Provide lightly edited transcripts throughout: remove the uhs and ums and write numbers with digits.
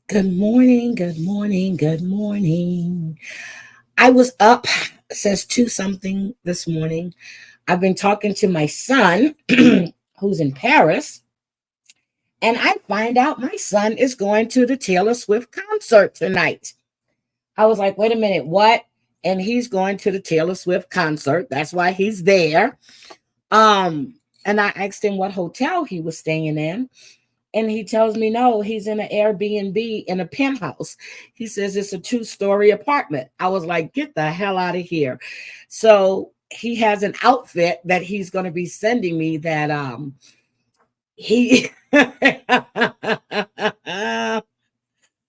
Good morning, good morning, good morning. I was up since 2 something this morning. I've been talking to my son, who's in Paris, and I find out my son is going to the Taylor Swift concert tonight. I was like, wait a minute, what? And he's going to the Taylor Swift concert. That's why he's there. And I asked him what hotel he was staying in. And he tells me, no, he's in an Airbnb in a penthouse. He says it's a 2-story apartment. I was like, get the hell out of here. So he has an outfit that he's going to be sending me that he for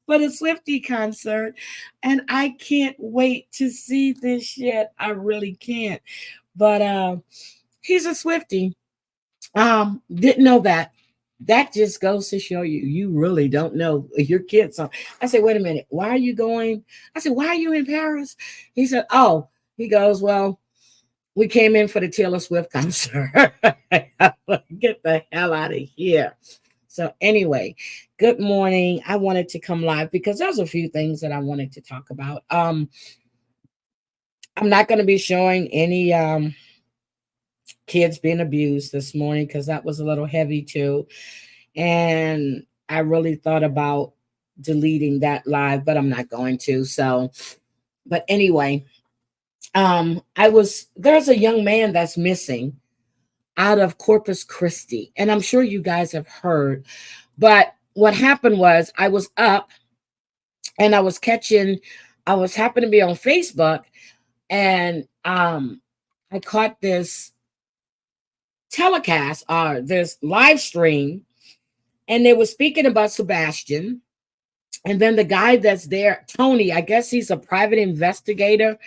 the Swifty concert. And I can't wait to see this shit. I really can't. But he's a Swifty. Didn't know that. That just goes to show you really don't know your kids. I said, wait a minute, why are you going? I said, why are you in Paris? He said, oh, he goes, well, we came in for the Taylor Swift concert. Get the hell out of here. So anyway, good morning. I wanted to come live because there's a few things that I wanted to talk about. I'm not going to be showing any kids being abused this morning because that was a little heavy too. And I really thought about deleting that live, but I'm not going to. So, but anyway, there's a young man that's missing out of Corpus Christi, and I'm sure you guys have heard. But what happened was I was up and I was happened to be on Facebook, and I caught this telecast or this live stream, and they were speaking about Sebastian. And then the guy that's there, Tony, I guess he's a private investigator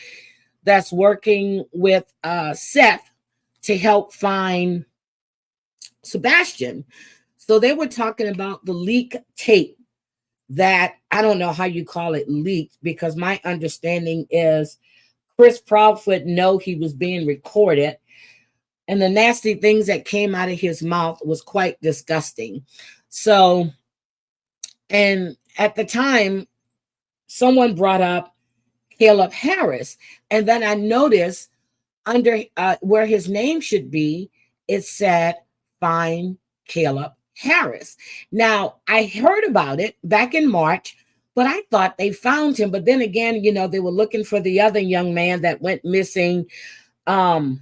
that's working with Seth to help find Sebastian. So they were talking about the leak tape that, I don't know how you call it leaked, because my understanding is Chris Proudfoot know he was being recorded, and the nasty things that came out of his mouth was quite disgusting. So, and at the time, someone brought up Caleb Harris, and then I noticed under where his name should be, it said find Caleb Harris. Now, I heard about it back in March, but I thought they found him. But then again, they were looking for the other young man that went missing, and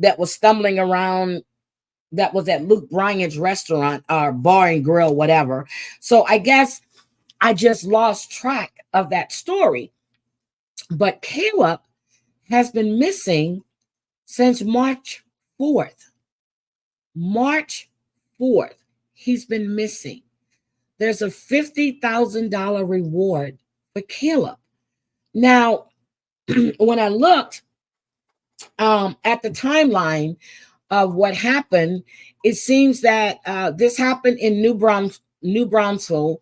that was stumbling around, that was at Luke Bryan's restaurant or bar and grill, whatever. So I guess I just lost track of that story. But Caleb has been missing since March 4th. March 4th, he's been missing. There's a $50,000 reward for Caleb. Now, when I looked at the timeline of what happened, it seems that this happened in New Braunfels.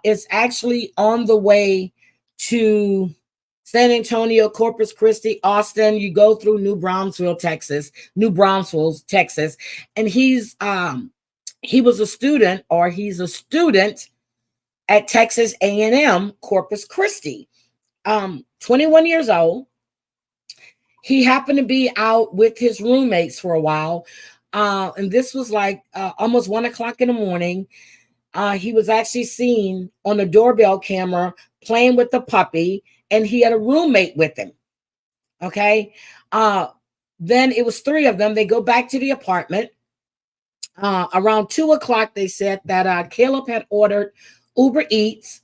It's actually on the way to San Antonio, Corpus Christi, Austin. You go through New Braunfels, Texas, and he was a student, or he's a student at Texas A&M, Corpus Christi. 21 years old. He happened to be out with his roommates for a while. And this was like almost 1:00 in the morning. He was actually seen on a doorbell camera playing with the puppy, and he had a roommate with him. Okay. Then it was 3 of them. They go back to the apartment. Around 2:00, they said that Caleb had ordered Uber Eats.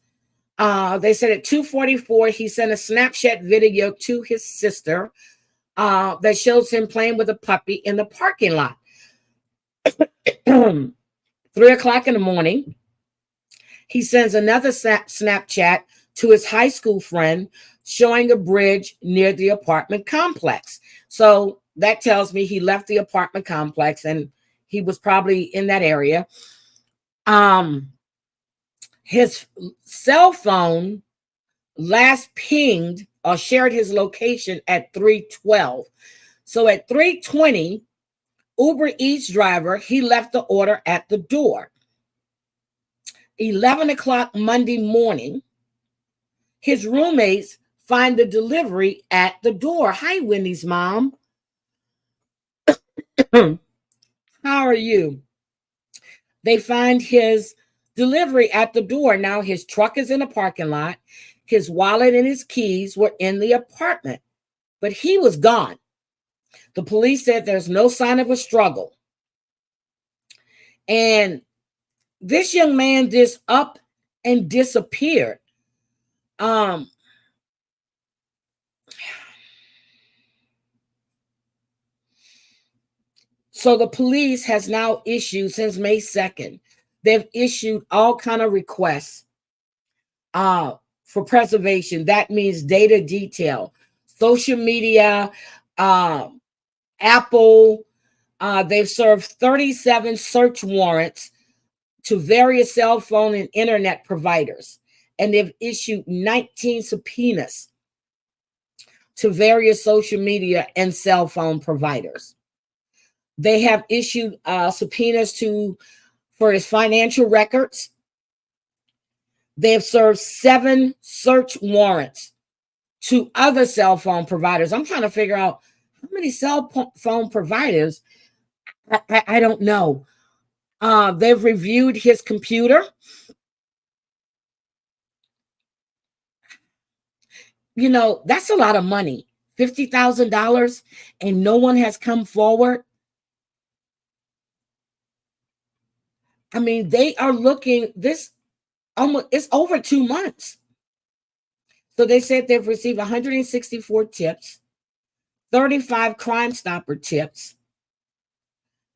They said at 2:44, he sent a Snapchat video to his sister that shows him playing with a puppy in the parking lot. 3:00 in the morning, he sends another Snapchat to his high school friend showing a bridge near the apartment complex. So that tells me he left the apartment complex and he was probably in that area. His cell phone last pinged or shared his location at 3:12. So at 3:20, Uber Eats driver, he left the order at the door. 11 o'clock Monday morning, his roommates find the delivery at the door. Hi, Wendy's mom. How are you? They find his delivery at the door. Now his truck is in a parking lot. His wallet and his keys were in the apartment, but he was gone. The police said there's no sign of a struggle. And this young man just up and disappeared. So the police has now issued, since May 2nd, they've issued all kind of requests for preservation. That means data detail, social media, Apple. They've served 37 search warrants to various cell phone and internet providers, and they've issued 19 subpoenas to various social media and cell phone providers. They have issued subpoenas for his financial records. They have served 7 search warrants to other cell phone providers. I'm trying to figure out how many cell phone providers. I don't know. They've reviewed his computer. You know, that's a lot of money. $50,000, and no one has come forward. I mean, they are looking this almost, it's over 2 months. So they said they've received 164 tips, 35 Crime Stopper tips,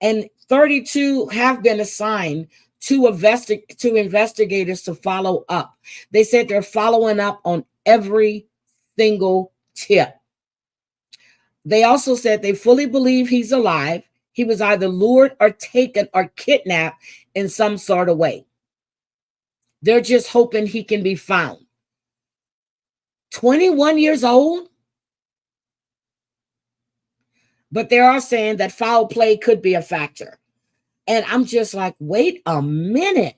and 32 have been assigned to investigators to follow up. They said they're following up on every single tip. They also said they fully believe he's alive. He was either lured or taken or kidnapped in some sort of way. They're just hoping he can be found. 21 years old? But they are saying that foul play could be a factor. And I'm just like, wait a minute.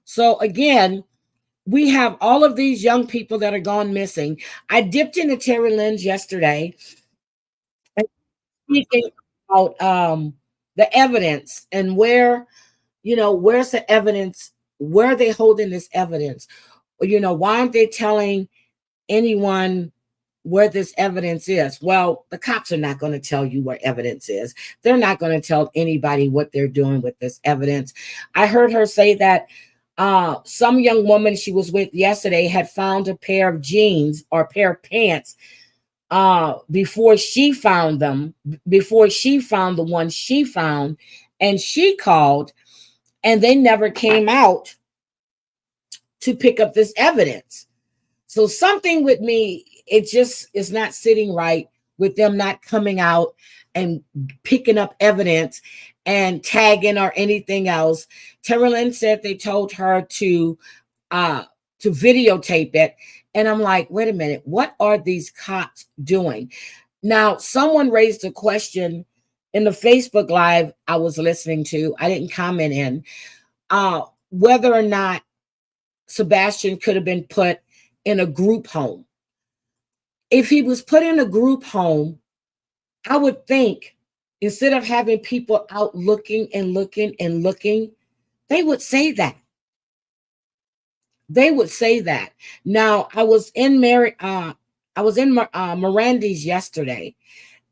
So again, we have all of these young people that are gone missing. I dipped into Terry Lynn's yesterday and speaking about the evidence and where, where's the evidence? Where are they holding this evidence? Why aren't they telling anyone where this evidence is? Well, the cops are not going to tell you where evidence is. They're not going to tell anybody what they're doing with this evidence. I heard her say that some young woman she was with yesterday had found a pair of jeans or a pair of pants before she found them, before she found the one she found, and she called, and they never came out to pick up this evidence. So something with me, it just is not sitting right with them not coming out and picking up evidence and tagging or anything else. Terry Lynn said they told her to videotape it. And I'm like, wait a minute, what are these cops doing? Now, someone raised a question in the Facebook Live I was listening to. I didn't comment in whether or not Sebastian could have been put in a group home. If he was put in a group home, I would think instead of having people out looking and looking and looking, they would say that. They would say that. Now, I was in Miranda's yesterday,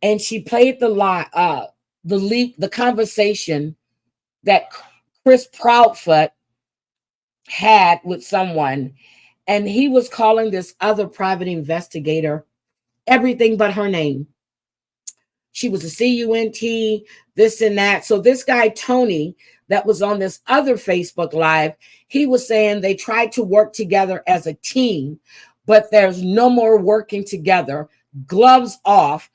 and she played the conversation that Chris Proudfoot had with someone, and he was calling this other private investigator everything but her name. She was a CUNT, this and that. So this guy, Tony, that was on this other Facebook Live, he was saying they tried to work together as a team, but there's no more working together. Gloves off.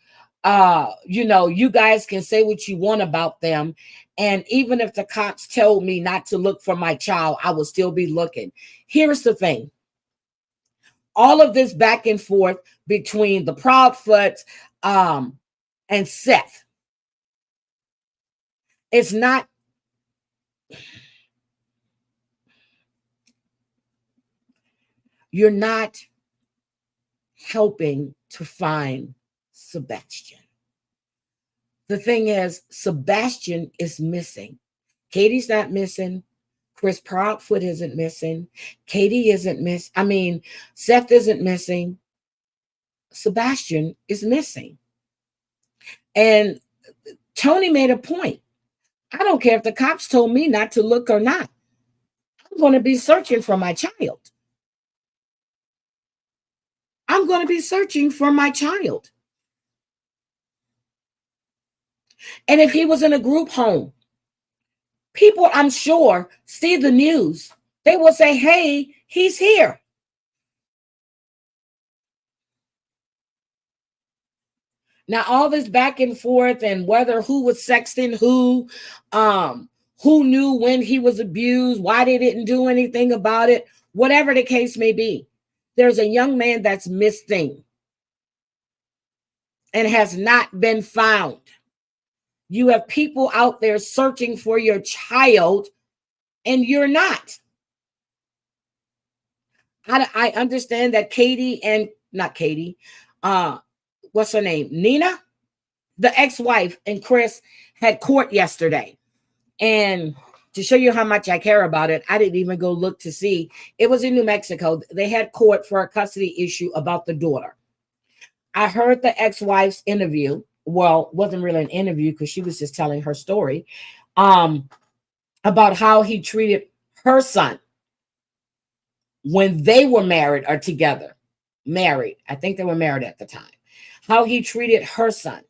You guys can say what you want about them. And even if the cops told me not to look for my child, I will still be looking. Here's the thing. All of this back and forth between the Proudfoots and Seth. It's not. you're not helping to find Sebastian. The thing is, Sebastian is missing. Katie's not missing. Chris Proudfoot isn't missing. Katie isn't Seth isn't missing. Sebastian is missing. And Tony made a point. I don't care if the cops told me not to look or not. I'm going to be searching for my child. I'm going to be searching for my child. And if he was in a group home, people, I'm sure, see the news. They will say, hey, he's here. Now, all this back and forth and whether who was sexting who knew when he was abused, why they didn't do anything about it, whatever the case may be, there's a young man that's missing and has not been found. You have people out there searching for your child, and you're not. I understand that Katie and not Katie, what's her name? Nina, the ex-wife, and Chris had court yesterday. And to show you how much I care about it, I didn't even go look to see. It was in New Mexico. They had court for a custody issue about the daughter. I heard the ex-wife's interview. Well, it wasn't really an interview because she was just telling her story about how he treated her son when they were married or together. Married. I think they were married at the time. How he treated her son.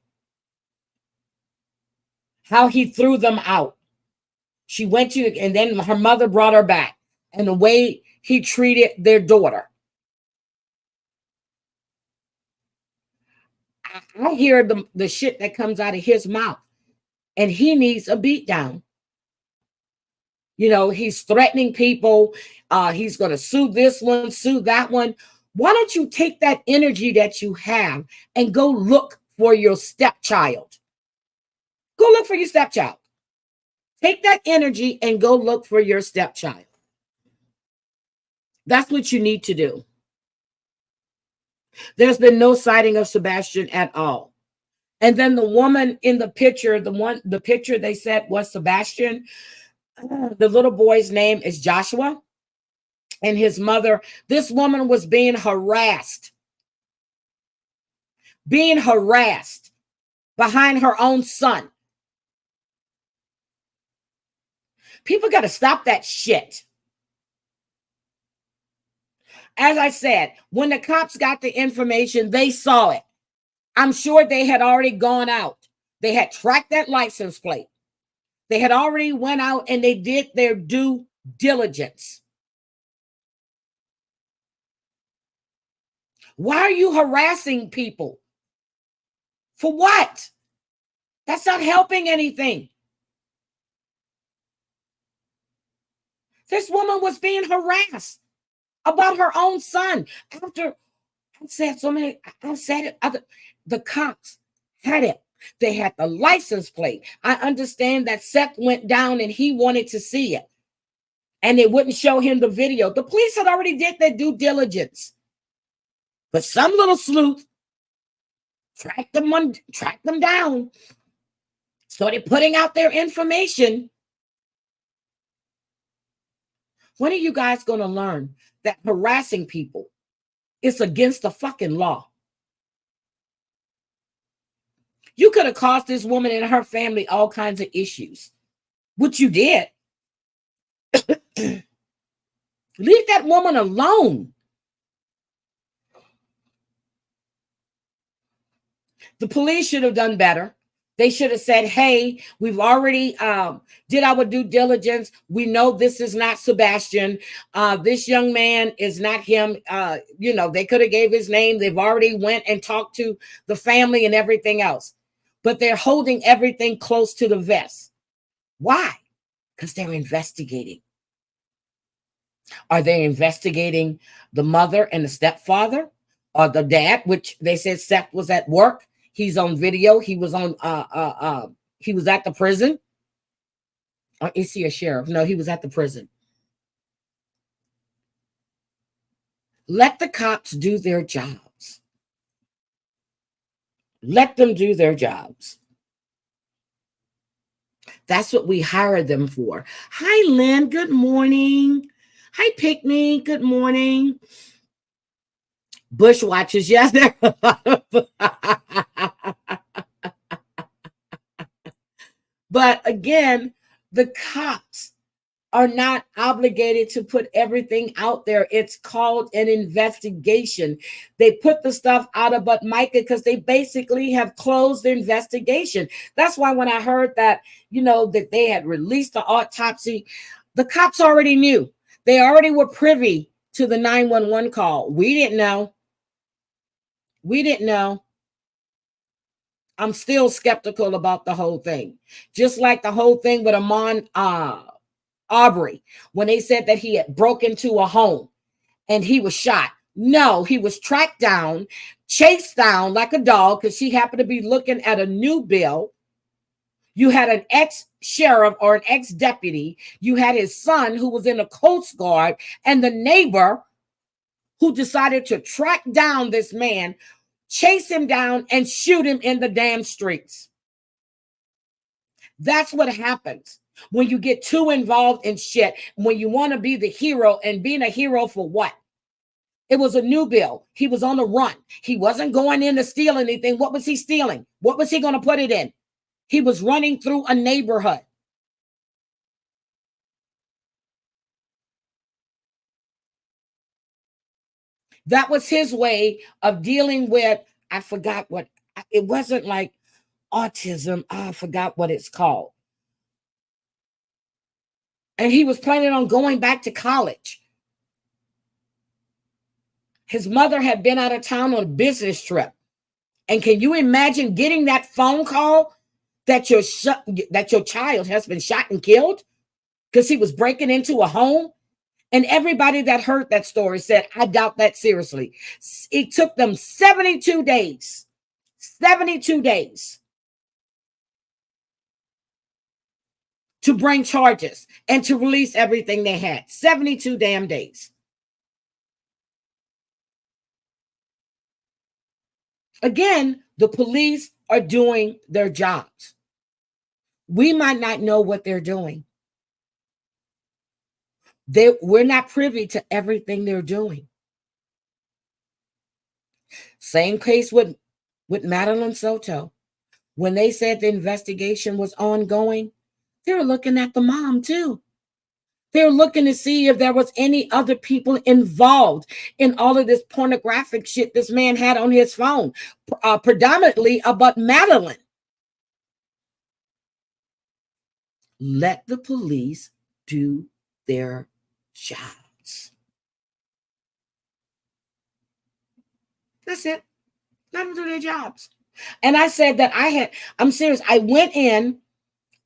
How he threw them out. She went to, and then her mother brought her back. And the way he treated their daughter. I hear the shit that comes out of his mouth. And he needs a beat down. You know, he's threatening people. He's going to sue this one, sue that one. Why don't you take that energy that you have and go look for your stepchild? Go look for your stepchild. Take that energy and go look for your stepchild. That's what you need to do. There's been no sighting of Sebastian at all. And then the woman in the picture, the picture they said was Sebastian. The little boy's name is Joshua. And his mother, this woman was being harassed behind her own son. People got to stop that shit. As I said, when the cops got the information, they saw it. I'm sure they had already gone out. They had tracked that license plate. They had already went out and they did their due diligence. Why are you harassing people? For what? That's not helping anything. This woman was being harassed about her own son. After I said it, the cops had it. They had the license plate. I understand that Seth went down and he wanted to see it. And they wouldn't show him the video. The police had already did their due diligence. But some little sleuth tracked them down, started putting out their information. When are you guys going to learn that harassing people is against the fucking law? You could have caused this woman and her family all kinds of issues, which you did. Leave that woman alone. The police should have done better. They should have said, hey, we've already did our due diligence. We know this is not Sebastian. This young man is not him. They could have gave his name. They've already went and talked to the family and everything else. But they're holding everything close to the vest. Why? Because they're investigating. Are they investigating the mother and the stepfather or the dad, which they said Seth was at work? He's on video. He was on he was at the prison. Or is he a sheriff? No, he was at the prison. Let the cops do their jobs. Let them do their jobs. That's what we hire them for. Hi, Lynn. Good morning. Hi, Pickney. Good morning. Bush watchers. Yes, there. But again, the cops are not obligated to put everything out there. It's called an investigation. They put the stuff out of but Micah because they basically have closed the investigation. That's why when I heard that, that they had released the autopsy, the cops already knew. They already were privy to the 911 call. We didn't know. We didn't know. I'm still skeptical about the whole thing. Just like the whole thing with Amon Aubrey, when they said that he had broken into a home and he was shot. No, he was tracked down, chased down like a dog because she happened to be looking at a new bill. You had an ex-sheriff or an ex-deputy. You had his son who was in the Coast Guard and the neighbor who decided to track down this man, chase him down, and shoot him in the damn streets. That's what happens when you get too involved in shit, when you want to be the hero, and being a hero for what? It was a new bill. He was on the run. He wasn't going in to steal anything. What was he stealing? What was he going to put it in? He was running through a neighborhood. That was his way of dealing with, I forgot what, it wasn't like autism. I forgot what it's called. And he was planning on going back to college. His mother had been out of town on a business trip. And can you imagine getting that phone call that your child has been shot and killed because he was breaking into a home? And everybody that heard that story said, I doubt that seriously. It took them 72 days. 72 days to bring charges and to release everything they had. 72 damn days. Again, the police are doing their jobs. We might not know what they're doing. We're not privy to everything they're doing. Same case with Madeline Soto. When they said the investigation was ongoing, they were looking at the mom too. They were looking to see if there was any other people involved in all of this pornographic shit this man had on his phone, predominantly about Madeline. Let the police do their jobs. That's it. Let them do their jobs. And I said that I'm serious. I went in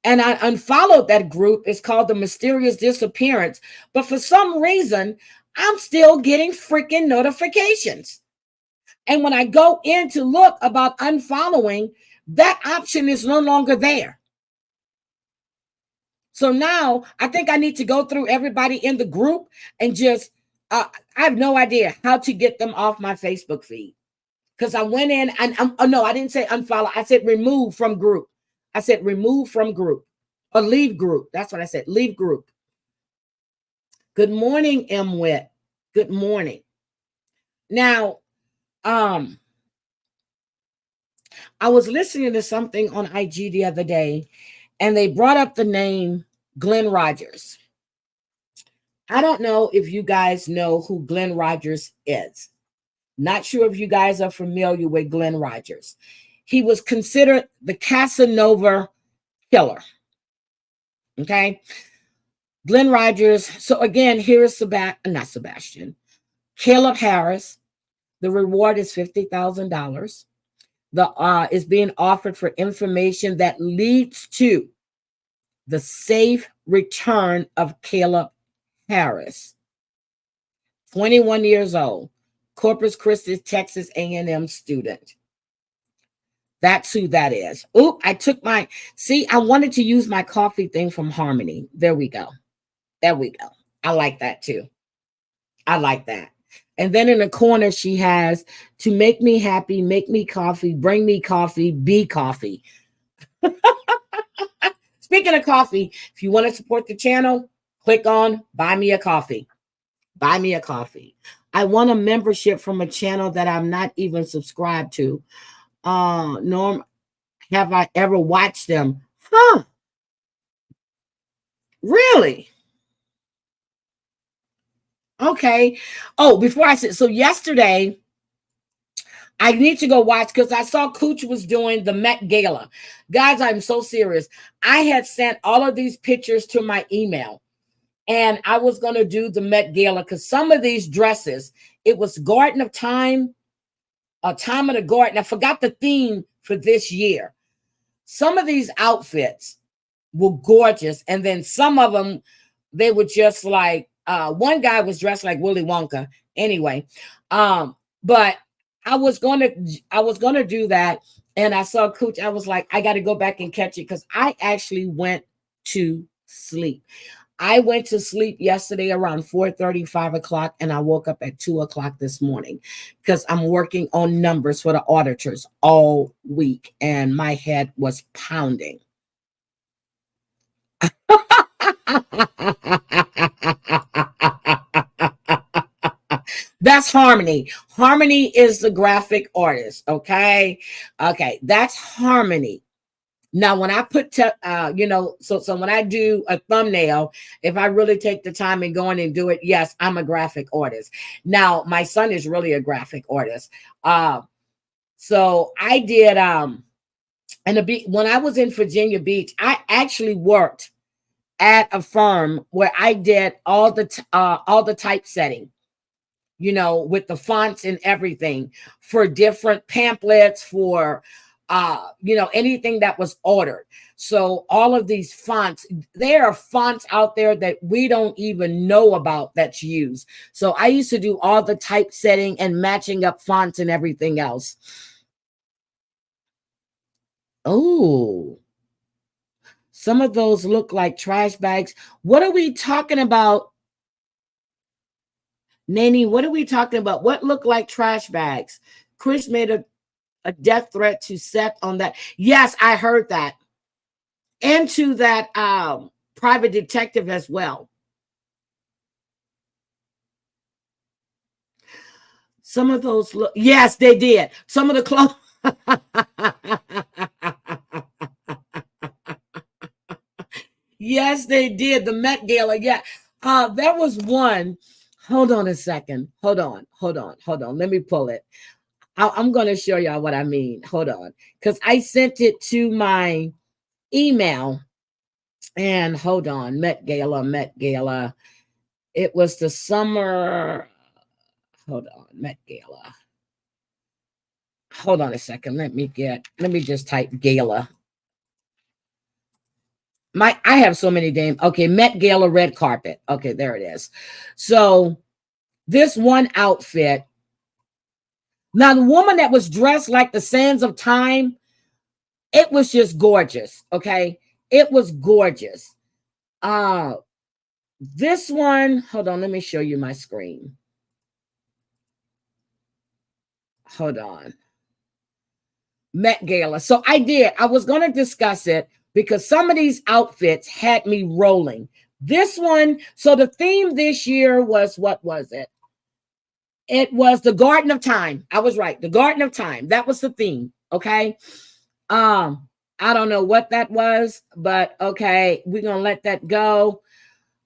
and I unfollowed that group. It's called the Mysterious Disappearance. But for some reason, I'm still getting freaking notifications. And when I go in to look about unfollowing, that option is no longer there. So now I think I need to go through everybody in the group and just, I have no idea how to get them off my Facebook feed. Because I went in and, no, I didn't say unfollow. I said remove from group. I said remove from group or leave group. That's what I said, leave group. Good morning, M. Witt. Good morning. Now, I was listening to something on IG the other day, and they brought up the name Glen Rogers. I don't know if you guys know who Glen Rogers is. Not sure if you guys are familiar with Glen Rogers. He was considered the Casanova killer. Okay. Glen Rogers. So again, here is not Sebastian. Caleb Harris. The reward is $50,000. Is being offered for information that leads to the safe return of Caleb Harris, 21 years old, Corpus Christi, Texas A&M student. That's who that is. Oh, I wanted to use my coffee thing from Harmony. There we go. There we go. I like that too. I like that. And then in the corner, she has to make me happy, make me coffee, bring me coffee, be coffee. Speaking of coffee, if you want to support the channel, click on buy me a coffee. Buy me a coffee. I want a membership from a channel that I'm not even subscribed to. Norm, have I ever watched them? Huh? Really? Okay. Oh, before I said so, yesterday I need to go watch because I saw Cooch was doing the Met Gala. Guys, I'm so serious. I had sent all of these pictures to my email, and I was going to do the Met Gala because some of these dresses, it was Garden of Time, a Time of the Garden. I forgot the theme for this year. Some of these outfits were gorgeous, and then some of them, they were just like, one guy was dressed like Willy Wonka. Anyway, but I was gonna do that, and I saw Cooch. I was like, I got to go back and catch it because I actually went to sleep. I went to sleep yesterday around 4:30, 5 o'clock, and I woke up at 2 o'clock this morning because I'm working on numbers for the auditors all week, and my head was pounding. That's Harmony. Harmony is the graphic artist. Okay. Okay. That's Harmony. Now, when I put, so when I do a thumbnail, if I really take the time and go in and do it, yes, I'm a graphic artist. Now, my son is really a graphic artist. So I did, when I was in Virginia Beach, I actually worked at a firm where I did all the typesetting, with the fonts and everything for different pamphlets, for anything that was ordered. So all of these fonts, there are fonts out there that we don't even know about that's used. So I used to do all the typesetting and matching up fonts and everything else. Oh, some of those look like trash bags. What are we talking about? Nani, what are we talking about? What look like trash bags? Chris made a death threat to Seth on that. Yes, I heard that. And to that private detective as well. Some of those look, yes, they did. Some of the clothes. Yes, they did. The Met Gala. Yeah. There was one. Hold on a second. Hold on. Let me pull it. I'm going to show y'all what I mean. Hold on. Because I sent it to my email. And hold on. Met Gala. It was the summer. Hold on. Met Gala. Hold on a second. Let me just type Gala. I have so many names. Okay, Met Gala red carpet. Okay, there it is. So this one outfit. Now, the woman that was dressed like the sands of time, it was just gorgeous. Okay, it was gorgeous. This one, hold on, let me show you my screen. Hold on. Met Gala. So I was going to discuss it because some of these outfits had me rolling. This one, so the theme this year was, what was it? It was the Garden of Time. I was right. The Garden of Time. That was the theme. Okay. I don't know what that was, but okay, we're going to let that go.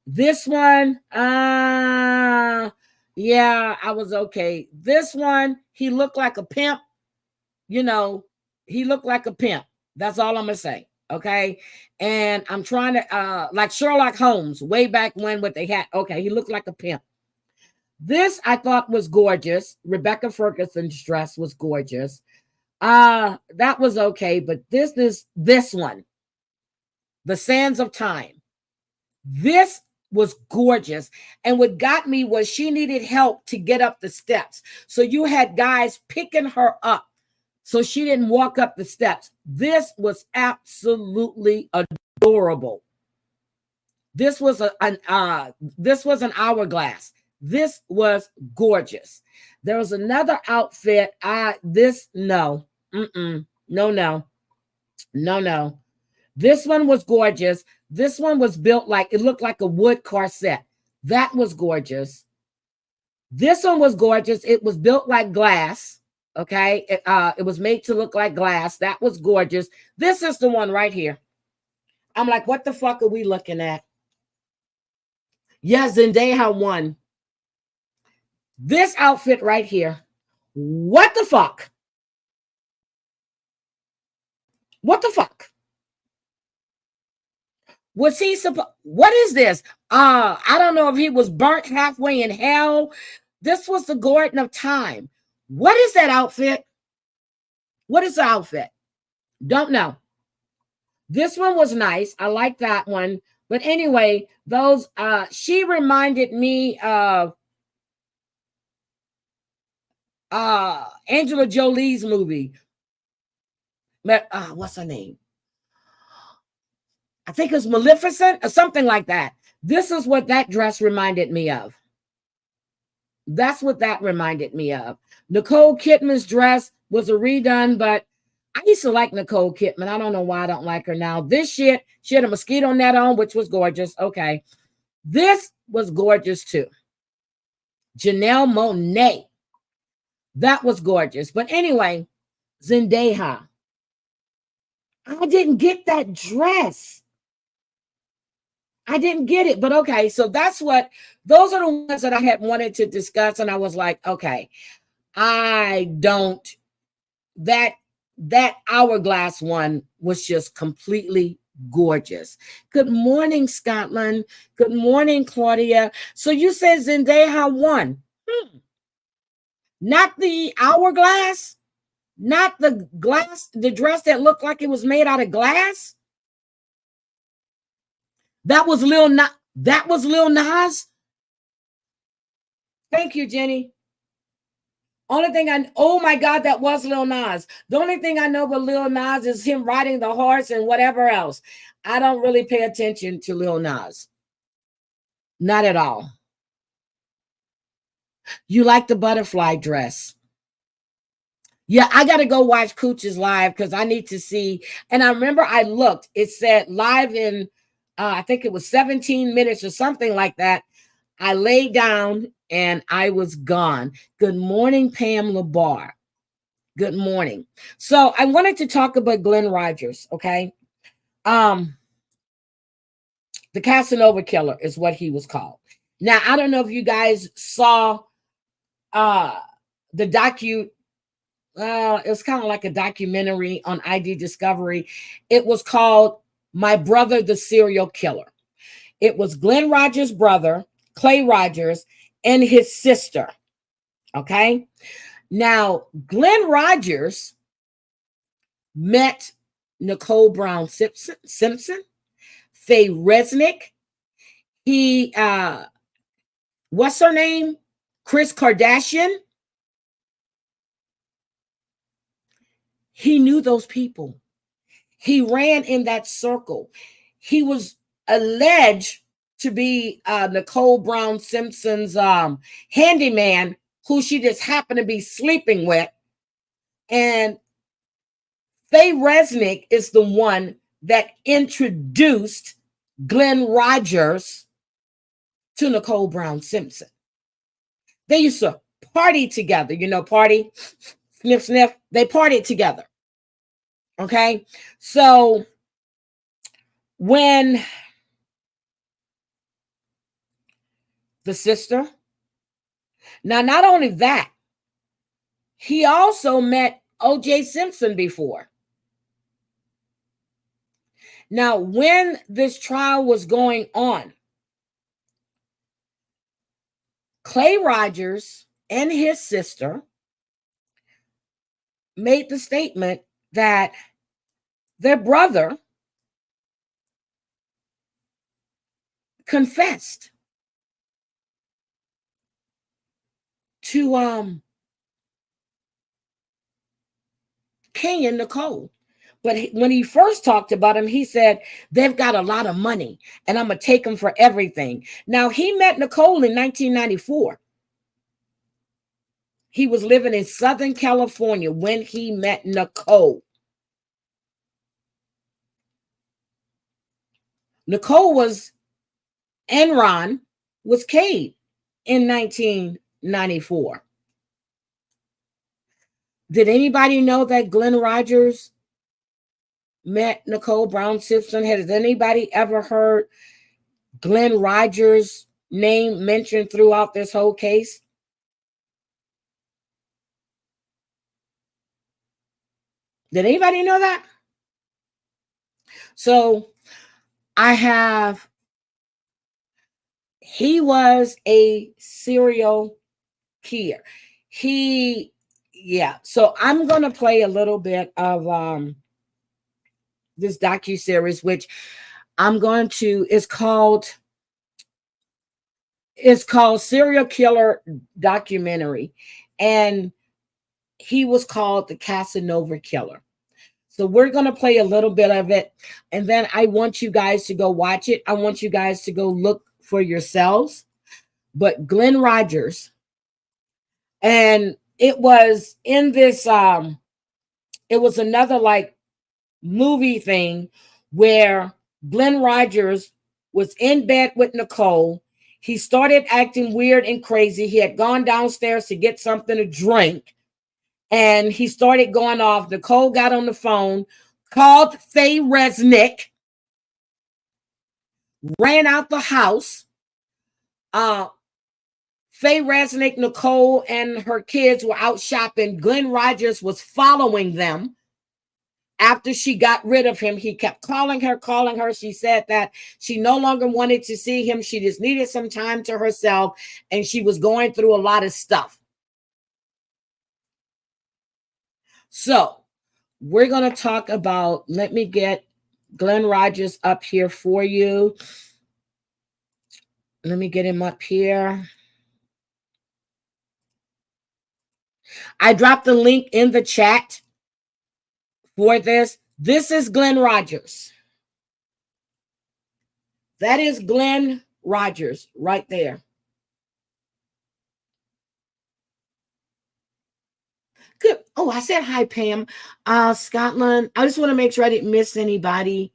This one, yeah, I was okay. This one, he looked like a pimp. He looked like a pimp. That's all I'm going to say. Okay. And I'm trying to, like Sherlock Holmes, way back when what they had. Okay. He looked like a pimp. This I thought was gorgeous. Rebecca Ferguson's dress was gorgeous. That was okay. But this one, the Sands of Time. This was gorgeous. And what got me was she needed help to get up the steps. So you had guys picking her up so she didn't walk up the steps. This was absolutely adorable. This was an hourglass. This was gorgeous. There was another outfit. No. Mm-mm. No, no. No, no. This one was gorgeous. This one was built like it looked like a wood corset. That was gorgeous. This one was gorgeous. It was built like glass. Okay. It was made to look like glass. That was gorgeous. This is the one right here. I'm like, what the fuck are we looking at? Yes, Zendaya won. This outfit right here. What the fuck? What the fuck? Was he supposed? What is this? I don't know if he was burnt halfway in hell. This was the Garden of Time. What is that outfit? What is the outfit? Don't know. This one was nice. I like that one. But anyway, those she reminded me of Angela Jolie's movie. What's her name? I think it's Maleficent or something like that. This is what that dress reminded me of. That's what that reminded me of. Nicole Kidman's dress was a redone, but I used to like Nicole Kidman. I don't know why I don't like her now. This shit, she had a mosquito net on, which was gorgeous. Okay. This was gorgeous too. Janelle Monáe. That was gorgeous. But anyway, Zendaya. I didn't get that dress. I didn't get it, but okay. So those are the ones that I had wanted to discuss. And I was like, okay, that hourglass one was just completely gorgeous. Good morning, Scotland. Good morning, Claudia. So you said Zendaya won. Not the hourglass, not the dress that looked like it was made out of glass. That was Lil Nas. Thank you, Jenny. Oh my God, that was Lil Nas. The only thing I know about Lil Nas is him riding the horse and whatever else. I don't really pay attention to Lil Nas. Not at all. You like the butterfly dress. Yeah, I got to go watch Cooch's live because I need to see. And I remember I looked, it said live in, I think it was 17 minutes or something like that. I laid down and I was gone. Good morning, Pam LaBar. Good morning. So I wanted to talk about Glen Rogers, okay? The Casanova killer is what he was called. Now, I don't know if you guys saw the it was kind of like a documentary on ID Discovery. It was called My Brother, the Serial Killer. It was Glen Rogers' brother, Clay Rogers, and his sister. Okay. Now, Glen Rogers met Nicole Brown Simpson, Faye Resnick. He, what's her name? Kris Kardashian. He knew those people. He ran in that circle. He was alleged to be Nicole Brown Simpson's handyman, who she just happened to be sleeping with. And Faye Resnick is the one that introduced Glen Rogers to Nicole Brown Simpson. They used to party together, party, sniff, sniff. They partied together. Okay. So when the sister, now, not only that, he also met O.J. Simpson before. Now, when this trial was going on, Clay Rogers and his sister made the statement that their brother confessed to Kay and Nicole. But when he first talked about him, he said, they've got a lot of money and I'm going to take them for everything. Now, he met Nicole in 1994. He was living in Southern California when he met Nicole. Nicole was, and Ron was Cade in 1994. Did anybody know that Glen Rogers met Nicole Brown Simpson? Has anybody ever heard Glen Rogers' name mentioned throughout this whole case? Did anybody know that? So he was a serial killer. So I'm going to play a little bit of this docuseries, which it's called Serial Killer Documentary. And he was called the Casanova Killer. So we're going to play a little bit of it. And then I want you guys to go watch it. I want you guys to go look for yourselves. But Glen Rogers, and it was in this, it was another like movie thing where Glen Rogers was in bed with Nicole. He started acting weird and crazy. He had gone downstairs to get something to drink. And he started going off. Nicole got on the phone, called Faye Resnick, ran out the house. Faye Resnick, Nicole, and her kids were out shopping. Glen Rogers was following them. After she got rid of him, he kept calling her. She said that she no longer wanted to see him. She just needed some time to herself, and she was going through a lot of stuff. So we're going to talk about, let me get Glen Rogers up here for you. Let me get him up here. I dropped the link in the chat for this. This is Glen Rogers. That is Glen Rogers right there. Good. Oh, I said hi, Pam. Scotland. I just want to make sure I didn't miss anybody.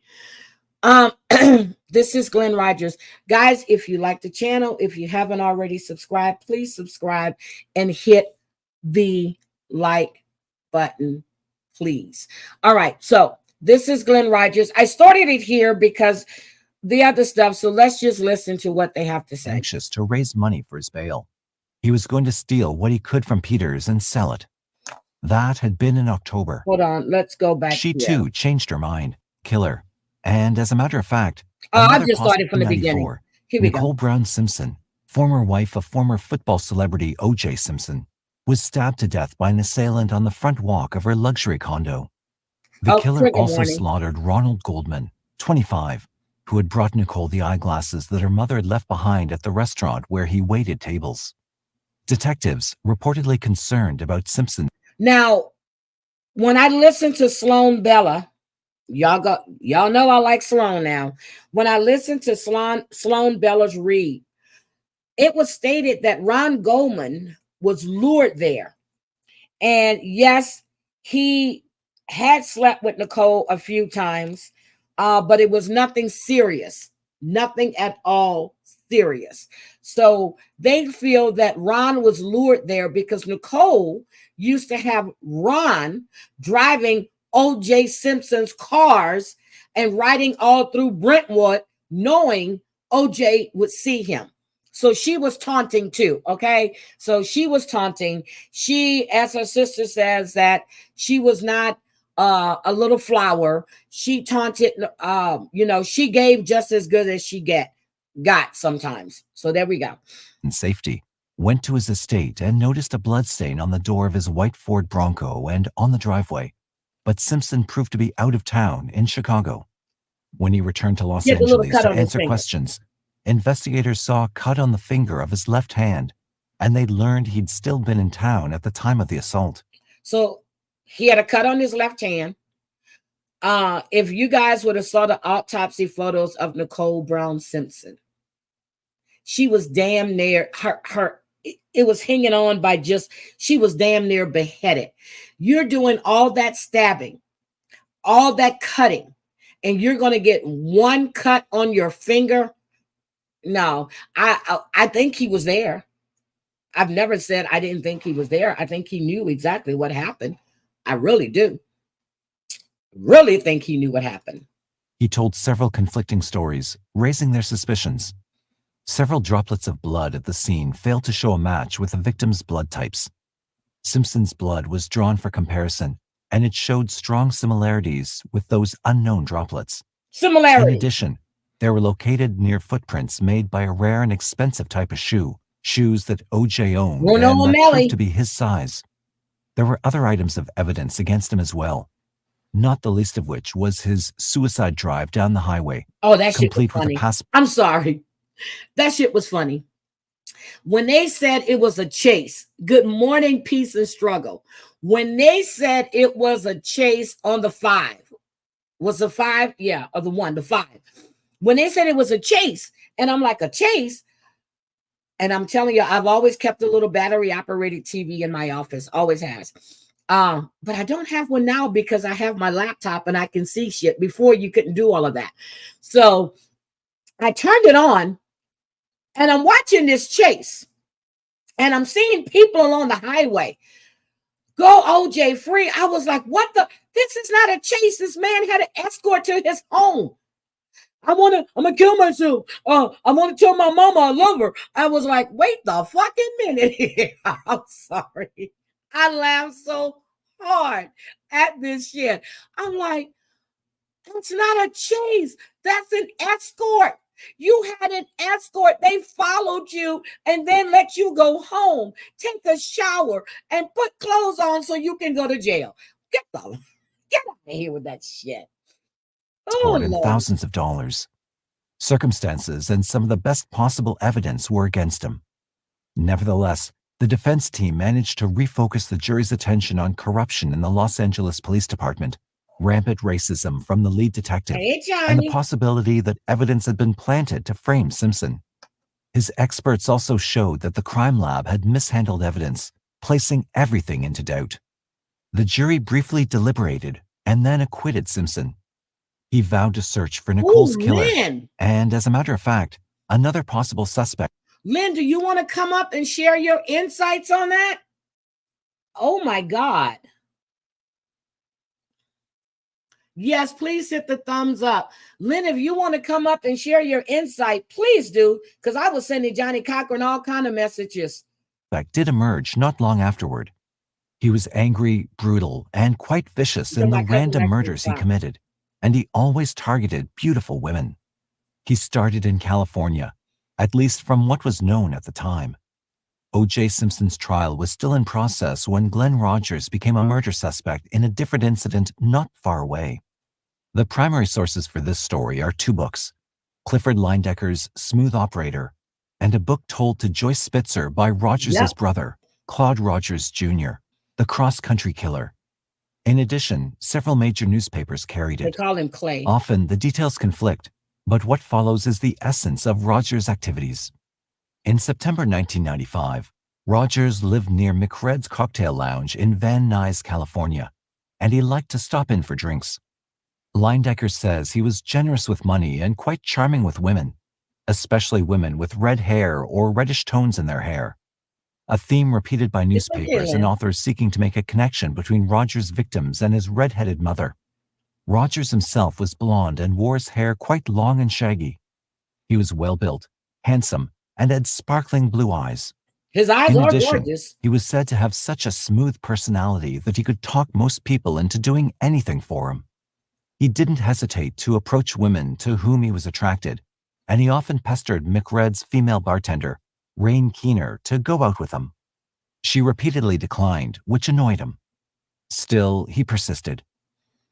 This is Glen Rogers. Guys, if you like the channel, if you haven't already subscribed, please subscribe and hit the like button, please. All right. So this is Glen Rogers. I started it here because the other stuff. So let's just listen to what they have to say. Anxious to raise money for his bail. He was going to steal what he could from Peters and sell it. That had been in October. Hold on, let's go back. She too changed her mind. Killer. And as a matter of fact, I've just started from the beginning. Here we Nicole go. Brown Simpson, former wife of former football celebrity O.J. Simpson, was stabbed to death by an assailant on the front walk of her luxury condo. The killer also slaughtered Ronald Goldman, 25, who had brought Nicole the eyeglasses that her mother had left behind at the restaurant where he waited tables. Detectives reportedly concerned about Simpson. Now, when I listen to Sloan Bella, y'all know I like Sloan now. When I listened to Sloan Bella's read, it was stated that Ron Goldman was lured there. And yes, he had slept with Nicole a few times, but it was nothing serious, nothing at all serious. So they feel that Ron was lured there because Nicole used to have Ron driving O.J. Simpson's cars and riding all through Brentwood, knowing O.J. would see him. So she was taunting too, okay? So she was taunting. She, as her sister says, that she was not a little flower. She taunted, she gave just as good as she got sometimes. So there we go. In safety, went to his estate and noticed a bloodstain on the door of his white Ford Bronco and on the driveway. But Simpson proved to be out of town in Chicago. When he returned to Los Angeles to answer questions, investigators saw a cut on the finger of his left hand, and they learned he'd still been in town at the time of the assault. So he had a cut on his left hand. If you guys would have saw the autopsy photos of Nicole Brown Simpson, she was damn near her it was hanging on by just, she was damn near beheaded. You're doing all that stabbing, all that cutting, and you're going to get one cut on your finger. No, I think he was there. I've never said I didn't think he was there. I think he knew exactly what happened. I really do. Really think he knew what happened. He told several conflicting stories, raising their suspicions. Several droplets of blood at the scene failed to show a match with the victim's blood types. Simpson's blood was drawn for comparison, and it showed strong similarities with those unknown droplets. Similarity. In addition, they were located near footprints made by a rare and expensive type of shoes that O.J. owned and that proved to be his size. There were other items of evidence against him as well, not the least of which was his suicide drive down the highway. Oh, that shit was complete with funny. I'm sorry. That shit was funny. When they said it was a chase, good morning, peace and struggle. When they said it was a chase on the 5, was the 5? Yeah, or the 5. When they said it was a chase, and I'm like, a chase? And I'm telling you, I've always kept a little battery operated TV in my office, always has. But I don't have one now because I have my laptop and I can see shit. Before, you couldn't do all of that. So I turned it on and I'm watching this chase and I'm seeing people along the highway go OJ free. I was like, what the? This is not a chase. This man had an escort to his home. I'm gonna kill myself. I want to tell my mama I love her. I was like, wait the fucking minute. I'm sorry. I laughed so hard at this shit. I'm like, it's not a chase. That's an escort. You had an escort. They followed you and then let you go home, take a shower, and put clothes on so you can go to jail. Get out of here with that shit. Oh, and thousands of dollars. Circumstances and some of the best possible evidence were against him. Nevertheless, the defense team managed to refocus the jury's attention on corruption in the Los Angeles Police Department, rampant racism from the lead detective, and the possibility that evidence had been planted to frame Simpson. His experts also showed that the crime lab had mishandled evidence, placing everything into doubt. The jury briefly deliberated and then acquitted Simpson. He vowed to search for Nicole's killer, and as a matter of fact, another possible suspect. Lynn, do you want to come up and share your insights on that? Oh my God. Yes, please hit the thumbs up. Lynn, if you want to come up and share your insight, please do, because I was sending Johnny Cochran all kind of messages. Did emerge not long afterward. He was angry, brutal, and quite vicious in the random murders he committed, and he always targeted beautiful women. He started in California, at least from what was known at the time. O.J. Simpson's trial was still in process when Glen Rogers became a murder suspect in a different incident not far away. The primary sources for this story are 2 books, Clifford Leindecker's Smooth Operator, and a book told to Joyce Spitzer by Rogers' brother, Claude Rogers Jr., The Cross-Country Killer. In addition, several major newspapers carried it. They call him Clay. Often, the details conflict, but what follows is the essence of Rogers' activities. In September 1995, Rogers lived near McRed's Cocktail Lounge in Van Nuys, California, and he liked to stop in for drinks. Leindecker says he was generous with money and quite charming with women, especially women with red hair or reddish tones in their hair. A theme repeated by newspapers and authors seeking to make a connection between Rogers' victims and his red-headed mother. Rogers himself was blonde and wore his hair quite long and shaggy. He was well-built, handsome, and had sparkling blue eyes. His eyes are gorgeous. He was said to have such a smooth personality that he could talk most people into doing anything for him. He didn't hesitate to approach women to whom he was attracted, and he often pestered McRed's female bartender, Rain Keener, to go out with him. She repeatedly declined, which annoyed him. Still, he persisted.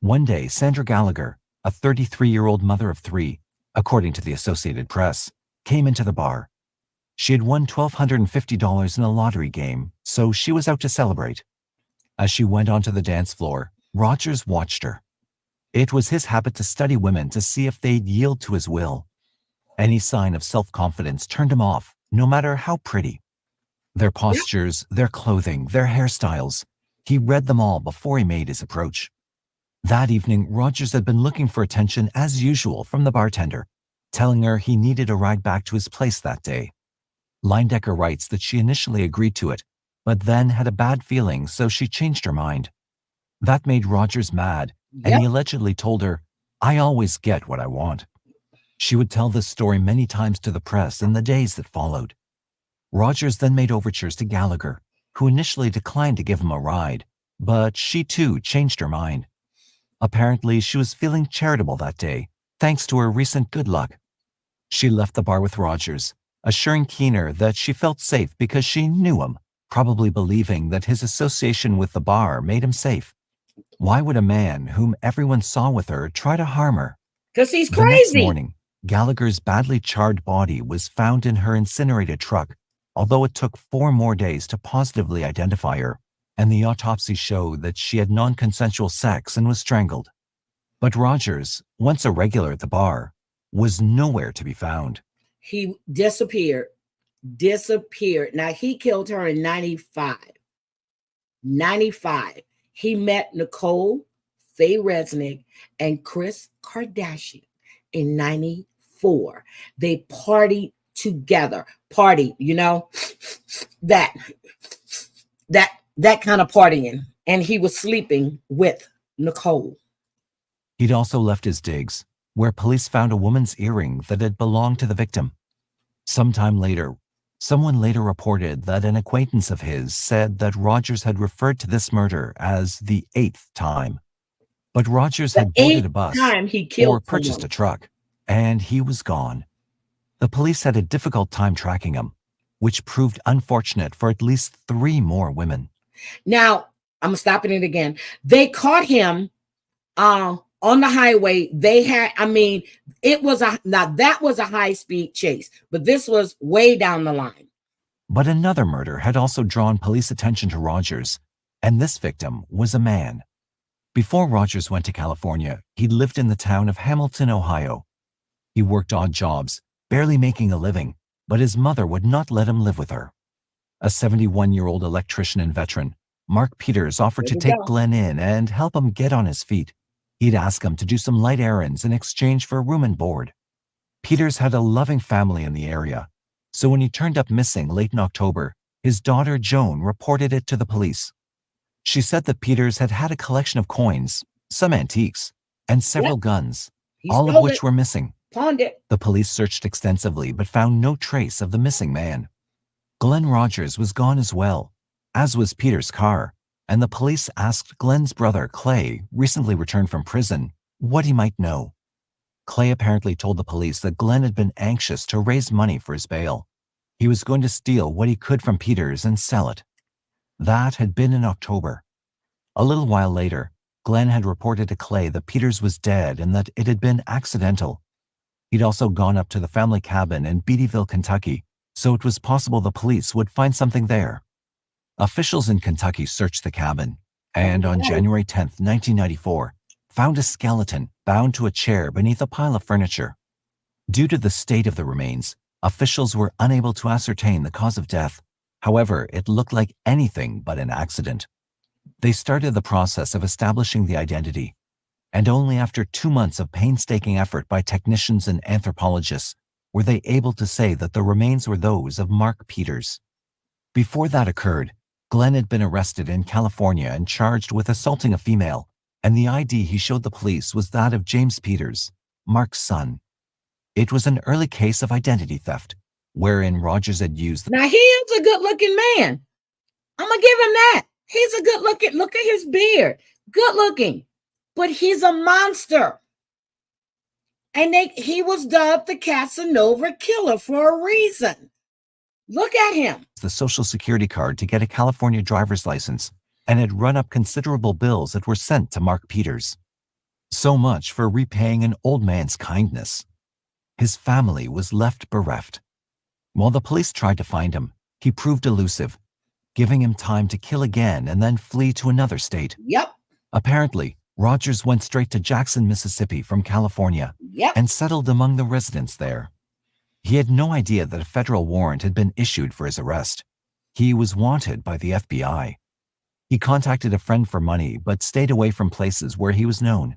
One day, Sandra Gallagher, a 33-year-old mother of 3, according to the Associated Press, came into the bar. She had won $1,250 in a lottery game, so she was out to celebrate. As she went onto the dance floor, Rogers watched her. It was his habit to study women to see if they'd yield to his will. Any sign of self-confidence turned him off, no matter how pretty. Their postures, their clothing, their hairstyles. He read them all before he made his approach. That evening, Rogers had been looking for attention as usual from the bartender, telling her he needed a ride back to his place that day. Leindecker writes that she initially agreed to it, but then had a bad feeling, so she changed her mind. That made Rogers mad, and he allegedly told her, "I always get what I want." She would tell this story many times to the press in the days that followed. Rogers then made overtures to Gallagher, who initially declined to give him a ride, but she too changed her mind. Apparently, she was feeling charitable that day, thanks to her recent good luck. She left the bar with Rogers, assuring Keener that she felt safe because she knew him, probably believing that his association with the bar made him safe. Why would a man whom everyone saw with her try to harm her? Because he's crazy. The next morning, Gallagher's badly charred body was found in her incinerated truck, although it took 4 more days to positively identify her, and the autopsy showed that she had non-consensual sex and was strangled. But Rogers, once a regular at the bar, was nowhere to be found. He disappeared. Now, he killed her in 95. He met Nicole, Faye Resnick, and Kris Kardashian in 94. They partied together. That kind of partying. And he was sleeping with Nicole. He'd also left his digs, where police found a woman's earring that had belonged to the victim. Sometime later, someone reported that an acquaintance of his said that Rogers had referred to this murder as the 8th time. But Rogers had boarded a bus or purchased a truck, and he was gone. The police had a difficult time tracking him, which proved unfortunate for at least 3 more women. Now, I'm stopping it again. They caught him on the highway. That was a high-speed chase, but this was way down the line. But another murder had also drawn police attention to Rogers, and this victim was a man. Before Rogers went to California, he lived in the town of Hamilton, Ohio. He worked odd jobs, barely making a living, but his mother would not let him live with her. A 71-year-old electrician and veteran, Mark Peters, offered to take Glen in and help him get on his feet. He'd ask him to do some light errands in exchange for room and board. Peters had a loving family in the area, so when he turned up missing late in October, his daughter Joan reported it to the police. She said that Peters had had a collection of coins, some antiques, and several guns, all of which were missing. The police searched extensively but found no trace of the missing man. Glen Rogers was gone as well, as was Peters' car, and the police asked Glen's brother, Clay, recently returned from prison, what he might know. Clay apparently told the police that Glen had been anxious to raise money for his bail. He was going to steal what he could from Peters and sell it. That had been in October. A little while later, Glen had reported to Clay that Peters was dead and that it had been accidental. He'd also gone up to the family cabin in Beattyville, Kentucky, so it was possible the police would find something there. Officials in Kentucky searched the cabin, and on January 10, 1994, found a skeleton bound to a chair beneath a pile of furniture. Due to the state of the remains, officials were unable to ascertain the cause of death. However, it looked like anything but an accident. They started the process of establishing the identity, and only after 2 months of painstaking effort by technicians and anthropologists were they able to say that the remains were those of Mark Peters. Before that occurred, Glen had been arrested in California and charged with assaulting a female, and the ID he showed the police was that of James Peters, Mark's son. It was an early case of identity theft, wherein Rogers had used... Now, he is a good-looking man. I'm going to give him that. He's a good-looking... Look at his beard. Good-looking. But he's a monster. And he was dubbed the Casanova killer for a reason. Look at him. The Social Security card to get a California driver's license and had run up considerable bills that were sent to Mark Peters. So much for repaying an old man's kindness. His family was left bereft. While the police tried to find him, he proved elusive, giving him time to kill again and then flee to another state. Yep. Apparently, Rogers went straight to Jackson, Mississippi from California and settled among the residents there. He had no idea that a federal warrant had been issued for his arrest. He was wanted by the FBI. He contacted a friend for money but stayed away from places where he was known.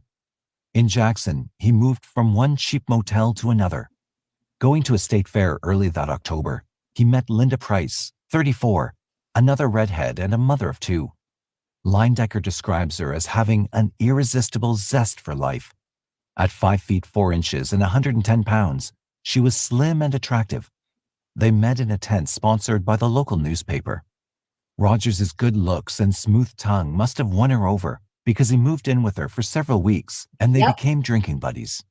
In Jackson, he moved from one cheap motel to another. Going to a state fair early that October, he met Linda Price, 34, another redhead and a mother of 2. Leyendecker describes her as having an irresistible zest for life. At 5 feet 4 inches and 110 pounds, she was slim and attractive. They met in a tent sponsored by the local newspaper. Rogers's good looks and smooth tongue must have won her over because he moved in with her for several weeks and they became drinking buddies.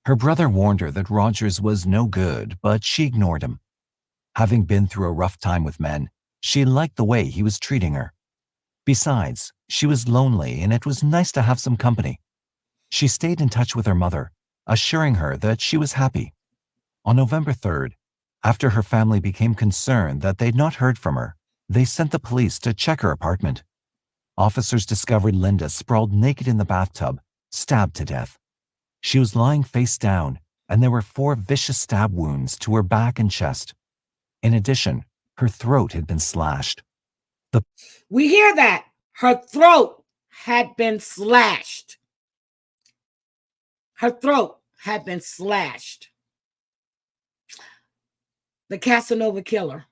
Her brother warned her that Rogers was no good, but she ignored him. Having been through a rough time with men, she liked the way he was treating her. Besides, she was lonely and it was nice to have some company. She stayed in touch with her mother, assuring her that she was happy. On November 3rd, after her family became concerned that they'd not heard from her, they sent the police to check her apartment. Officers discovered Linda sprawled naked in the bathtub, stabbed to death. She was lying face down, and there were 4 vicious stab wounds to her back and chest. In addition, her throat had been slashed. We hear that. Her throat had been slashed. Her throat had been slashed. The Casanova killer.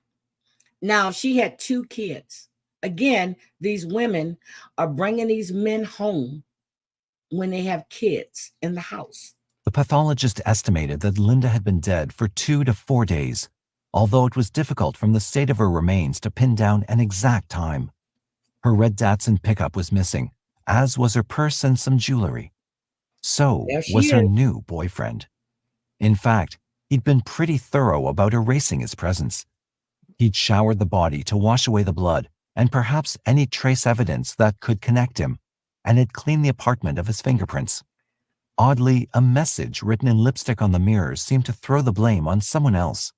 Now, she had 2 kids. Again, these women are bringing these men home when they have kids in the house. The pathologist estimated that Linda had been dead for 2 to 4 days, although it was difficult from the state of her remains to pin down an exact time. Her red Datsun pickup was missing, as was her purse and some jewelry. So was her new boyfriend. In fact, he'd been pretty thorough about erasing his presence. He'd showered the body to wash away the blood and perhaps any trace evidence that could connect him, and had cleaned the apartment of his fingerprints. Oddly, a message written in lipstick on the mirrors seemed to throw the blame on someone else.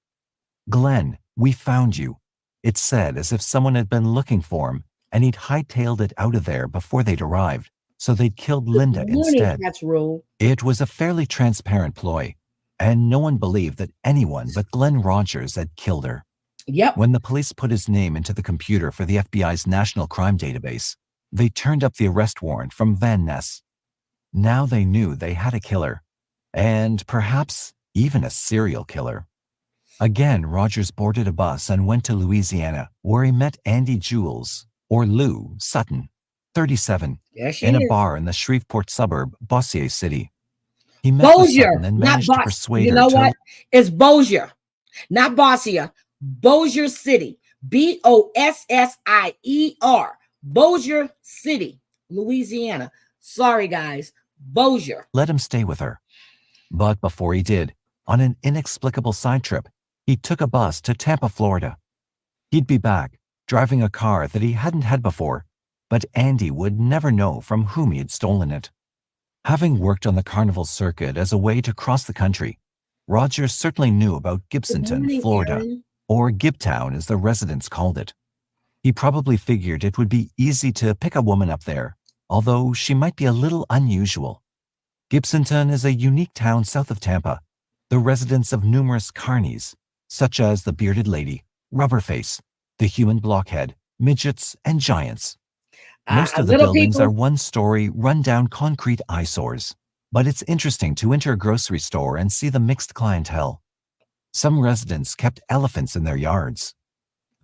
"Glen, we found you," it said, as if someone had been looking for him and he'd hightailed it out of there before they'd arrived, so they'd killed Linda instead. That's rule. It was a fairly transparent ploy, and no one believed that anyone but Glen Rogers had killed her. When the police put his name into the computer for the FBI's National Crime Database, they turned up the arrest warrant from Van Ness. Now they knew they had a killer, and perhaps even a serial killer. Again, Rogers boarded a bus and went to Louisiana, where he met Andy Jules, or Lou Sutton, 37, in a bar in the Shreveport suburb, Bossier City. He met Sutton and managed to persuade her to... You know what? It's Bossier, not Bossier. Bossier City, Bossier, Bossier City, Louisiana. Sorry, guys, Bossier. Let him stay with her. But before he did, on an inexplicable side trip, he took a bus to Tampa, Florida. He'd be back, driving a car that he hadn't had before, but Andy would never know from whom he had stolen it. Having worked on the carnival circuit as a way to cross the country, Rogers certainly knew about Gibsonton, Florida, or Gibtown as the residents called it. He probably figured it would be easy to pick a woman up there, although she might be a little unusual. Gibsonton is a unique town south of Tampa, the residence of numerous carnies, such as the bearded lady, Rubberface, the human blockhead, midgets, and giants. Most of the buildings are one-story, run-down concrete eyesores, but it's interesting to enter a grocery store and see the mixed clientele. Some residents kept elephants in their yards.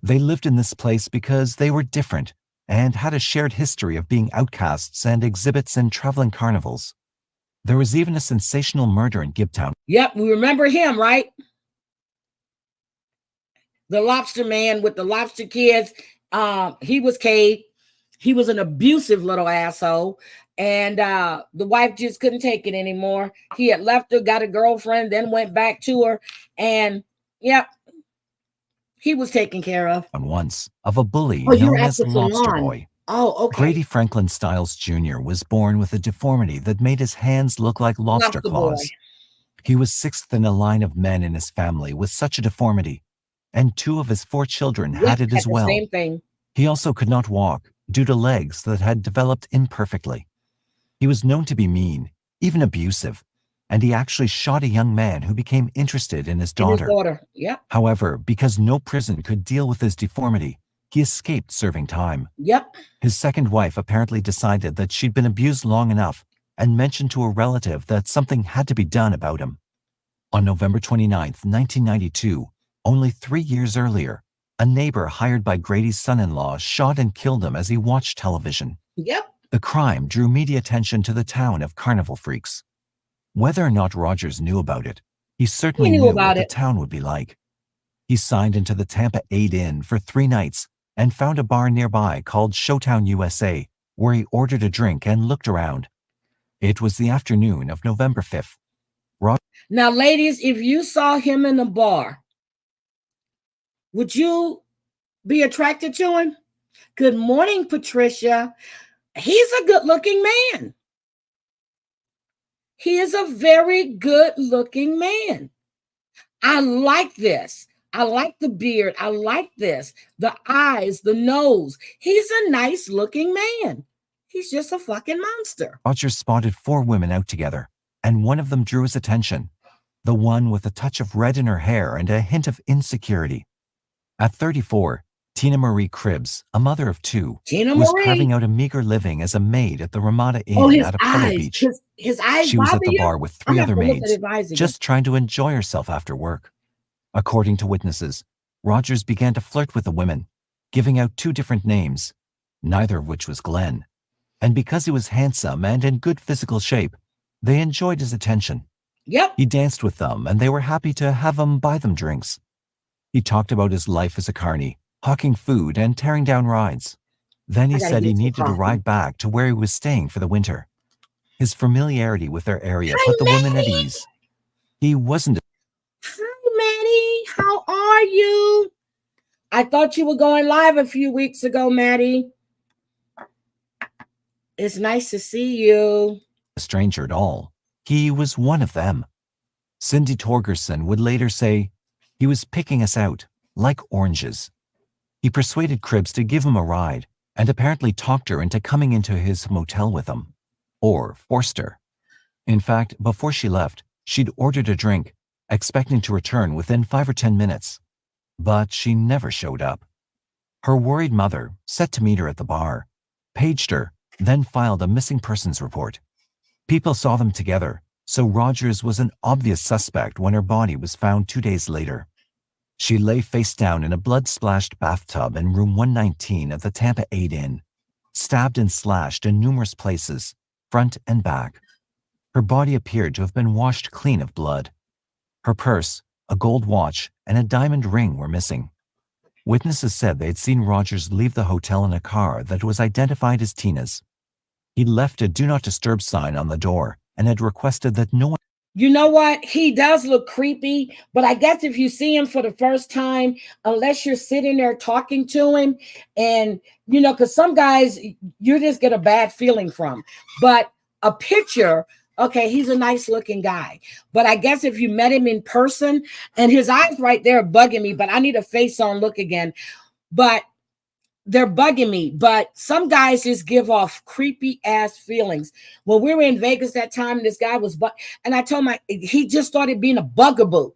They lived in this place because they were different and had a shared history of being outcasts and exhibits in traveling carnivals. There was even a sensational murder in Gibtown. Yep, we remember him, right? The lobster man with the lobster kids. He was Cade. He was an abusive little asshole. And the wife just couldn't take it anymore. He had left her, got a girlfriend, then went back to her. And, yep, he was taken care of. Once, of a bully known as Lobster Boy. Oh, okay. Grady Franklin Stiles Jr. was born with a deformity that made his hands look like lobster claws. He was 6th in a line of men in his family with such a deformity, and 2 of his 4 children had it as well. Same thing. He also could not walk due to legs that had developed imperfectly. He was known to be mean, even abusive, and he actually shot a young man who became interested in his And his daughter. daughter. Yep. However, because no prison could deal with his deformity, he escaped serving time. Yep. His second wife apparently decided that she'd been abused long enough and mentioned to a relative that something had to be done about him. On November 29, 1992, only 3 years earlier, a neighbor hired by Grady's son-in-law shot and killed him as he watched television. Yep. The crime drew media attention to the town of carnival freaks. Whether or not Rogers knew about it, he certainly knew what the town would be like. He signed into the Tampa 8 Inn for 3 nights and found a bar nearby called Showtown USA, where he ordered a drink and looked around. It was the afternoon of November 5th. Now, ladies, if you saw him in the bar, would you be attracted to him? Good morning, Patricia. He's a good-looking man. He is a very good-looking man. I like this. I like the beard. I like this. The eyes, the nose. He's a nice-looking man. He's just a fucking monster. Rogers spotted 4 women out together, and one of them drew his attention. The one with a touch of red in her hair and a hint of insecurity. At 34, Tina Marie Cribbs, a mother of 2, was carving out a meager living as a maid at the Ramada Inn at Apollo Beach. His eyes she was at the bar with 3 other maids, just trying to enjoy herself after work. According to witnesses, Rogers began to flirt with the women, giving out 2 different names, neither of which was Glen. And because he was handsome and in good physical shape, they enjoyed his attention. Yep. He danced with them, and they were happy to have him buy them drinks. He talked about his life as a carny, hawking food and tearing down rides. Then he said he needed a ride back to where he was staying for the winter. His familiarity with their area put the women at ease. He wasn't. Hi, Maddie. How are you? I thought you were going live a few weeks ago, Maddie. It's nice to see you. A stranger at all. He was one of them. Cindy Torgerson would later say, he was picking us out, like oranges. He persuaded Cribbs to give him a ride and apparently talked her into coming into his motel with him. Or forced her. In fact, before she left, she'd ordered a drink, expecting to return within 5 or 10 minutes. But she never showed up. Her worried mother, set to meet her at the bar, paged her, then filed a missing persons report. People saw them together, so Rogers was an obvious suspect when her body was found 2 days later. She lay face down in a blood-splashed bathtub in room 119 at the Tampa 8 Inn, stabbed and slashed in numerous places, front and back. Her body appeared to have been washed clean of blood. Her purse, a gold watch, and a diamond ring were missing. Witnesses said they had seen Rogers leave the hotel in a car that was identified as Tina's. He left a Do Not Disturb sign on the door and had requested that no one. You know what? He does look creepy, but I guess if you see him for the first time, unless you're sitting there talking to him, and, you know, because some guys, you just get a bad feeling from. But a picture, okay, he's a nice looking guy. But I guess if you met him in person, and his eyes right there are bugging me, but I need a face on look again. But they're bugging me, but some guys just give off creepy ass feelings. When we were in Vegas that time, this guy was, and I told him he just started being a bugaboo.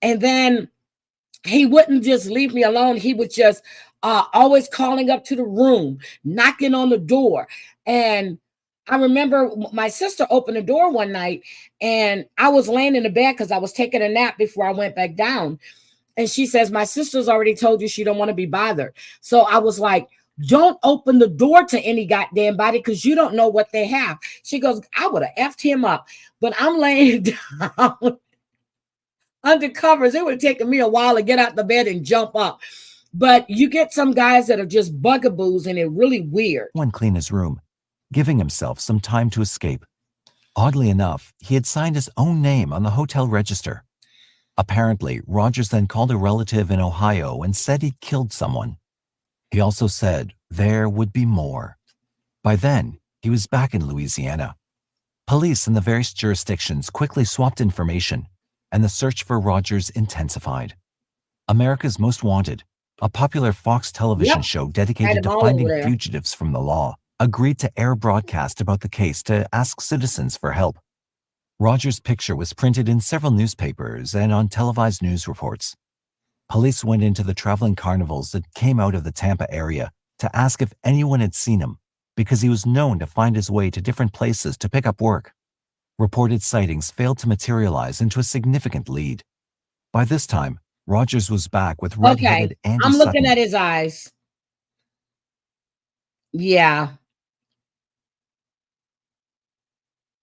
And then he wouldn't just leave me alone. He was just always calling up to the room, knocking on the door. And I remember my sister opened the door one night and I was laying in the bed because I was taking a nap before I went back down. And she says, my sister's already told you she don't want to be bothered. So I was like, don't open the door to any goddamn body because you don't know what they have. She goes, I would have effed him up. But I'm laying down under covers. It would have taken me a while to get out the bed and jump up. But you get some guys that are just bugaboos and they're really weird. One clean his room, giving himself some time to escape. Oddly enough, he had signed his own name on the hotel register. Apparently, Rogers then called a relative in Ohio and said he'd killed someone. He also said there would be more. By then, he was back in Louisiana. Police in the various jurisdictions quickly swapped information, and the search for Rogers intensified. America's Most Wanted, a popular Fox television show dedicated to finding fugitives from the law, agreed to air broadcast about the case to ask citizens for help. Rogers' picture was printed in several newspapers and on televised news reports. Police went into the traveling carnivals that came out of the Tampa area to ask if anyone had seen him, because he was known to find his way to different places to pick up work. Reported sightings failed to materialize into a significant lead. By this time, Rogers was back with red-headed Andy I'm looking Sutton. at his eyes. Yeah.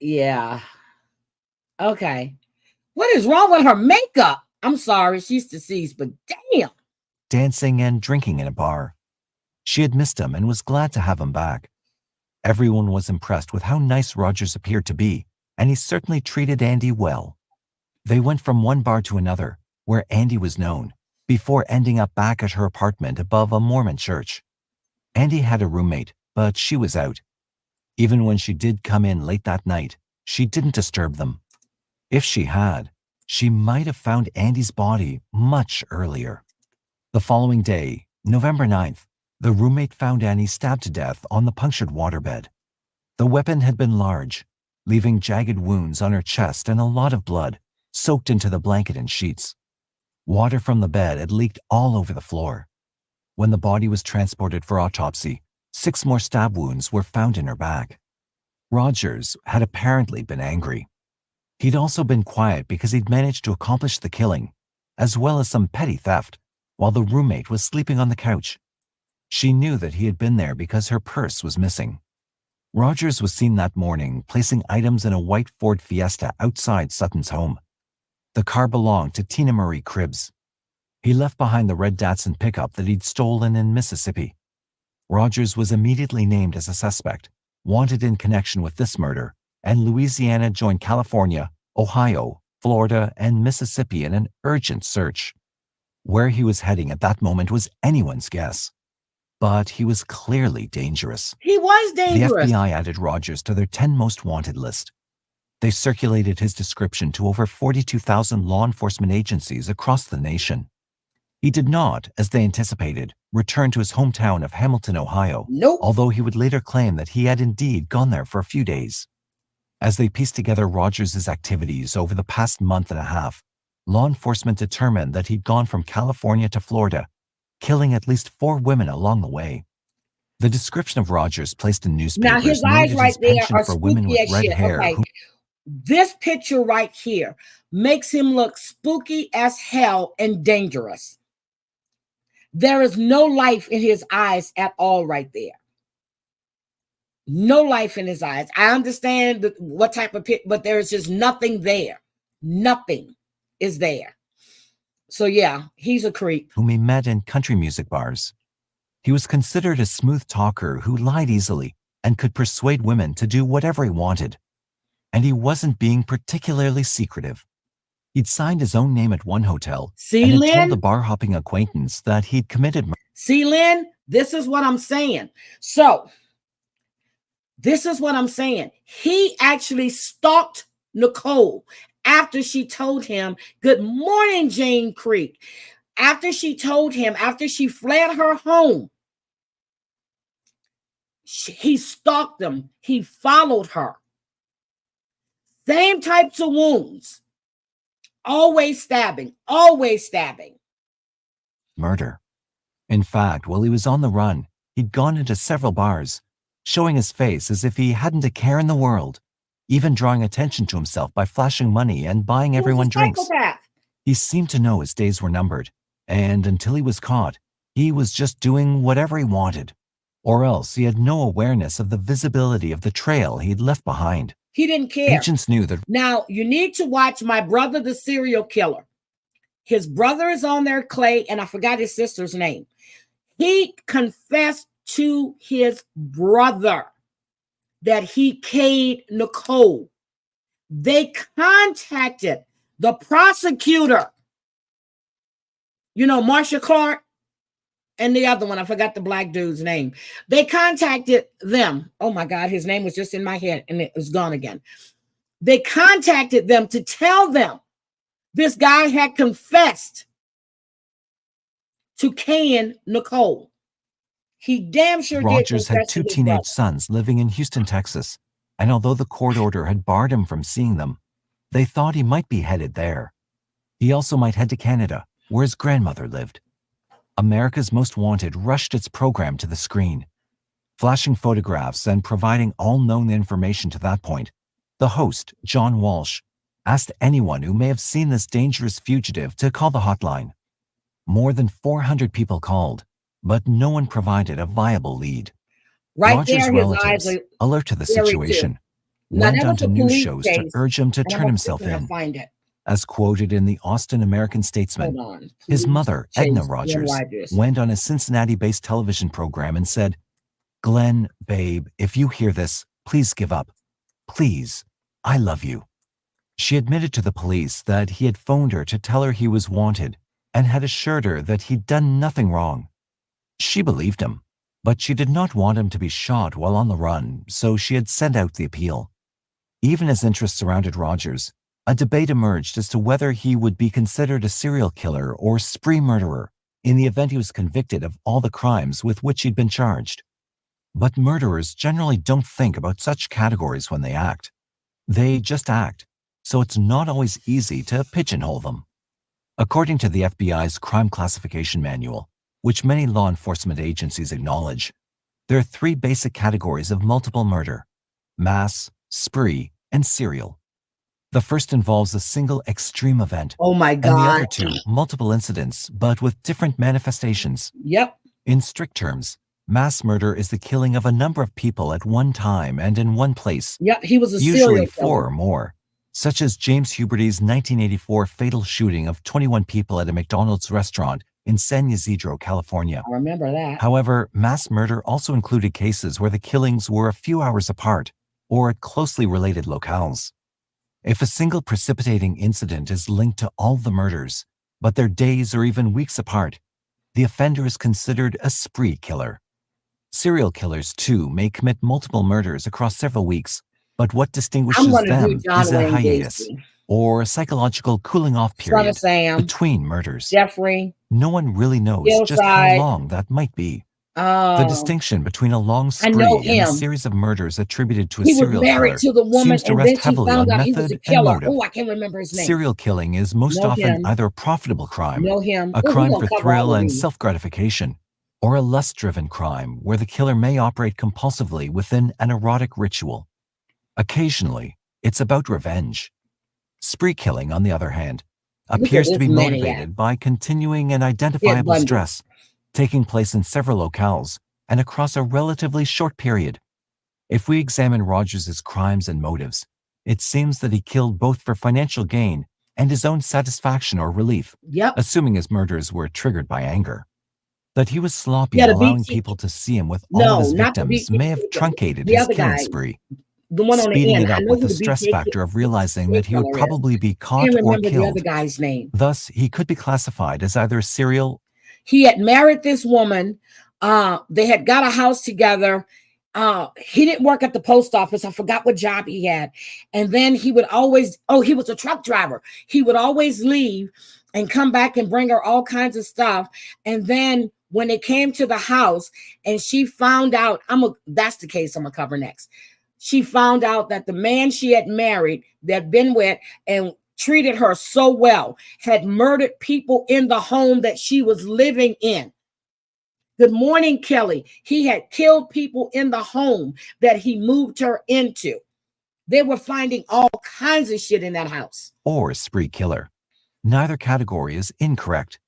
Yeah. Okay. What is wrong with her makeup? I'm sorry, she's deceased, but damn. Dancing and drinking in a bar. She had missed him and was glad to have him back. Everyone was impressed with how nice Rogers appeared to be, and he certainly treated Andy well. They went from one bar to another, where Andy was known, before ending up back at her apartment above a Mormon church. Andy had a roommate, but she was out. Even when she did come in late that night, she didn't disturb them. If she had, she might have found Andy's body much earlier. The following day, November 9th, the roommate found Annie stabbed to death on the punctured waterbed. The weapon had been large, leaving jagged wounds on her chest and a lot of blood soaked into the blanket and sheets. Water from the bed had leaked all over the floor. When the body was transported for autopsy, 6 more stab wounds were found in her back. Rogers had apparently been angry. He'd also been quiet because he'd managed to accomplish the killing, as well as some petty theft, while the roommate was sleeping on the couch. She knew that he had been there because her purse was missing. Rogers was seen that morning placing items in a white Ford Fiesta outside Sutton's home. The car belonged to Tina Marie Cribbs. He left behind the red Datsun pickup that he'd stolen in Mississippi. Rogers was immediately named as a suspect, wanted in connection with this murder, and Louisiana joined California, Ohio, Florida, and Mississippi in an urgent search. Where he was heading at that moment was anyone's guess. But he was clearly dangerous. He was dangerous. The FBI added Rogers to their 10 most wanted list. They circulated his description to over 42,000 law enforcement agencies across the nation. He did not, as they anticipated, return to his hometown of Hamilton, Ohio, although he would later claim that he had indeed gone there for a few days. As they pieced together Rogers' activities over the past month and a half, law enforcement determined that he'd gone from California to Florida, killing at least 4 women along the way. The description of Rogers placed in newspapers now his eyes right there are for women with red hair. Okay. This picture right here makes him look spooky as hell and dangerous. There is no life in his eyes at all right there. No life in his eyes. I understand what type of pit, but there's just nothing there. Nothing is there. So yeah, he's a creep. Whom he met in country music bars. He was considered a smooth talker who lied easily and could persuade women to do whatever he wanted. And he wasn't being particularly secretive. He'd signed his own name at one hotel and had told a bar-hopping acquaintance that he'd committed murder. See, Lynn, this is what I'm saying. So, this is what I'm saying. He actually stalked Nicole after she told him, "Good morning, Jane Creek." After she told him, after she fled her home, he stalked them. He followed her. Same types of wounds. Always stabbing. Always stabbing. Murder. In fact, while he was on the run, he'd gone into several bars, showing his face as if he hadn't a care in the world, even drawing attention to himself by flashing money and buying everyone drinks. He seemed to know his days were numbered, and until he was caught, he was just doing whatever he wanted. Or else he had no awareness of the visibility of the trail he'd left behind. He didn't care. Agents knew that. Now, you need to watch My Brother, the Serial Killer. His brother is on there, Clay, and I forgot his sister's name. He confessed to his brother that he killed Nicole. They contacted the prosecutor. You know, Marsha Clark and the other one, I forgot the black dude's name. They contacted them. Oh my God, his name was just in my head and it was gone again. They contacted them to tell them this guy had confessed to killing Nicole. He damn sure did Rogers had confess to 2 his teenage brother. sons living in Houston, Texas, and although the court order had barred him from seeing them, they thought he might be headed there. He also might head to Canada, where his grandmother lived. America's Most Wanted rushed its program to the screen. Flashing photographs and providing all known information to that point, the host, John Walsh, asked anyone who may have seen this dangerous fugitive to call the hotline. More than 400 people called, but no one provided a viable lead. Right Rogers' there, his eyes relatives, are alert to the scary too. situation, Now, went that was onto a news police shows to case, urge him to and turn I'm himself gonna in. find it. As quoted in the Austin American Statesman, Hold on. his Police mother, chase Edna Glen Rogers, Rogers. went on a Cincinnati-based television program and said, "Glenn, babe, if you hear this, please give up. Please, I love you." She admitted to the police that he had phoned her to tell her he was wanted and had assured her that he'd done nothing wrong. She believed him, but she did not want him to be shot while on the run, so she had sent out the appeal. Even as interest surrounded Rogers, a debate emerged as to whether he would be considered a serial killer or spree murderer in the event he was convicted of all the crimes with which he'd been charged. But murderers generally don't think about such categories when they act. They just act, so it's not always easy to pigeonhole them. According to the FBI's Crime Classification Manual, which many law enforcement agencies acknowledge, there are 3 basic categories of multiple murder: mass, spree, and serial. The first involves a single extreme event, Oh my and the God. other 2, multiple incidents, but with different manifestations. Yep. In strict terms, mass murder is the killing of a number of people at one time and in one place, Yep. He was a usually serial 4 killer. or more, such as James Huberty's 1984 fatal shooting of 21 people at a McDonald's restaurant in San Ysidro, California. I remember that. However, mass murder also included cases where the killings were a few hours apart or at closely related locales. If a single precipitating incident is linked to all the murders, but they're days or even weeks apart, the offender is considered a spree killer. Serial killers, too, may commit multiple murders across several weeks, but what I'm distinguishes going to do them John is a Wayne hiatus, Gacy. or a psychological cooling-off Son of period Sam. between murders. Jeffrey. No one really knows just how Hillside. long that might be. The distinction between a long I know spree and a him. series of murders attributed to a He was serial married killer to the woman, seems to and rest then she heavily found on out he was a method and killer. motive. Oh, I can't remember his name. Serial killing is most Know often him. either a profitable crime, Know him. a Oh, we're crime going for to cover all thrill of and these. self-gratification, or a lust-driven crime where the killer may operate compulsively within an erotic ritual. Occasionally, it's about revenge. Spree killing, on the other hand, Look at appears to this be maniac. motivated by continuing and Ted identifiable Bundy. stress, taking place in several locales and across a relatively short period. If we examine Rogers's crimes and motives, it seems that he killed both for financial gain and his own satisfaction or relief, Yep. assuming his murders were triggered by anger. That he was sloppy Yeah, in the allowing BT. people to see him with all of No, his not the victims BT. may have truncated The his other killing guy. spree, The one on the speeding end. it I up know with who the the stress BK factor of realizing that he would killer is. probably be I caught can't or remember the other killed. guy's name. Thus, he could be classified as either a serial. He had married this woman. They had got a house together. He didn't work at the post office. I forgot what job he had. And then he would always, he was a truck driver. He would always leave and come back and bring her all kinds of stuff. And then when it came to the house and she found out, that's the case I'm gonna cover next. She found out that the man she had married, that been with and treated her so well, had murdered people in the home that she was living in. Good morning, Kelly. He had killed people in the home that he moved her into. They were finding all kinds of shit in that house. Or a spree killer. Neither category is incorrect.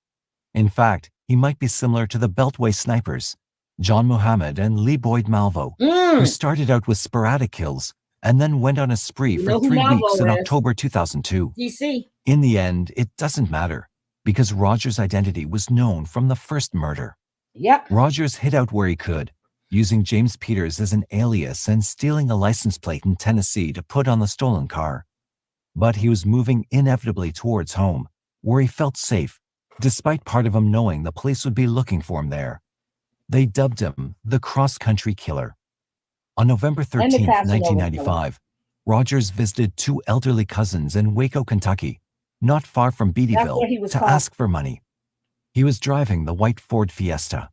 In fact, he might be similar to the Beltway snipers, John Muhammad and Lee Boyd Malvo, who started out with sporadic kills and then went on a spree for 3 weeks in October 2002. DC. In the end, it doesn't matter, because Rogers' identity was known from the first murder. Yep. Rogers hid out where he could, using James Peters as an alias and stealing a license plate in Tennessee to put on the stolen car. But he was moving inevitably towards home, where he felt safe, despite part of him knowing the police would be looking for him there. They dubbed him the cross-country killer. On November 13, 1995, Rogers visited 2 elderly cousins in Waco, Kentucky, not far from Beattyville, to ask for money. He was driving the white Ford Fiesta.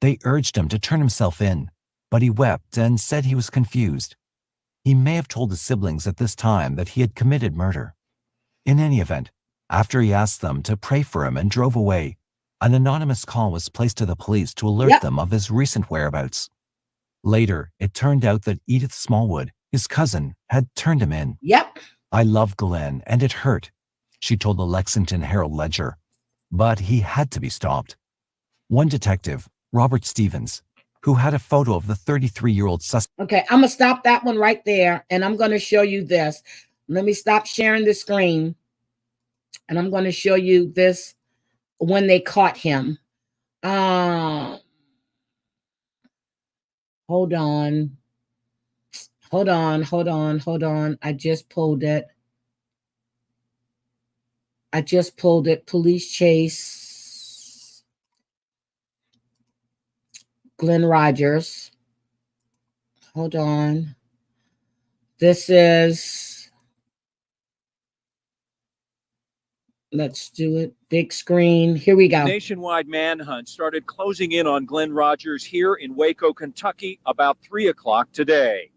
They urged him to turn himself in, but he wept and said he was confused. He may have told his siblings at this time that he had committed murder. In any event, after he asked them to pray for him and drove away, an anonymous call was placed to the police to alert them of his recent whereabouts. Later, it turned out that Edith Smallwood, his cousin, had turned him in. I love Glen, and it hurt, she told the Lexington Herald-Ledger. But he had to be stopped. One detective, Robert Stevens, who had a photo of the 33-year-old suspect. Okay, I'm going to stop that one right there, and I'm going to show you this. Let me stop sharing the screen, and I'm going to show you this when they caught him. Hold on. I just pulled it. Police chase. Glen Rogers. Hold on. This is, let's do it. Big screen. Here we go. Nationwide manhunt started closing in on Glen Rogers here in Waco, Kentucky, about 3 o'clock today.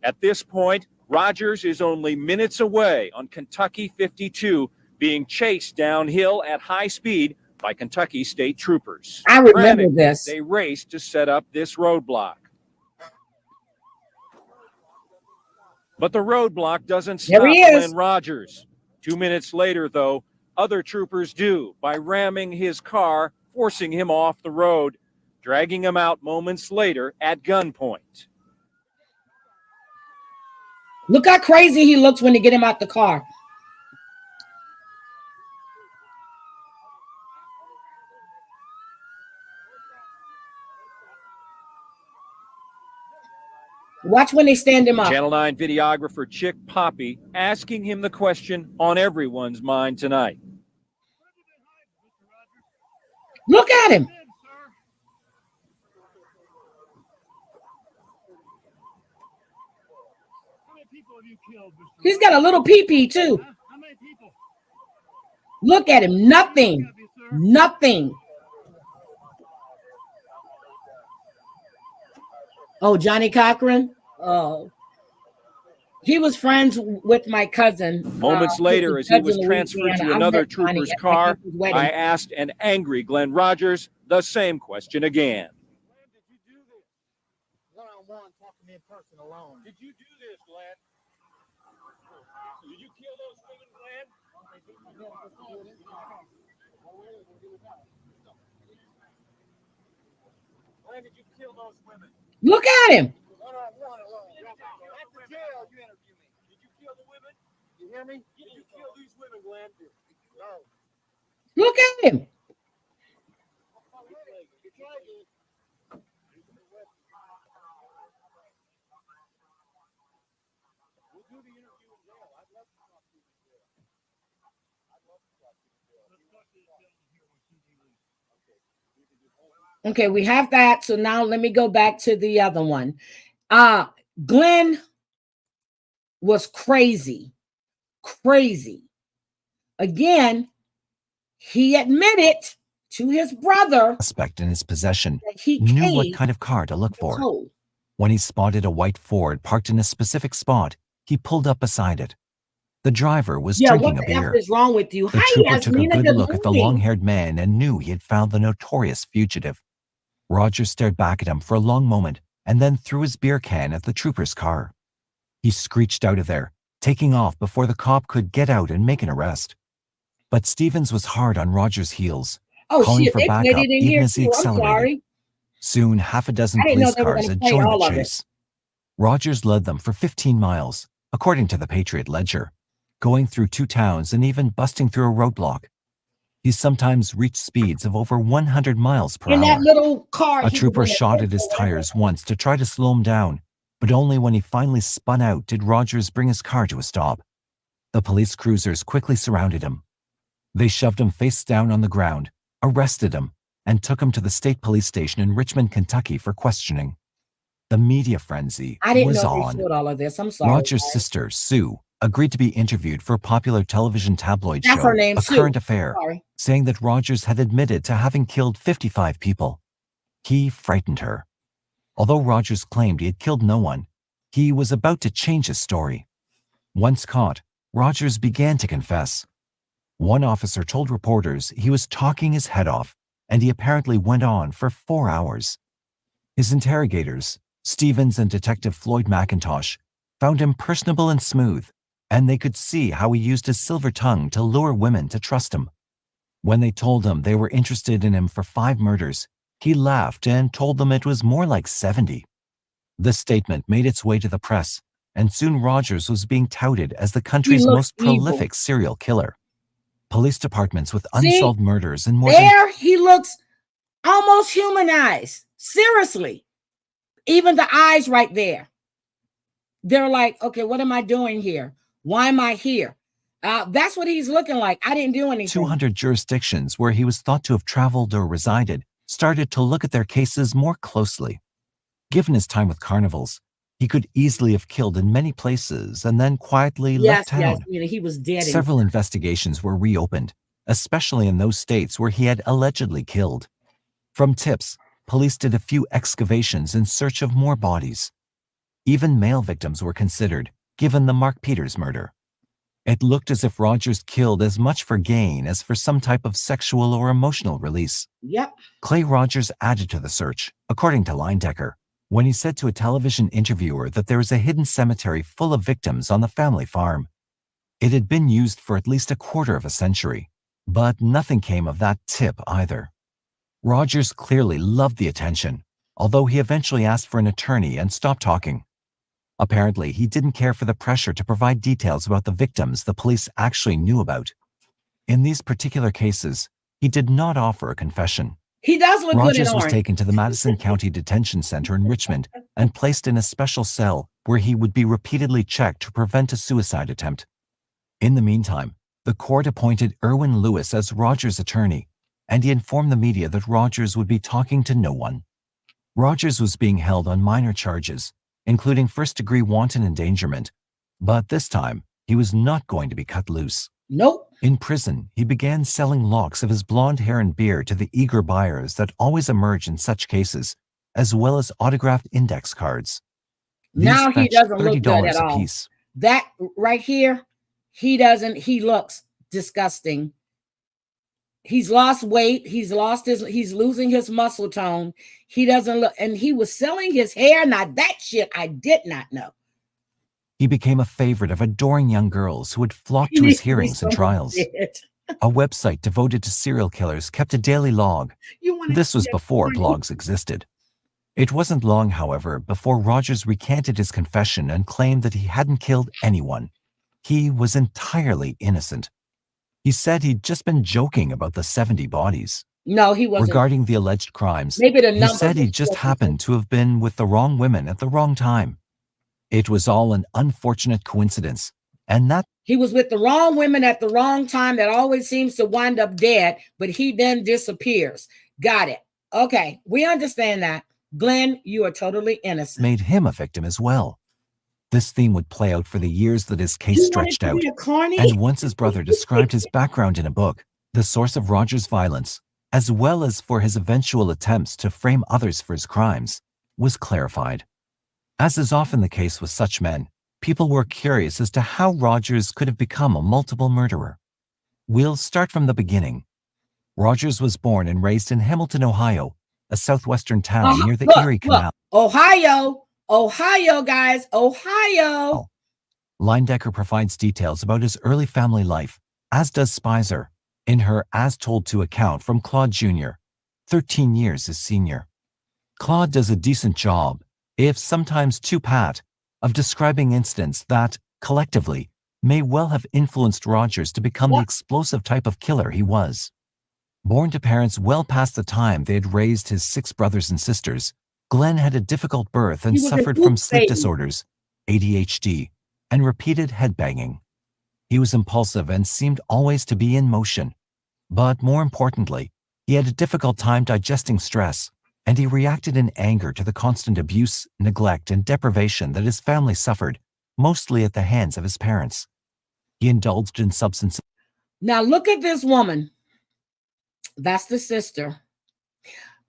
At this point, Rogers is only minutes away on Kentucky 52, being chased downhill at high speed by Kentucky state troopers. I remember this. They raced to set up this roadblock. But the roadblock doesn't stop Glen Rogers. 2 minutes later, though, other troopers do by ramming his car, forcing him off the road, dragging him out moments later at gunpoint. Look how crazy he looks when they get him out the car. Watch when they stand him up. Channel 9 videographer Chick Poppy asking him the question on everyone's mind tonight. Look at him. He's got a little pee-pee too. Look at him. Nothing. Nothing. Oh, Johnny Cochran? Oh. He was friends with my cousin. Moments later, as he was transferred to another trooper's car, I asked an angry Glen Rogers the same question again. Glenn, did you do this? One-on-one, talk to me in person alone. Did you do this, Glenn? Did you kill those women, Glenn? Glenn, did you kill those women? Look at him. One-on-one alone. At the jail, you interview me. Did you kill the women? You hear me? Did you kill these women, Glenn? No. Look at him. You tried it. We'll do the interview in jail. I'd love to talk to you in jail. I'd love to talk to you in jail. Let's talk to the gentleman here when TG leaves. Okay, we have that. So now let me go back to the other one. Glen was crazy. Again, he admitted to his brother suspect in his possession that he knew what kind of car to look for. When he spotted a white Ford parked in a specific spot, he pulled up beside it. The driver was drinking a beer. What is wrong with you? The trooper took a good look at the long-haired man and knew he had found the notorious fugitive. Rogers stared back at him for a long moment and then threw his beer can at the trooper's car. He screeched out of there, taking off before the cop could get out and make an arrest. But Stevens was hard on Rogers' heels, calling for backup even as he accelerated. Soon, half a dozen police cars had joined the chase. Rogers led them for 15 miles, according to the Patriot Ledger, going through 2 towns and even busting through a roadblock. He sometimes reached speeds of over 100 miles per hour. In that little car, a trooper shot at his tires once to try to slow him down, but only when he finally spun out did Rogers bring his car to a stop. The police cruisers quickly surrounded him. They shoved him face down on the ground, arrested him, and took him to the state police station in Richmond, Kentucky for questioning. The media frenzy was on. All of this. I'm sorry. Rogers' sister, Sue, agreed to be interviewed for a popular television tabloid show, A Current Affair, saying that Rogers had admitted to having killed 55 people. He frightened her. Although Rogers claimed he had killed no one, he was about to change his story. Once caught, Rogers began to confess. One officer told reporters he was talking his head off, and he apparently went on for 4 hours. His interrogators, Stevens and Detective Floyd McIntosh, found him personable and smooth, and they could see how he used his silver tongue to lure women to trust him. When they told him they were interested in him for 5 murders, he laughed and told them it was more like 70. This statement made its way to the press, and soon Rogers was being touted as the country's most prolific serial killer. Police departments with unsolved murders and more he looks almost humanized. Seriously. Even the eyes right there. They're like, okay, what am I doing here? Why am I here? That's what he's looking like. I didn't do anything. 200 jurisdictions where he was thought to have traveled or resided started to look at their cases more closely. Given his time with carnivals, he could easily have killed in many places and then quietly left town. Yes, you know, he was dead. Several investigations were reopened, especially in those states where he had allegedly killed. From tips, police did a few excavations in search of more bodies. Even male victims were considered, given the Mark Peters murder. It looked as if Rogers killed as much for gain as for some type of sexual or emotional release. Yep. Clay Rogers added to the search, according to Leindecker, when he said to a television interviewer that there was a hidden cemetery full of victims on the family farm. It had been used for at least a quarter of a century, but nothing came of that tip either. Rogers clearly loved the attention, although he eventually asked for an attorney and stopped talking. Apparently, he didn't care for the pressure to provide details about the victims the police actually knew about. In these particular cases, he did not offer a confession. He does look good in orange. Rogers was taken to the Madison County Detention Center in Richmond and placed in a special cell where he would be repeatedly checked to prevent a suicide attempt. In the meantime, the court appointed Erwin Lewis as Rogers' attorney, and he informed the media that Rogers would be talking to no one. Rogers was being held on minor charges, including first-degree wanton endangerment, but this time, he was not going to be cut loose. Nope. In prison, he began selling locks of his blonde hair and beard to the eager buyers that always emerge in such cases, as well as autographed index cards. These now he doesn't look good at all. Piece. That right here, he looks disgusting. He's lost weight. He's losing his muscle tone. He doesn't look, and he was selling his hair. Now that shit I did not know. He became a favorite of adoring young girls who would flock to his hearings and trials. A website devoted to serial killers kept a daily log. This was before blogs existed. It wasn't long, however, before Rogers recanted his confession and claimed that he hadn't killed anyone. He was entirely innocent. He said he'd just been joking about the 70 bodies. No, he wasn't. Regarding the alleged crimes, maybe the he said he just happened to have been with the wrong women at the wrong time. It was all an unfortunate coincidence, and that he was with the wrong women at the wrong time. That always seems to wind up dead, but he then disappears. Got it. Okay, we understand that. Glenn, you are totally innocent. Made him a victim as well. This theme would play out for the years that his case stretched out, and once his brother described his background in a book, the source of Rogers' violence, as well as for his eventual attempts to frame others for his crimes, was clarified. As is often the case with such men, people were curious as to how Rogers could have become a multiple murderer. We'll start from the beginning. Rogers was born and raised in Hamilton, Ohio, a southwestern town near the Erie Canal. Ohio, guys, Ohio. Leindecker provides details about his early family life, as does Spicer, in her As Told To account from Claude Jr., 13 years his senior. Claude does a decent job, if sometimes too pat, of describing incidents that, collectively, may well have influenced Rogers to become the explosive type of killer he was. Born to parents well past the time they had raised his 6 brothers and sisters, Glen had a difficult birth and suffered from sleep disorders, ADHD, and repeated headbanging. He was impulsive and seemed always to be in motion. But more importantly, he had a difficult time digesting stress, and he reacted in anger to the constant abuse, neglect, and deprivation that his family suffered, mostly at the hands of his parents. He indulged in substances. Now look at this woman. That's the sister.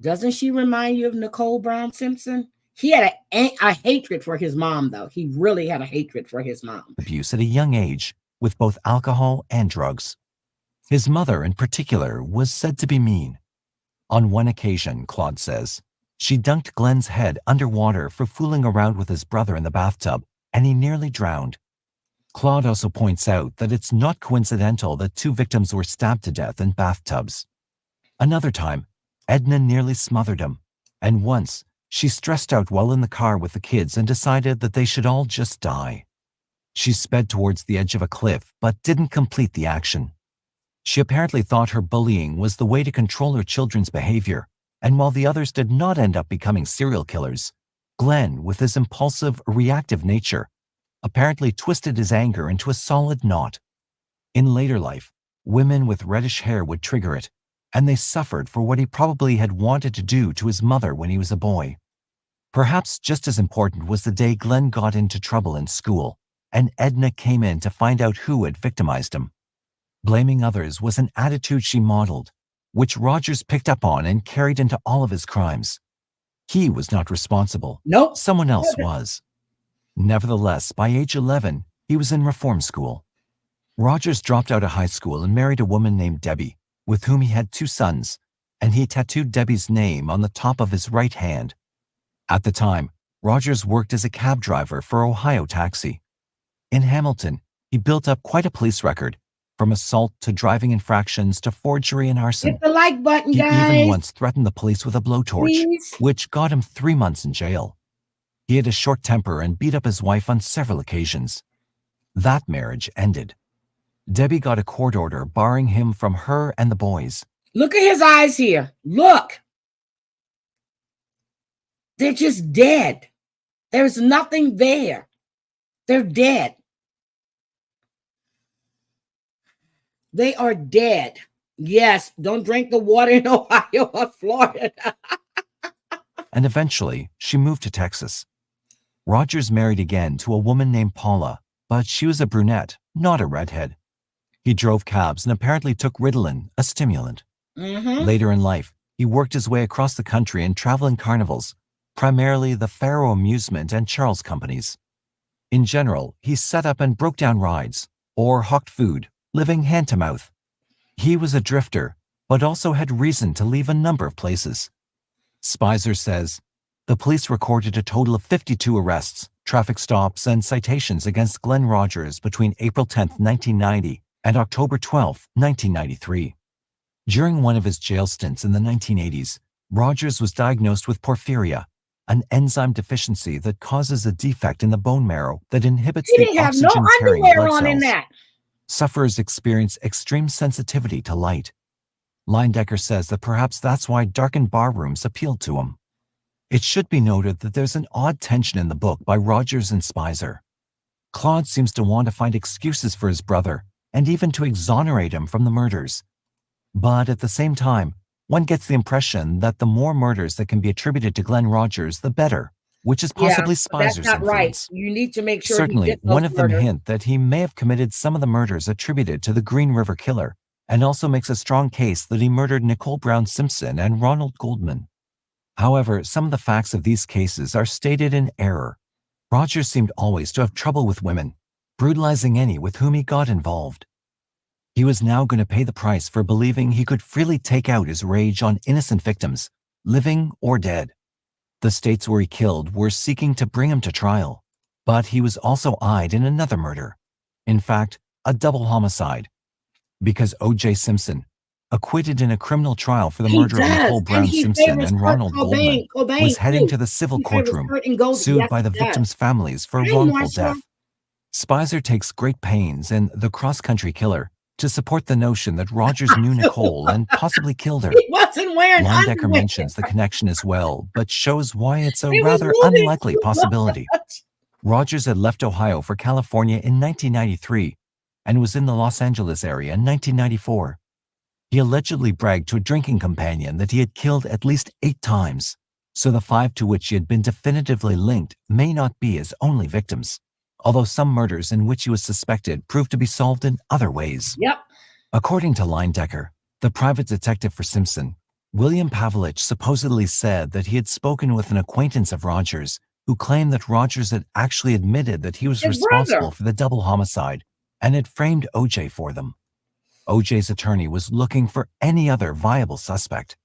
Doesn't she remind you of Nicole Brown Simpson? He had a hatred for his mom, though. He really had a hatred for his mom. Abuse at a young age with both alcohol and drugs. His mother, in particular, was said to be mean. On one occasion, Claude says, she dunked Glen's head underwater for fooling around with his brother in the bathtub, and he nearly drowned. Claude also points out that it's not coincidental that 2 victims were stabbed to death in bathtubs. Another time, Edna nearly smothered him, and once, she stressed out while in the car with the kids and decided that they should all just die. She sped towards the edge of a cliff, but didn't complete the action. She apparently thought her bullying was the way to control her children's behavior, and while the others did not end up becoming serial killers, Glen, with his impulsive, reactive nature, apparently twisted his anger into a solid knot. In later life, women with reddish hair would trigger it, and they suffered for what he probably had wanted to do to his mother when he was a boy. Perhaps just as important was the day Glen got into trouble in school, and Edna came in to find out who had victimized him. Blaming others was an attitude she modeled, which Rogers picked up on and carried into all of his crimes. He was not responsible. Nope. Someone else was. Nevertheless, by age 11, he was in reform school. Rogers dropped out of high school and married a woman named Debbie, with whom he had 2 sons, and he tattooed Debbie's name on the top of his right hand. At the time, Rogers worked as a cab driver for Ohio Taxi. In Hamilton, he built up quite a police record, from assault to driving infractions to forgery and arson. Hit the like button, He guys. even once threatened the police with a blowtorch, Please. which got him 3 months in jail. He had a short temper and beat up his wife on several occasions. That marriage ended. Debbie got a court order barring him from her and the boys. Look at his eyes here. Look. They're just dead. There's nothing there. They're dead. They are dead. Yes, don't drink the water in Ohio or Florida. And eventually, she moved to Texas. Rogers married again to a woman named Paula, but she was a brunette, not a redhead. He drove cabs and apparently took Ritalin, a stimulant. Later in life, he worked his way across the country in traveling carnivals, primarily the Faro Amusement and Charles companies. In general, he set up and broke down rides, or hawked food, living hand to mouth. He was a drifter, but also had reason to leave a number of places. Spicer says, the police recorded a total of 52 arrests, traffic stops, and citations against Glen Rogers between April 10, 1990 and October 12, 1993. During one of his jail stints in the 1980s, Rogers was diagnosed with porphyria, an enzyme deficiency that causes a defect in the bone marrow that inhibits the oxygen-carrying blood cells. Sufferers experience extreme sensitivity to light. Leindecker says that perhaps that's why darkened bar rooms appealed to him. It should be noted that there's an odd tension in the book by Rogers and Spicer. Claude seems to want to find excuses for his brother and even to exonerate him from the murders. But at the same time, one gets the impression that the more murders that can be attributed to Glen Rogers, the better, which is possibly Spicer's that's not influence. right. You need to make sure. Certainly, one of them hint that he may have committed some of the murders attributed to the Green River Killer, and also makes a strong case that he murdered Nicole Brown Simpson and Ronald Goldman. However, some of the facts of these cases are stated in error. Rogers seemed always to have trouble with women, brutalizing any with whom he got involved. He was now going to pay the price for believing he could freely take out his rage on innocent victims, living or dead. The states where he killed were seeking to bring him to trial, but he was also eyed in another murder. In fact, a double homicide. Because O.J. Simpson, acquitted in a criminal trial for the murder of Nicole Brown Simpson and Ronald Goldman, was heading to the civil courtroom, sued by the victims' families for wrongful death. Spicer takes great pains in The Cross-Country Killer to support the notion that Rogers knew Nicole and possibly killed her. He wasn't wearing Leindecker mentions the connection as well, but shows why it's a rather unlikely possibility. Rogers had left Ohio for California in 1993 and was in the Los Angeles area in 1994. He allegedly bragged to a drinking companion that he had killed at least 8 times, so the 5 to which he had been definitively linked may not be his only victims, although some murders in which he was suspected proved to be solved in other ways. Yep. According to Leindecker, the private detective for Simpson, William Pavlich supposedly said that he had spoken with an acquaintance of Rogers who claimed that Rogers had actually admitted that he was His responsible brother. for the double homicide and had framed OJ for them. OJ's attorney was looking for any other viable suspect.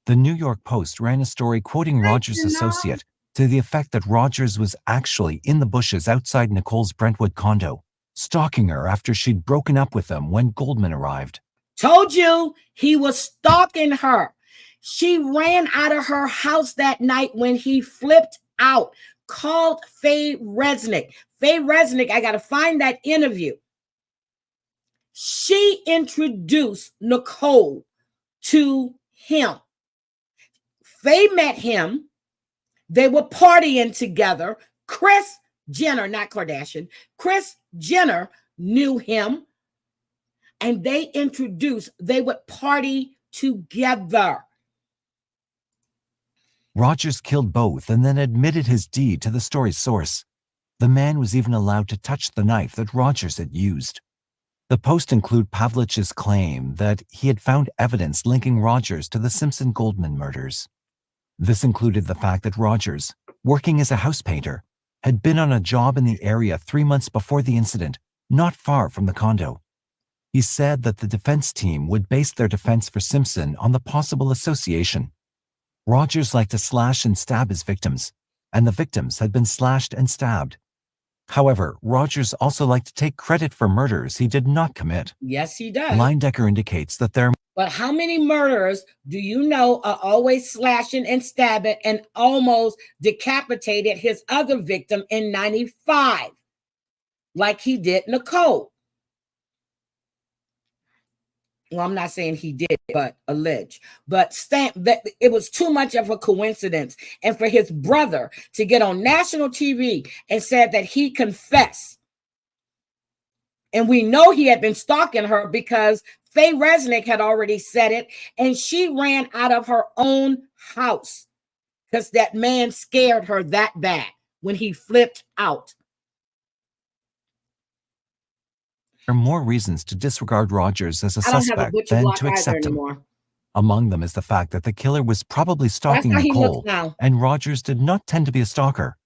The New York Post ran a story quoting Rogers' associate to the effect that Rogers was actually in the bushes outside Nicole's Brentwood condo, stalking her after she'd broken up with him when Goldman arrived. Told you he was stalking her. She ran out of her house that night when he flipped out, called Faye Resnick. Faye Resnick, I got to find that interview. She introduced Nicole to him. Faye met him. They were partying together. Kris Jenner, not Kardashian, Kris Jenner knew him. And they would party together. Rogers killed both and then admitted his deed to the story's source. The man was even allowed to touch the knife that Rogers had used. The Post included Pavlich's claim that he had found evidence linking Rogers to the Simpson Goldman murders. This included the fact that Rogers, working as a house painter, had been on a job in the area 3 months before the incident, not far from the condo. He said that the defense team would base their defense for Simpson on the possible association. Rogers liked to slash and stab his victims, and the victims had been slashed and stabbed. However, Rogers also liked to take credit for murders he did not commit. Yes, he does. Leyendecker indicates that there. But how many murderers do you know are always slashing and stabbing and almost decapitated his other victim in 95, like he did Nicole? Well, I'm not saying he did, but alleged. But that it was too much of a coincidence. And for his brother to get on national TV and said that he confessed. And we know he had been stalking her because Faye Resnick had already said it. And she ran out of her own house because that man scared her that bad when he flipped out. There are more reasons to disregard Rogers as a suspect than to accept him. Anymore. Among them is the fact that the killer was probably stalking Nicole, and Rogers did not tend to be a stalker.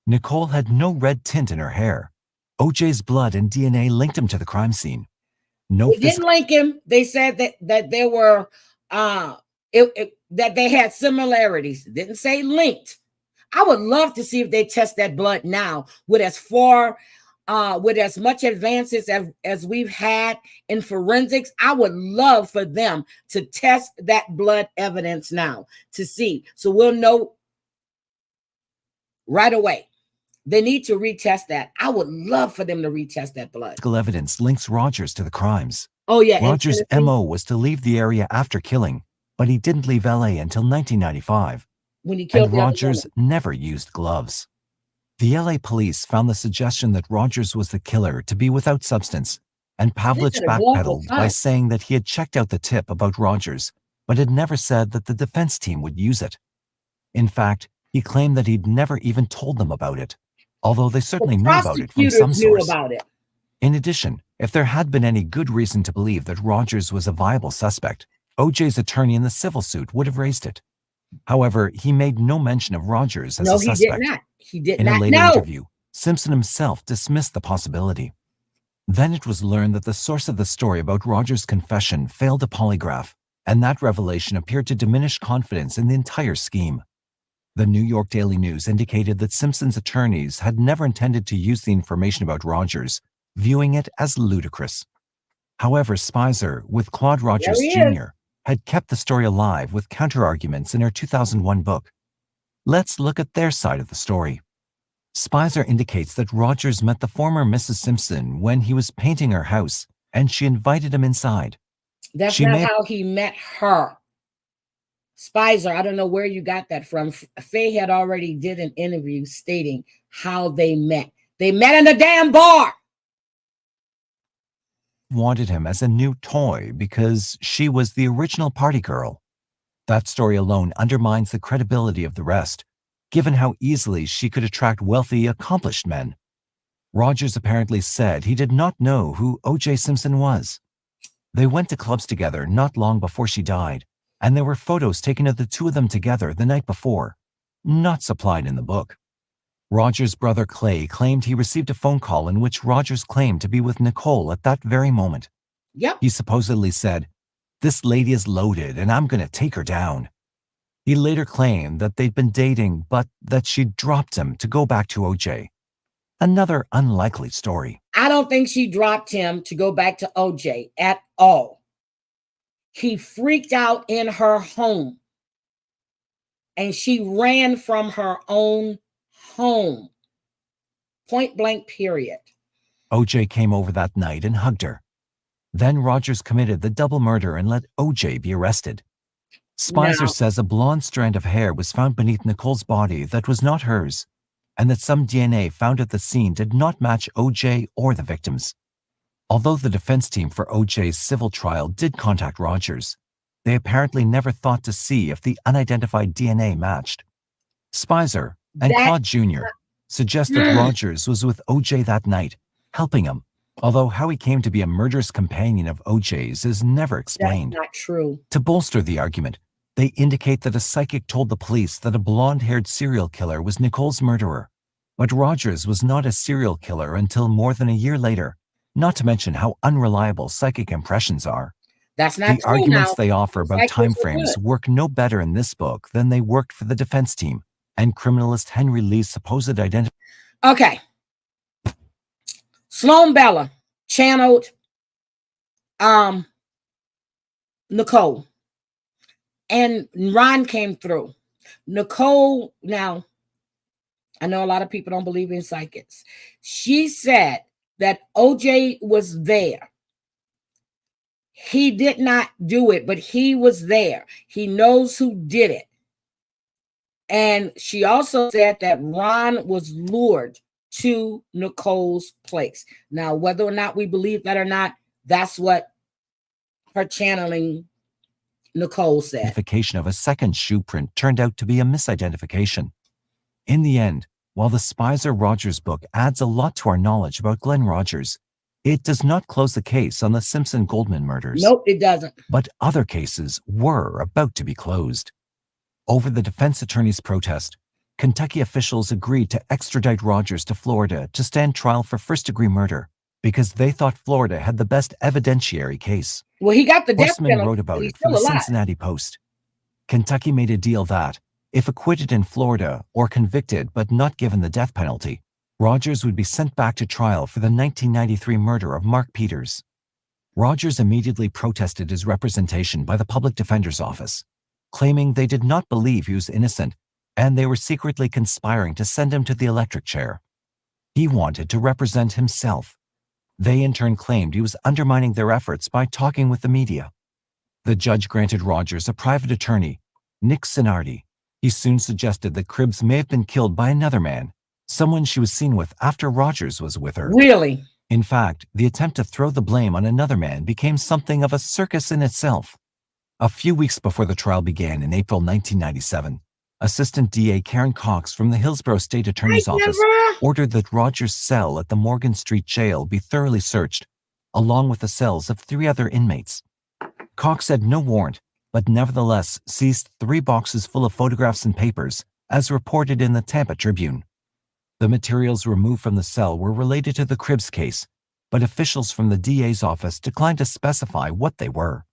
Nicole had no red tint in her hair. OJ's blood and DNA linked him to the crime scene. They didn't link him. They said that there were that they had similarities. It didn't say linked. I would love to see if they test that blood now with as much advances as we've had in forensics. I would love for them to test that blood evidence now to see. So we'll know right away. They need to retest that. I would love for them to retest that blood. Evidence links Rogers to the crimes. Oh, yeah. Rogers' MO was to leave the area after killing, but he didn't leave LA until 1995. When he killed and Rogers never used gloves. The LA police found the suggestion that Rogers was the killer to be without substance, and Pavlich backpedaled by saying that he had checked out the tip about Rogers, but had never said that the defense team would use it. In fact, he claimed that he'd never even told them about it, although they certainly knew about it from some source. In addition, if there had been any good reason to believe that Rogers was a viable suspect, OJ's attorney in the civil suit would have raised it. However, he made no mention of Rogers as a suspect. He did in not. In a later interview, Simpson himself dismissed the possibility. Then it was learned that the source of the story about Rogers' confession failed a polygraph, and that revelation appeared to diminish confidence in the entire scheme. The New York Daily News indicated that Simpson's attorneys had never intended to use the information about Rogers, viewing it as ludicrous. However, Spicer, with Claude Rogers Jr., had kept the story alive with counterarguments in her 2001 book. Let's look at their side of the story. Spicer indicates that Rogers met the former Mrs. Simpson when he was painting her house, and she invited him inside. That's not how he met her. Spicer, I don't know where you got that from. Faye had already did an interview stating how they met. They met in a damn bar. Wanted him as a new toy because she was the original party girl. That story alone undermines the credibility of the rest, given how easily she could attract wealthy, accomplished men. Rogers apparently said he did not know who O.J. Simpson was. They went to clubs together not long before she died, and there were photos taken of the two of them together the night before, not supplied in the book. Roger's brother Clay claimed he received a phone call in which Rogers claimed to be with Nicole at that very moment. Yep. He supposedly said, "This lady is loaded and I'm going to take her down." He later claimed that they'd been dating, but that she dropped him to go back to OJ. Another unlikely story. I don't think she dropped him to go back to OJ at all. He freaked out in her home, and she ran from her own home. Point blank, period. OJ came over that night and hugged her. Then Rogers committed the double murder and let OJ be arrested. Spicer says a blonde strand of hair was found beneath Nicole's body that was not hers, and that some DNA found at the scene did not match OJ or the victims. Although the defense team for OJ's civil trial did contact Rogers, they apparently never thought to see if the unidentified DNA matched. Spicer and Claude Jr. suggest that Rogers was with OJ that night, helping him, although how he came to be a murderous companion of OJ's is never explained. That's not true. To bolster the argument, they indicate that a psychic told the police that a blonde-haired serial killer was Nicole's murderer, but Rogers was not a serial killer until more than a year later, not to mention how unreliable psychic impressions are. That's not the true. Arguments now. they offer about timeframes work no better in this book than they worked for the defense team and criminalist Henry Lee's supposed identity. Okay. Sloan Bella channeled Nicole, and Ron came through. Nicole, now, I know a lot of people don't believe in psychics. She said that OJ was there. He did not do it, but he was there. He knows who did it. And she also said that Ron was lured to Nicole's place. Now, whether or not we believe that or not, that's what her channeling Nicole said. Identification of a second shoe print turned out to be a misidentification. In the end, while the Spicer-Rogers book adds a lot to our knowledge about Glen Rogers, it does not close the case on the Simpson-Goldman murders. Nope, it doesn't. But other cases were about to be closed. Over the defense attorney's protest, Kentucky officials agreed to extradite Rogers to Florida to stand trial for first-degree murder because they thought Florida had the best evidentiary case. Well, he got the death Horstman penalty. wrote about it for the Cincinnati Post. Kentucky made a deal that, if acquitted in Florida or convicted but not given the death penalty, Rogers would be sent back to trial for the 1993 murder of Mark Peters. Rogers immediately protested his representation by the public defender's office, claiming they did not believe he was innocent and they were secretly conspiring to send him to the electric chair. He wanted to represent himself. They in turn claimed he was undermining their efforts by talking with the media. The judge granted Rogers a private attorney, Nick Sinardi. He soon suggested that Cribbs may have been killed by another man, someone she was seen with after Rogers was with her. Really? In fact, the attempt to throw the blame on another man became something of a circus in itself. A few weeks before the trial began in April 1997, Assistant DA Karen Cox from the Hillsborough State Attorney's Office ordered that Rogers' cell at the Morgan Street Jail be thoroughly searched, along with the cells of 3 other inmates. Cox had no warrant, but nevertheless seized 3 boxes full of photographs and papers, as reported in the Tampa Tribune. The materials removed from the cell were related to the Cribbs case, but officials from the DA's office declined to specify what they were.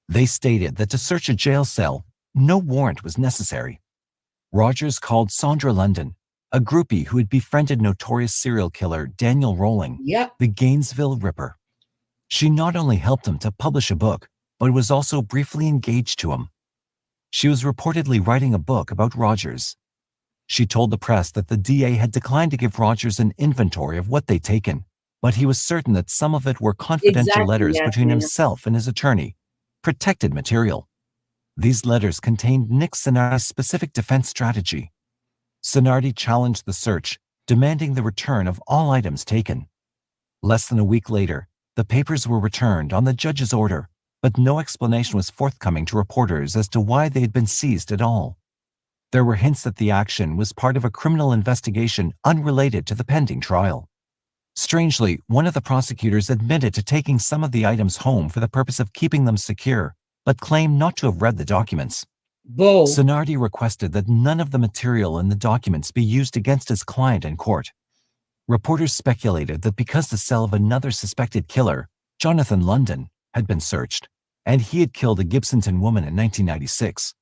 They stated that to search a jail cell, no warrant was necessary. Rogers called Sandra London, a groupie who had befriended notorious serial killer Daniel Rolling, the Gainesville Ripper. She not only helped him to publish a book, but was also briefly engaged to him. She was reportedly writing a book about Rogers. She told the press that the DA had declined to give Rogers an inventory of what they'd taken, but he was certain that some of it were confidential letters between himself and his attorney, protected material. These letters contained Nick Sinardi's specific defense strategy. Sinardi challenged the search, demanding the return of all items taken. Less than a week later, the papers were returned on the judge's order, but no explanation was forthcoming to reporters as to why they had been seized at all. There were hints that the action was part of a criminal investigation unrelated to the pending trial. Strangely, one of the prosecutors admitted to taking some of the items home for the purpose of keeping them secure, but claimed not to have read the documents. Bull. Sonardi requested that none of the material in the documents be used against his client in court. Reporters speculated that because the cell of another suspected killer, Jonathan London, had been searched, and he had killed a Gibsonton woman in 1996,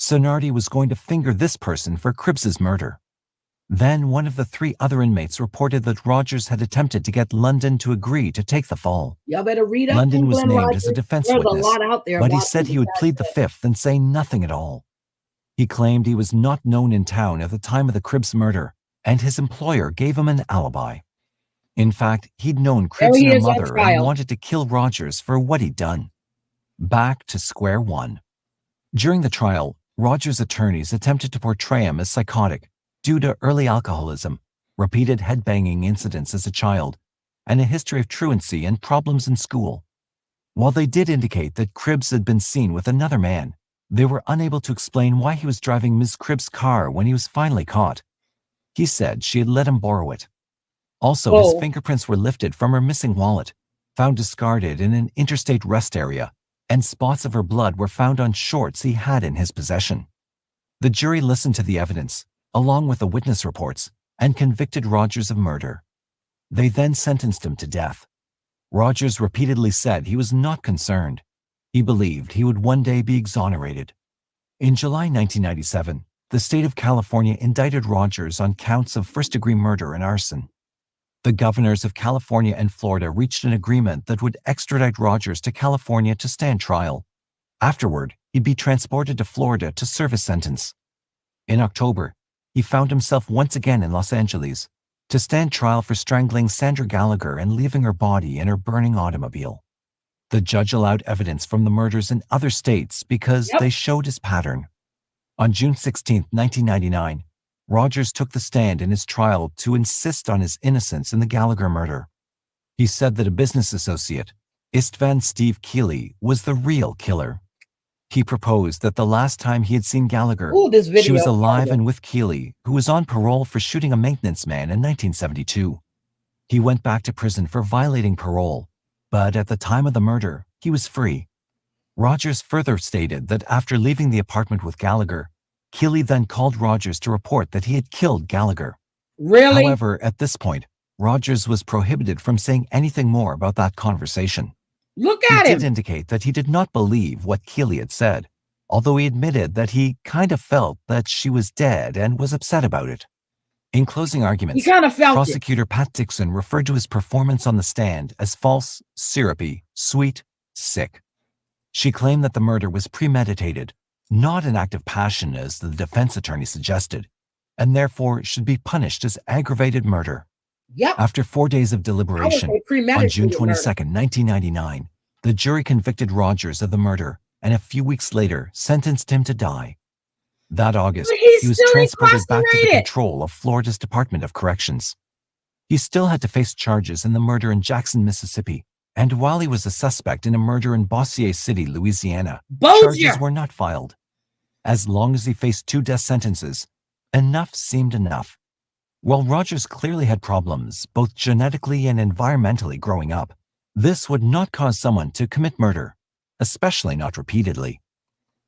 Sonardi was going to finger this person for Cribbs's murder. Then one of the 3 other inmates reported that Rogers had attempted to get London to agree to take the fall. Y'all better read up. London was Glen named Rogers. as a defense There's witness, a lot out there but he about said he would plead the fifth and say nothing at all. He claimed he was not known in town at the time of the Cribbs murder, and his employer gave him an alibi. In fact, he'd known Cribbs and her mother and wanted to kill Rogers for what he'd done. Back to square one. During the trial, Rogers' attorneys attempted to portray him as psychotic due to early alcoholism, repeated headbanging incidents as a child, and a history of truancy and problems in school. While they did indicate that Cribbs had been seen with another man, they were unable to explain why he was driving Ms. Cribbs' car when he was finally caught. He said she had let him borrow it. Also, his fingerprints were lifted from her missing wallet, found discarded in an interstate rest area, and spots of her blood were found on shorts he had in his possession. The jury listened to the evidence, along with the witness reports, and convicted Rogers of murder. They then sentenced him to death. Rogers repeatedly said he was not concerned. He believed he would one day be exonerated. In July 1997, the state of California indicted Rogers on counts of first-degree murder and arson. The governors of California and Florida reached an agreement that would extradite Rogers to California to stand trial. Afterward, he'd be transported to Florida to serve his sentence. In October, he found himself once again in Los Angeles to stand trial for strangling Sandra Gallagher and leaving her body in her burning automobile. The judge allowed evidence from the murders in other states because they showed his pattern. On June 16, 1999, Rogers took the stand in his trial to insist on his innocence in the Gallagher murder. He said that a business associate, Istvan Steve Keeley, was the real killer. He proposed that the last time he had seen Gallagher, she was alive and with Keeley, who was on parole for shooting a maintenance man in 1972. He went back to prison for violating parole, but at the time of the murder, he was free. Rogers further stated that after leaving the apartment with Gallagher, Keeley then called Rogers to report that he had killed Gallagher. Really? However, at this point, Rogers was prohibited from saying anything more about that conversation. Look at him. He did indicate that he did not believe what Keeley had said, although he admitted that he kind of felt that she was dead and was upset about it. In closing arguments, prosecutor Pat Dixon referred to his performance on the stand as false, syrupy, sweet, sick. She claimed that the murder was premeditated, not an act of passion as the defense attorney suggested, and therefore should be punished as aggravated murder. After 4 days of deliberation, on June 22, 1999, the jury convicted Rogers of the murder and a few weeks later sentenced him to die. That August, he was transported back to the control of Florida's Department of Corrections. He still had to face charges in the murder in Jackson, Mississippi, and while he was a suspect in a murder in Bossier City, Louisiana, charges were not filed. As long as he faced 2 death sentences, enough seemed enough. While Rogers clearly had problems, both genetically and environmentally growing up, this would not cause someone to commit murder, especially not repeatedly.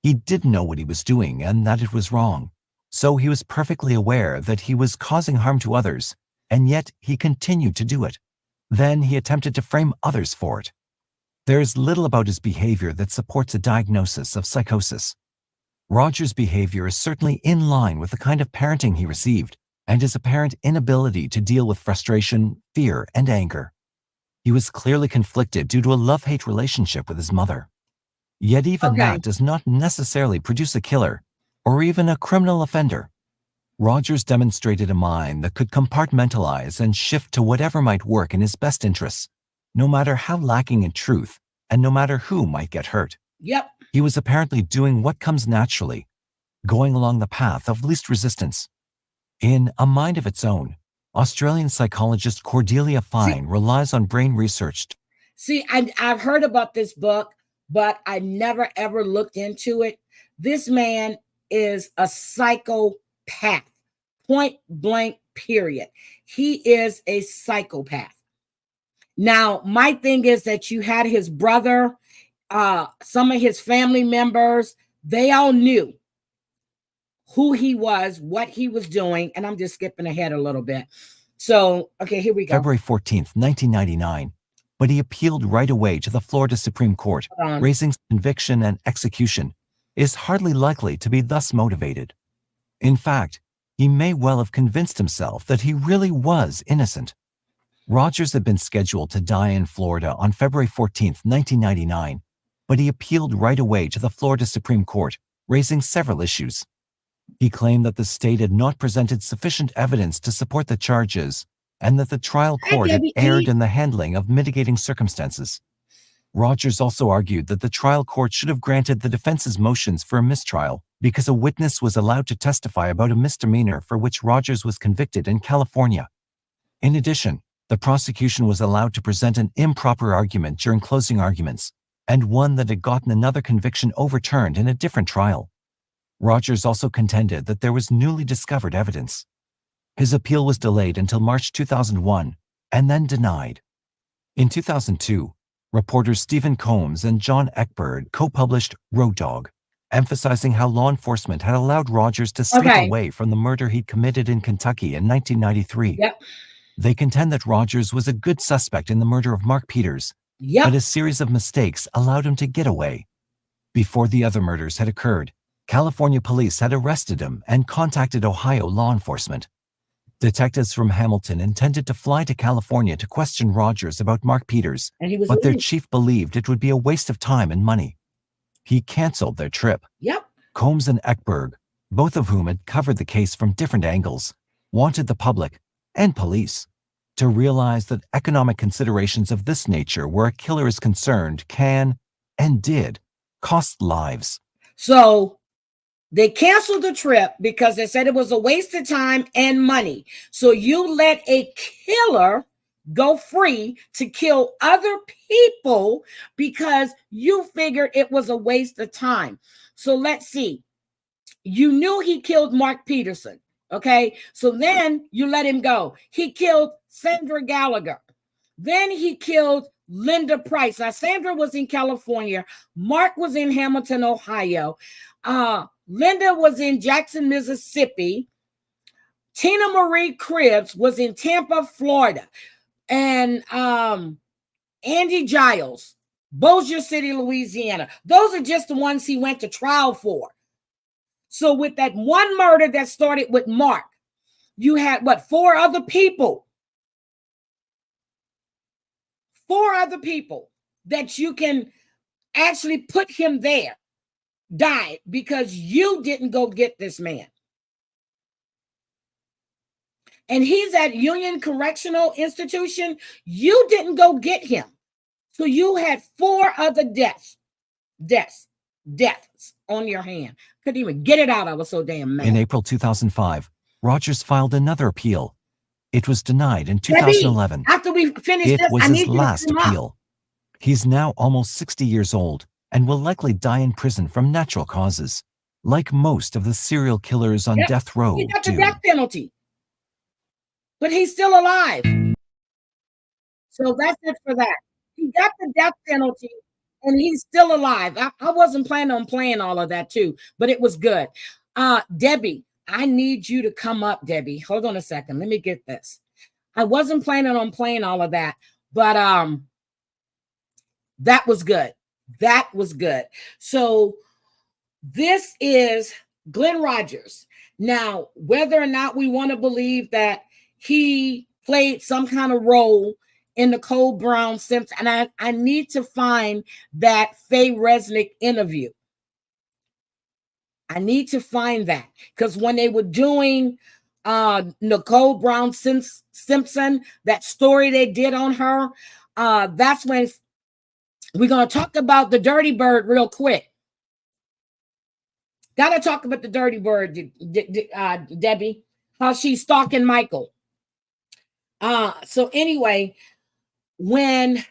He didn't know what he was doing and that it was wrong, so he was perfectly aware that he was causing harm to others, and yet he continued to do it. Then he attempted to frame others for it. There is little about his behavior that supports a diagnosis of psychosis. Rogers' behavior is certainly in line with the kind of parenting he received and his apparent inability to deal with frustration, fear, and anger. He was clearly conflicted due to a love-hate relationship with his mother. Yet even that does not necessarily produce a killer or even a criminal offender. Rogers demonstrated a mind that could compartmentalize and shift to whatever might work in his best interests, no matter how lacking in truth and no matter who might get hurt. He was apparently doing what comes naturally, going along the path of least resistance. In A Mind of Its Own, Australian psychologist Cordelia Fine relies on brain research. I've heard about this book, but I never ever looked into it. This man is a psychopath, point blank, period. He is a psychopath. Now, my thing is that you had his brother some of his family members, they all knew who he was, what he was doing. And I'm just skipping ahead a little bit. So, okay, here we go. February 14th, 1999. But he appealed right away to the Florida Supreme Court, raising conviction and execution is hardly likely to be thus motivated. In fact, he may well have convinced himself that he really was innocent. Rogers had been scheduled to die in Florida on February 14th, 1999, but he appealed right away to the Florida Supreme Court, raising several issues. He claimed that the state had not presented sufficient evidence to support the charges and that the trial court had erred in the handling of mitigating circumstances. Rogers also argued that the trial court should have granted the defense's motions for a mistrial because a witness was allowed to testify about a misdemeanor for which Rogers was convicted in California. In addition, the prosecution was allowed to present an improper argument during closing arguments, and one that had gotten another conviction overturned in a different trial. Rogers also contended that there was newly discovered evidence. His appeal was delayed until March 2001 and then denied. In 2002, reporters Stephen Combs and John Eckberg co-published Road Dog, emphasizing how law enforcement had allowed Rogers to slip away from the murder he'd committed in Kentucky in 1993. Yep. They contend that Rogers was a good suspect in the murder of Mark Peters, but a series of mistakes allowed him to get away. Before the other murders had occurred, California police had arrested him and contacted Ohio law enforcement. Detectives from Hamilton intended to fly to California to question Rogers about Mark Peters, but their chief believed it would be a waste of time and money. He canceled their trip. Combs and Eckberg, both of whom had covered the case from different angles, wanted the public and police to realize that economic considerations of this nature where a killer is concerned can, and did, cost lives. So they canceled the trip because they said it was a waste of time and money. So you let a killer go free to kill other people because you figured it was a waste of time. So let's see. You knew he killed Mark Peterson. Okay, so then you let him go. He killed Sandra Gallagher. Then he killed Linda Price. Now, Sandra was in California. Mark was in Hamilton, Ohio. Linda was in Jackson, Mississippi. Tina Marie Cribbs was in Tampa, Florida. And Andy Giles, Bossier City, Louisiana. Those are just the ones he went to trial for. So with that one murder that started with Mark, you had, what, 4 other people? 4 other people that you can actually put him there died because you didn't go get this man. And he's at Union Correctional Institution. You didn't go get him. So you had 4 other deaths on your hand. Couldn't even get it out. I was so damn mad. In April 2005, Rogers filed another appeal. It was denied in 2011. After we finish this, it was his last appeal. He's now almost 60 years old and will likely die in prison from natural causes, like most of the serial killers on death row. He got the death penalty, but he's still alive. So that's it for that. He got the death penalty, and he's still alive. I wasn't planning on playing all of that too, but it was good. Debbie, I need you to come up, Debbie. Hold on a second. Let me get this. I wasn't planning on playing all of that, but that was good. That was good. So this is Glen Rogers. Now, whether or not we want to believe that he played some kind of role in the Cole Brown Simpson, and I need to find that Faye Resnick interview. I need to find that because when they were doing Nicole Brown Simpson, that story they did on her, that's when we're going to talk about the Dirty Bird real quick. Got to talk about the Dirty Bird, Debbie, how she's stalking Michael. So anyway, when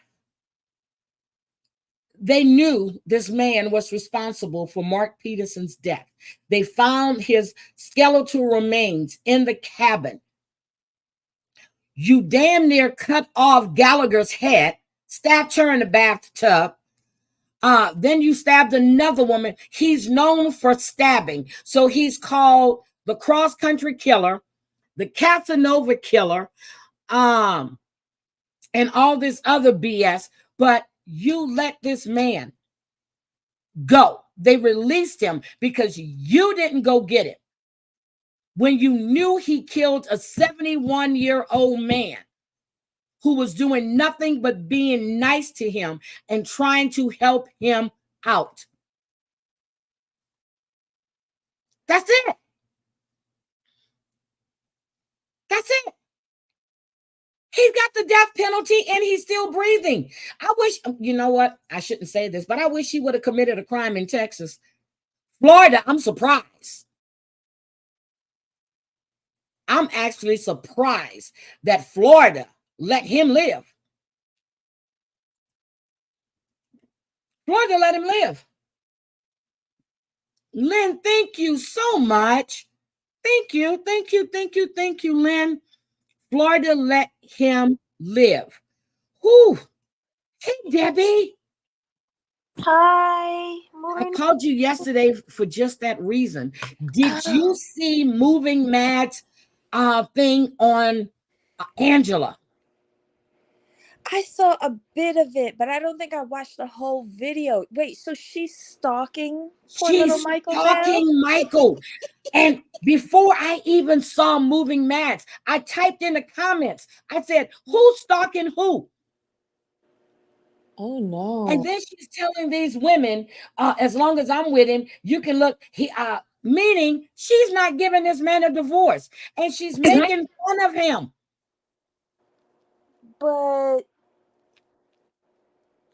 they knew this man was responsible for Mark Peterson's death, they found his skeletal remains in the cabin. You damn near cut off Gallagher's head, stabbed her in the bathtub. Then you stabbed another woman. He's known for stabbing. So he's called the cross-country killer, the Casanova killer, and all this other BS. But you let this man go. They released him because you didn't go get him. When you knew he killed a 71-year-old man who was doing nothing but being nice to him and trying to help him out. That's it. That's it. He's got the death penalty and he's still breathing. I wish, you know what? I shouldn't say this, but I wish he would have committed a crime in Texas. Florida, I'm surprised. I'm actually surprised that Florida let him live. Florida let him live. Lynn, thank you so much. Thank you, thank you, thank you, thank you, Lynn. Florida let him live. Whew. Hey, Debbie. Hi. I called you yesterday for just that reason. Did you see Moving Mad's thing on Angela? I saw a bit of it, but I don't think I watched the whole video. Wait, so she's stalking poor little Michael now? She's stalking Michael. And before I even saw Moving Mads, I typed in the comments. I said, who's stalking who? Oh, no. And then she's telling these women, as long as I'm with him, you can look. Meaning she's not giving this man a divorce. And she's making fun of him. But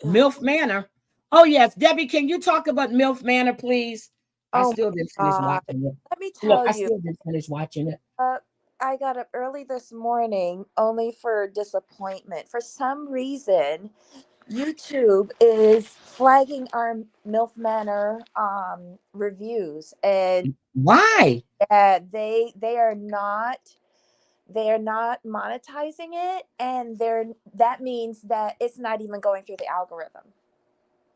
MILF Manor. Oh, yes. Debbie, can you talk about MILF Manor, please? I Oh still didn't finish watching it. let me Look, tell I you, still didn't finish watching it. I got up early this morning only for disappointment. For some reason, YouTube is flagging our MILF Manor reviews, and Why? they are not monetizing it, and that means that it's not even going through the algorithm.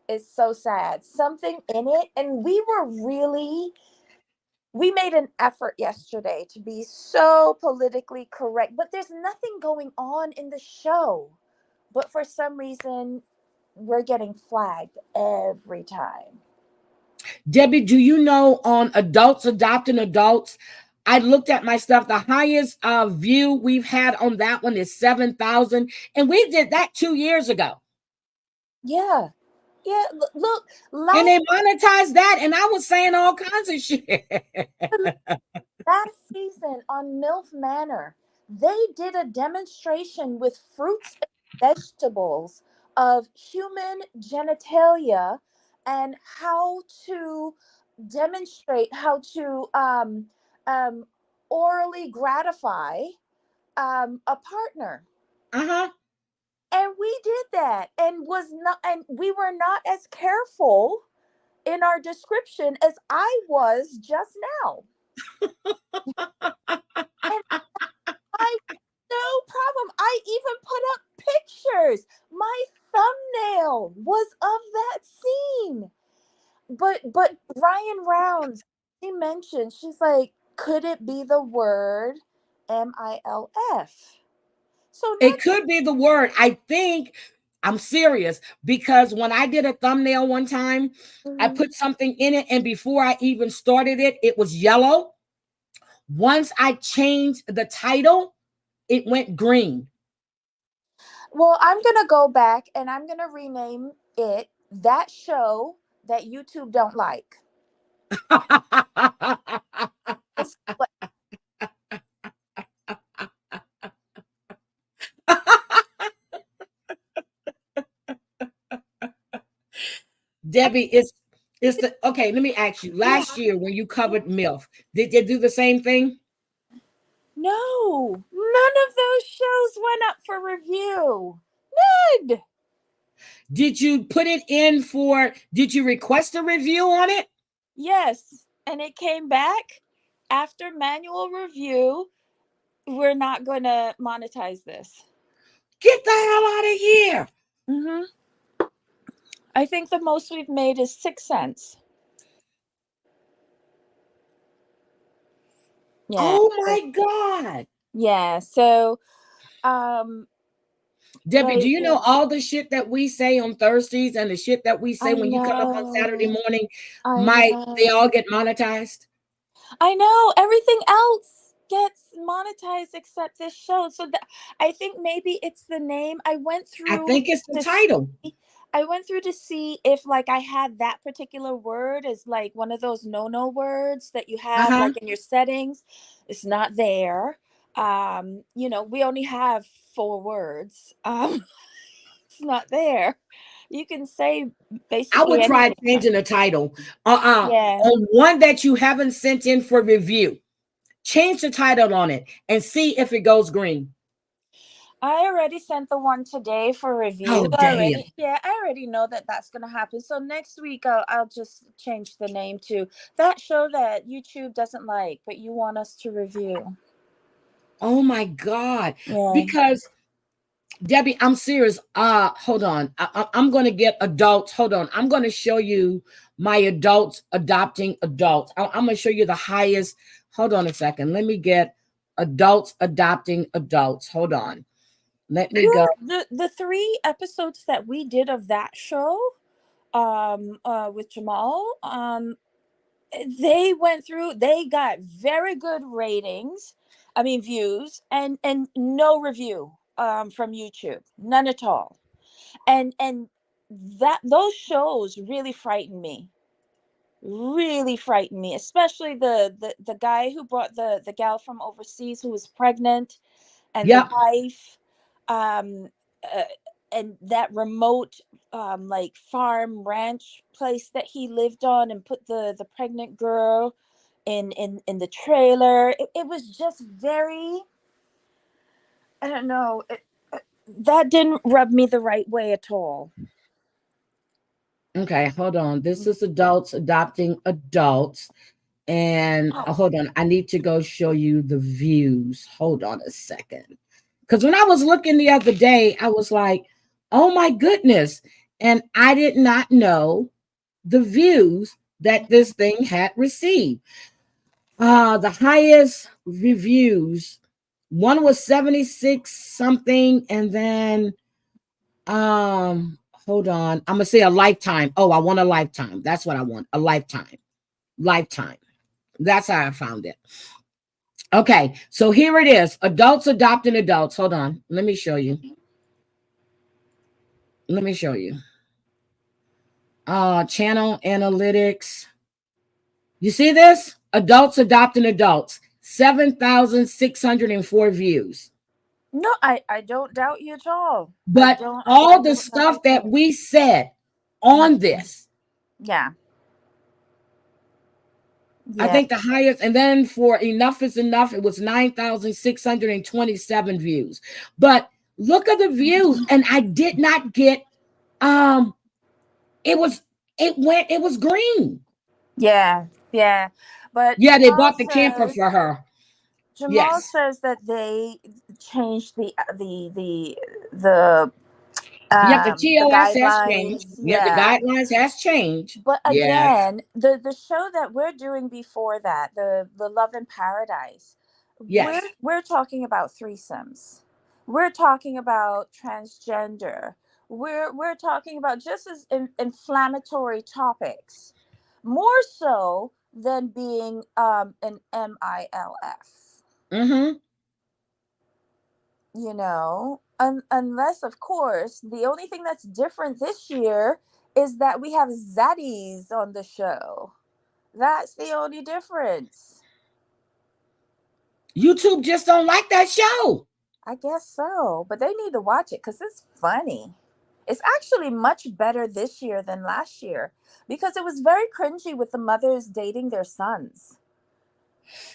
It's so sad. Something in it, and we made an effort yesterday to be so politically correct, but there's nothing going on in the show. But for some reason, we're getting flagged every time. Debbie, do you know on Adults Adopting Adults, I looked at my stuff. The highest view we've had on that one is 7,000. And we did that 2 years ago. Yeah. Yeah. Look. And they monetized that. And I was saying all kinds of shit. Last season on MILF Manor, they did a demonstration with fruits and vegetables of human genitalia and how to demonstrate how to orally gratify a partner. Uh-huh. And we did that, and we were not as careful in our description as I was just now. And no problem. I even put up pictures. My thumbnail was of that scene. But Ryan Rounds, she mentioned, she's like, could it be the word MILF? So it could be the word. I think I'm serious, because when I did a thumbnail one time, I put something in it, and before I even started it, it was yellow. Once I changed the title, it went green. Well, I'm going to go back and I'm going to rename it That Show That YouTube Don't Like. Debbie, it's the okay. Let me ask you. Last year when you covered MILF, did they do the same thing? No, none of those shows went up for review. None. Did you put it in for? Did you request a review on it? Yes, and it came back after manual review. We're not going to monetize this. Get the hell out of here. I think the most we've made is 6 cents. Yeah. Oh my God. Yeah. So, um, Debbie, do you know yeah. all the shit that we say on Thursdays and the shit that we say I when you come up on Saturday know. morning? I They all know. get monetized? I know. Everything else gets monetized except this show. So I think maybe it's the name. I think it's the To title. I went through to see if like I had that particular word as like one of those no words that you have Uh-huh. like in your settings. It's not there. We only have 4 words. It's not there. You can say I basically would try anything. changing the title. Yeah. On one that you haven't sent in for review, change the title on it and see if it goes green. I already sent the one today for review Oh, damn. Yeah, I already know that that's going to happen. So next week I'll just change the name to that show that YouTube doesn't like, but you want us to review. Oh my God. Yeah. Because Debbie, I'm serious. Hold on. I'm going to get adults. Hold on. I'm going to show you my adults adopting adults. I'm going to show you the highest. Hold on a second. Let me get adults adopting adults. Hold on. Let me go. The 3 episodes that we did of that show with Jamal, they got very good ratings. I mean views and no review from YouTube. None at all. And that those shows really frightened me. Really frightened me, especially the guy who brought the gal from overseas who was pregnant, and the Yep. wife, um uh, and that remote like farm ranch place that he lived on, and put the pregnant girl in the trailer. It was just very, I don't know, that didn't rub me the right way at all. Okay. Hold on. This is adults adopting adults. And hold on. I need to go show you the views. Hold on a second. Because when I was looking the other day, I was like, oh my goodness. And I did not know the views that this thing had received. The highest reviews, one was 76 something, and then hold on. I'm gonna say a lifetime. Oh, I want a lifetime. That's what I want. A lifetime. Lifetime. That's how I found it. Okay, so here it is. Adults adopting adults. Hold on. Let me show you. Let me show you. Channel analytics. You see this? Adults adopting adults. 7,604 views. No, I don't doubt you at all. But I all the don't doubt stuff you at that all. we said on this, Yeah. I Yeah. think the highest, and then for Enough is Enough, it was 9,627 views. But look at the views, and I did not get it was green. Yeah. Yeah. But Yeah, they bought the camper for her. Jamal Yes. says that they changed the Yep, the the TOS has changed. guidelines. Yeah, the Yeah. guidelines has changed. But Yeah. again, the show that we're doing before that, the Love in Paradise, Yes. we're talking about threesomes. We're talking about transgender. We're talking about just as inflammatory topics, more so than being an MILF. Mm-hmm. Unless of course the only thing that's different this year is that we have zaddies on the show. That's the only difference. YouTube just don't like that show. I guess so, but they need to watch it because it's funny. It's actually much better this year than last year because it was very cringy with the mothers dating their sons.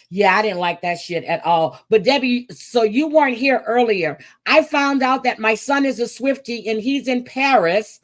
Yeah, I didn't like that shit at all. But Debbie, so you weren't here earlier. I found out that my son is a Swiftie and he's in Paris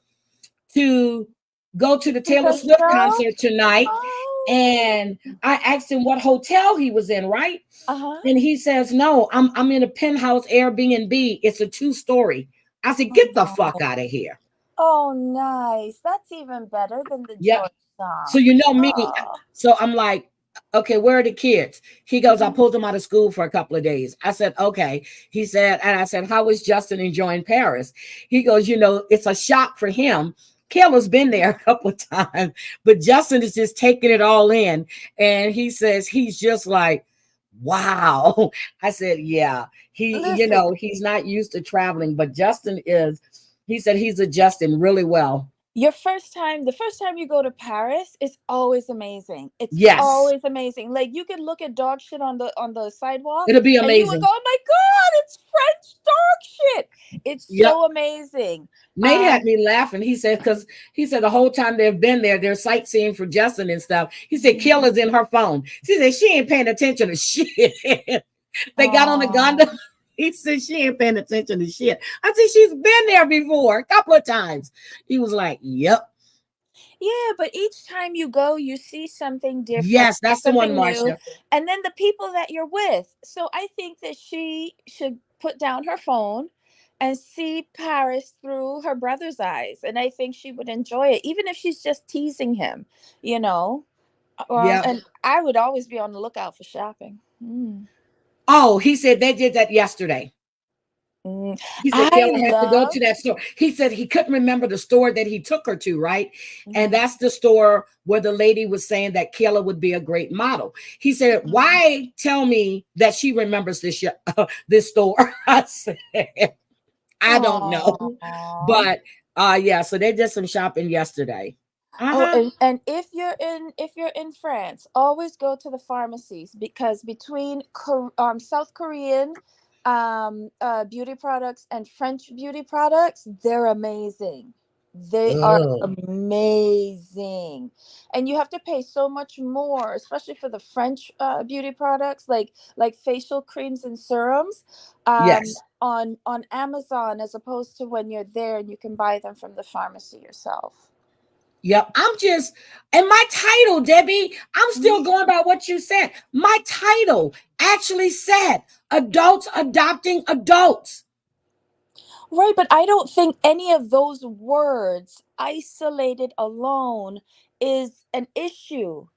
to go to the Taylor The Swift show? concert tonight. Oh. And I asked him what hotel he was in, right? Uh-huh. And he says, no, I'm in a penthouse Airbnb. It's a 2-story. I said, get the fuck out of here. Oh, nice. That's even better than the Yep. George song. So you know me. Oh. So I'm like, okay, where are the kids? He goes, I Mhm. pulled them out of school for a couple of days. I said, okay. He said, and I said, how is Justin enjoying Paris? He goes, you know, it's a shock for him. Kayla's been there a couple of times, but Justin is just taking it all in. And he says he's just like, wow. I said, yeah. You Listen, know, he's not used to traveling, but Justin is. He said he's adjusting really well. the first time you go to Paris, it's always amazing. It's Yes, always amazing. Like you can look at dog shit on the sidewalk, it'll be and you would go, amazing. "Oh my god, it's French dog shit!" It's Yep. so amazing. Nate had Um, me laughing. He said, because he said the whole time they've been there, they're sightseeing for Justin and stuff. He said, Kayla's in her phone. She said, she ain't paying attention to shit. They got on the oh, gondola. He said, she ain't paying attention to shit. I said, she's been there before a couple of times. He was like, yep. yeah, but each time you go, you see something different, Yes, that's the one, something new, Marcia. and then the people that you're with. So I think that she should put down her phone and see Paris through her brother's eyes, and I think she would enjoy it, even if she's just teasing him, you know. Yep. And I would always be on the lookout for shopping. Oh, he said they did that yesterday. Mm. He said I Kayla had to go love. to that store. He said he couldn't remember the store that he took her to, right? And Mhm. that's the store where the lady was saying that Kayla would be a great model. He said, Mhm. "Why tell me that she remembers this store?" I said, "I don't know, Aw. but yeah." So they did some shopping yesterday. Oh, Uh-huh. and if you're in France, always go to the pharmacies, because between South Korean beauty products and French beauty products, they're amazing. They are Oh, amazing, and you have to pay so much more, especially for the French beauty products, like facial creams and serums, yes. on Amazon, as opposed to when you're there and you can buy them from the pharmacy yourself. Yep. And my title, Debbie, I'm still Mhm. going by what you said. My title actually said adults adopting adults. Right, but I don't think any of those words isolated alone is an issue.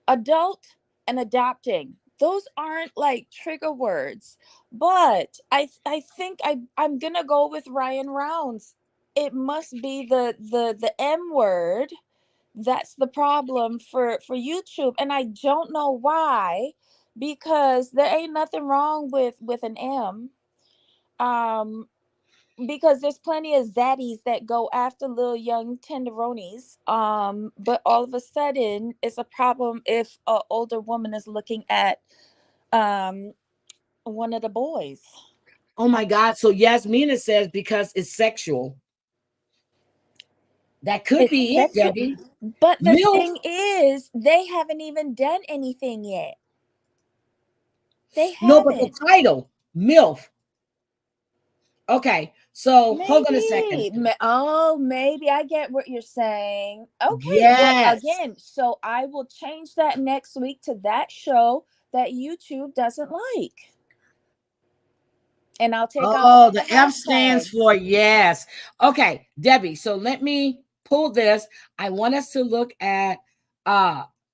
Adult and adopting, those aren't like trigger words. But I think I'm gonna go with Ryan Rounds. It must be the M word that's the problem for YouTube, and I don't know why, because there ain't nothing wrong with an M. Um, because there's plenty of zaddies that go after little young tenderonis. But all of a sudden, it's a problem if an older woman is looking at um one of the boys. Oh my God. So Yasmina says because it's sexual. That could It's be it, sexual, Debbie. but the MILF. thing is, they haven't even done anything yet. They No, but the haven't. title, MILF. Okay. So hold on a second. Maybe I get what you're saying. Okay, well, Yes. again, so I will change that next week to that show that YouTube doesn't like, and I'll take out Oh, all the the F stands hashtags. for yes. Okay, Debbie. So let me pull this. I want us to look at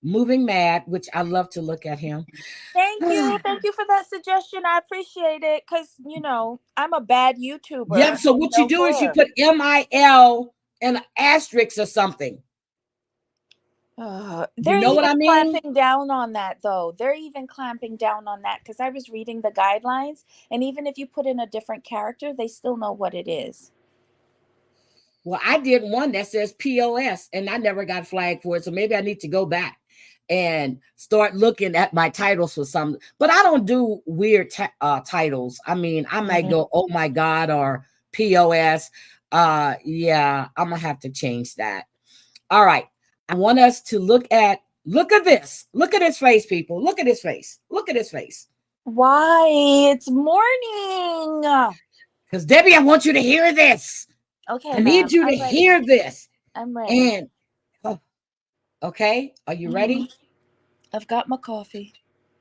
Moving Mad, which I love to look at him. Thank you for that suggestion. I appreciate it, because I'm a bad Yep. YouTuber. So what you do is you Clear. put MIL and an asterisk or something. You They're know what even I mean? clamping down on that, though. They're even clamping down on that, because I was reading the guidelines, and even if you put in a different character, they still know what it is. Well, I did one that says POS and I never got flagged for it. So maybe I need to go back and start looking at my titles for some, but I don't do weird titles. I mean, I might go, oh my God, or POS. Yeah, I'm gonna have to change that. All right. I want us to look at this. Look at his face, people. Look at his face. Look at his face. Why? It's morning. Because Debbie, I want you to hear this. Okay, I need ma'am. you to I'm ready. hear this. I'm ready. And okay, are you ready? I've got my coffee.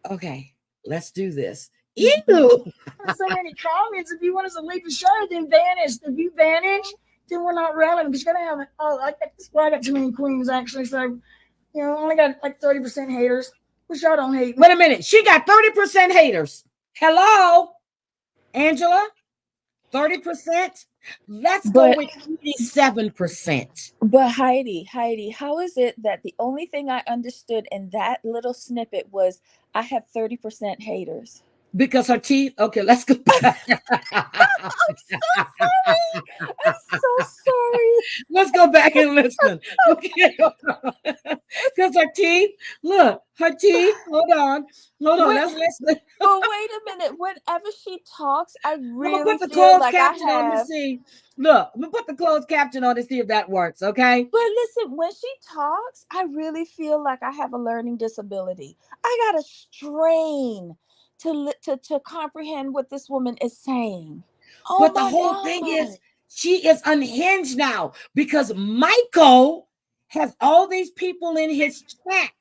Okay, let's do this. Mhm. Ew. So many comments. If you want us to leave the show, then vanish. If you vanish, then we're not relevant. Because you gotta have I got too many queens actually, so only got like 30% haters. Which y'all don't hate me. Wait a minute, she got 30% haters. Hello, Angela, 30%. Let's go with 87%. But Heidi, how is it that the only thing I understood in that little snippet was I have 30% haters? Because her teeth. Okay, let's go back. I'm so sorry. Let's go back and listen. Okay. Because her teeth. Look, her teeth. Hold on. Let's listen. But wait a minute. Whenever she talks, I really put the feel closed like caption I on to have. see. Look, I'm gonna put the closed caption on to see if that works. Okay. But listen, when she talks, I really feel like I have a learning disability. I gotta strain to comprehend what this woman is saying. Oh, but the whole thing is, she is unhinged now because Michael has all these people in his chat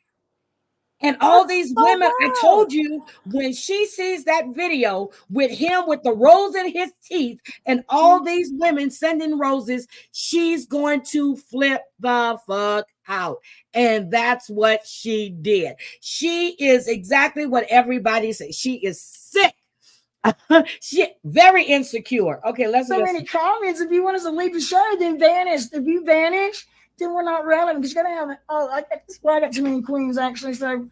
and all these women. I told you, when she sees that video with him with the rose in his teeth and all these women sending roses, she's going to flip the fuck out. And that's what she did. She is exactly what everybody says. She is sick. She very insecure. Okay, let's so many comments. If you want us to leave the show, then vanish. If you vanish, then we're not relevant. Because you gotta have I got too many queens actually, so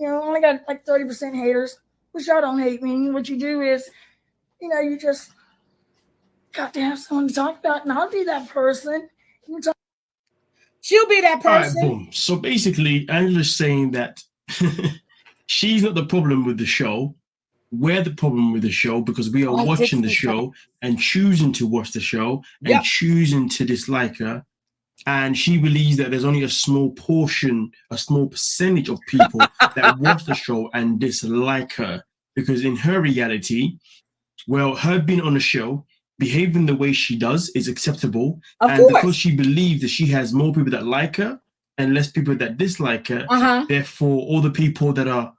only got like 30% haters. Which y'all don't hate me. What you do is, you just got to have someone to talk about, and I'll be that person. She'll be that person. All right, boom. So basically, Angela's saying that she's not the problem with the show. We're the problem with the show because we are watching the show and choosing to watch the show and choosing to dislike her. And she believes that there's only a small portion, a small percentage of people that watch the show and dislike her. Because in her reality, well, her being on the show, behaving the way she does is acceptable. Because she believes that she has more people that like her and less people that dislike her, therefore all the people that are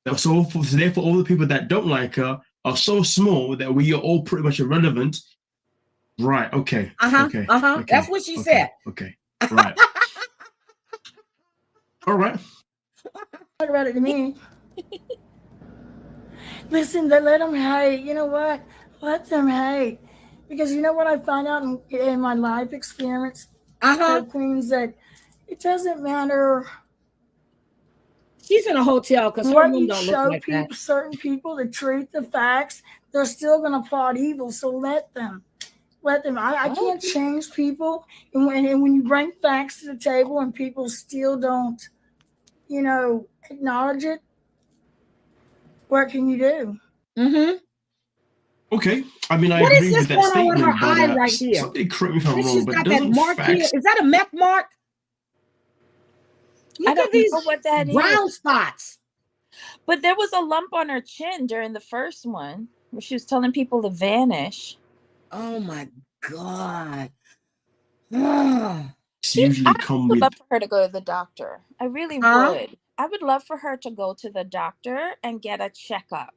therefore all the people that don't like her are so small that we are all pretty much irrelevant. Right, okay. Okay. That's what she said. Okay. Right. All right. Talk about it to me. Listen, let them hate. You know what? Let them hate. Because you know what I found out in my life experience? Queens, that it doesn't matter. She's in a hotel because her room don't look like that. Certain people to treat the facts, they're still going to plot evil. So let them. I can't change people. And when you bring facts to the table and people still don't, acknowledge it, what can you do? Mm-hmm. Okay. I mean, I agree with that statement, but right here? Somebody correct me if I'm wrong, but doesn't facts... Is that a meth mark? Look at these what that brown spots. But there was a lump on her chin during the first one where she was telling people to vanish. Oh my God. Usually come with... I would love for her to go to the doctor. I really would. I would love for her to go to the doctor and get a checkup.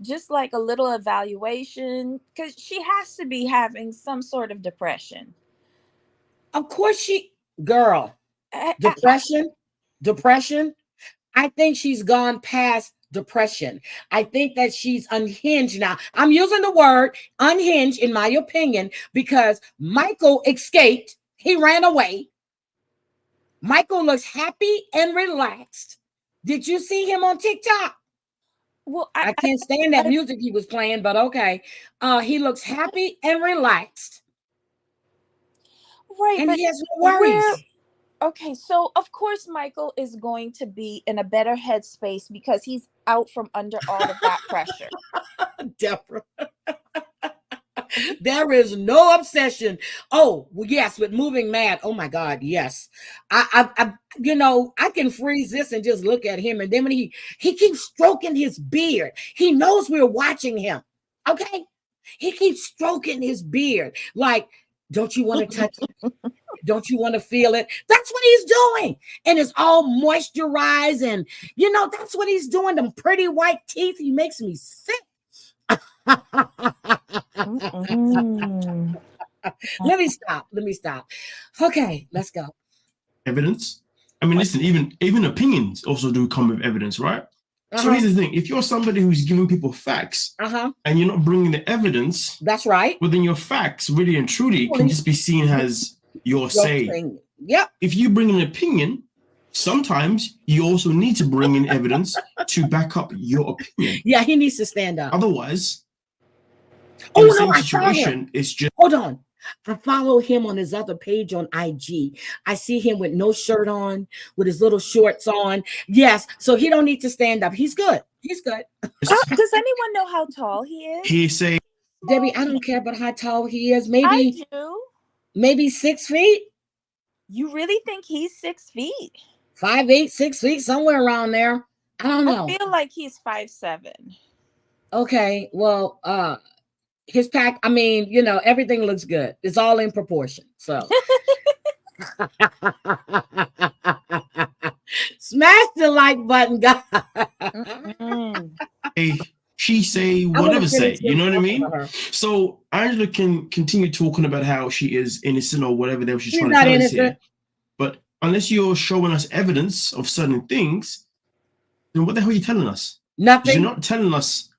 Just like a little evaluation, because she has to be having some sort of depression. Of course depression. I think she's gone past depression. I think that she's unhinged now. I'm using the word unhinged in my opinion because Michael escaped. He ran away. Michael looks happy and relaxed. Did you see him on TikTok? Well, I can't stand that music he was playing, but okay. He looks happy and relaxed. Right. And he has no worries. Okay, so of course Michael is going to be in a better headspace because he's out from under all of that pressure. Deborah. There is no obsession. Oh, well, yes, with moving mad. Oh my God, yes. I can freeze this and just look at him. And then when he keeps stroking his beard, he knows we're watching him. Okay? He keeps stroking his beard. Like, don't you want to touch it? Don't you want to feel it? That's what he's doing. And it's all moisturized. And, that's what he's doing. Them pretty white teeth. He makes me sick. Let me stop. Okay, let's go. Evidence. I mean, listen, even opinions also do come with evidence, right? So here's the thing: if you're somebody who's giving people facts, and you're not bringing the evidence, that's right. Well, then your facts, really and truly, can just be seen as your say. Yep. If you bring an opinion, sometimes you also need to bring in evidence to back up your opinion. Yeah, he needs to stand up. Otherwise, in the same situation, it's just. Hold on. I follow him on his other page on IG. I see him with no shirt on, with his little shorts on. Yes, so he don't need to stand up. He's good. He's good. Does anyone know how tall he is? He say, Debbie, I don't care about how tall he is. Maybe I do. Maybe 6 feet. You really think he's 6 feet? 5'8", 6 feet, somewhere around there. I don't know. I feel like he's 5'7". Okay, well, his pack, I mean, you know, everything looks good. It's all in proportion. So smash the like button, guys. She say, whatever say, you know what I mean? So Angela can continue talking about how she is innocent or whatever the hell she's trying to tell us here. But unless you're showing us evidence of certain things, then what the hell are you telling us? Nothing. You're not telling us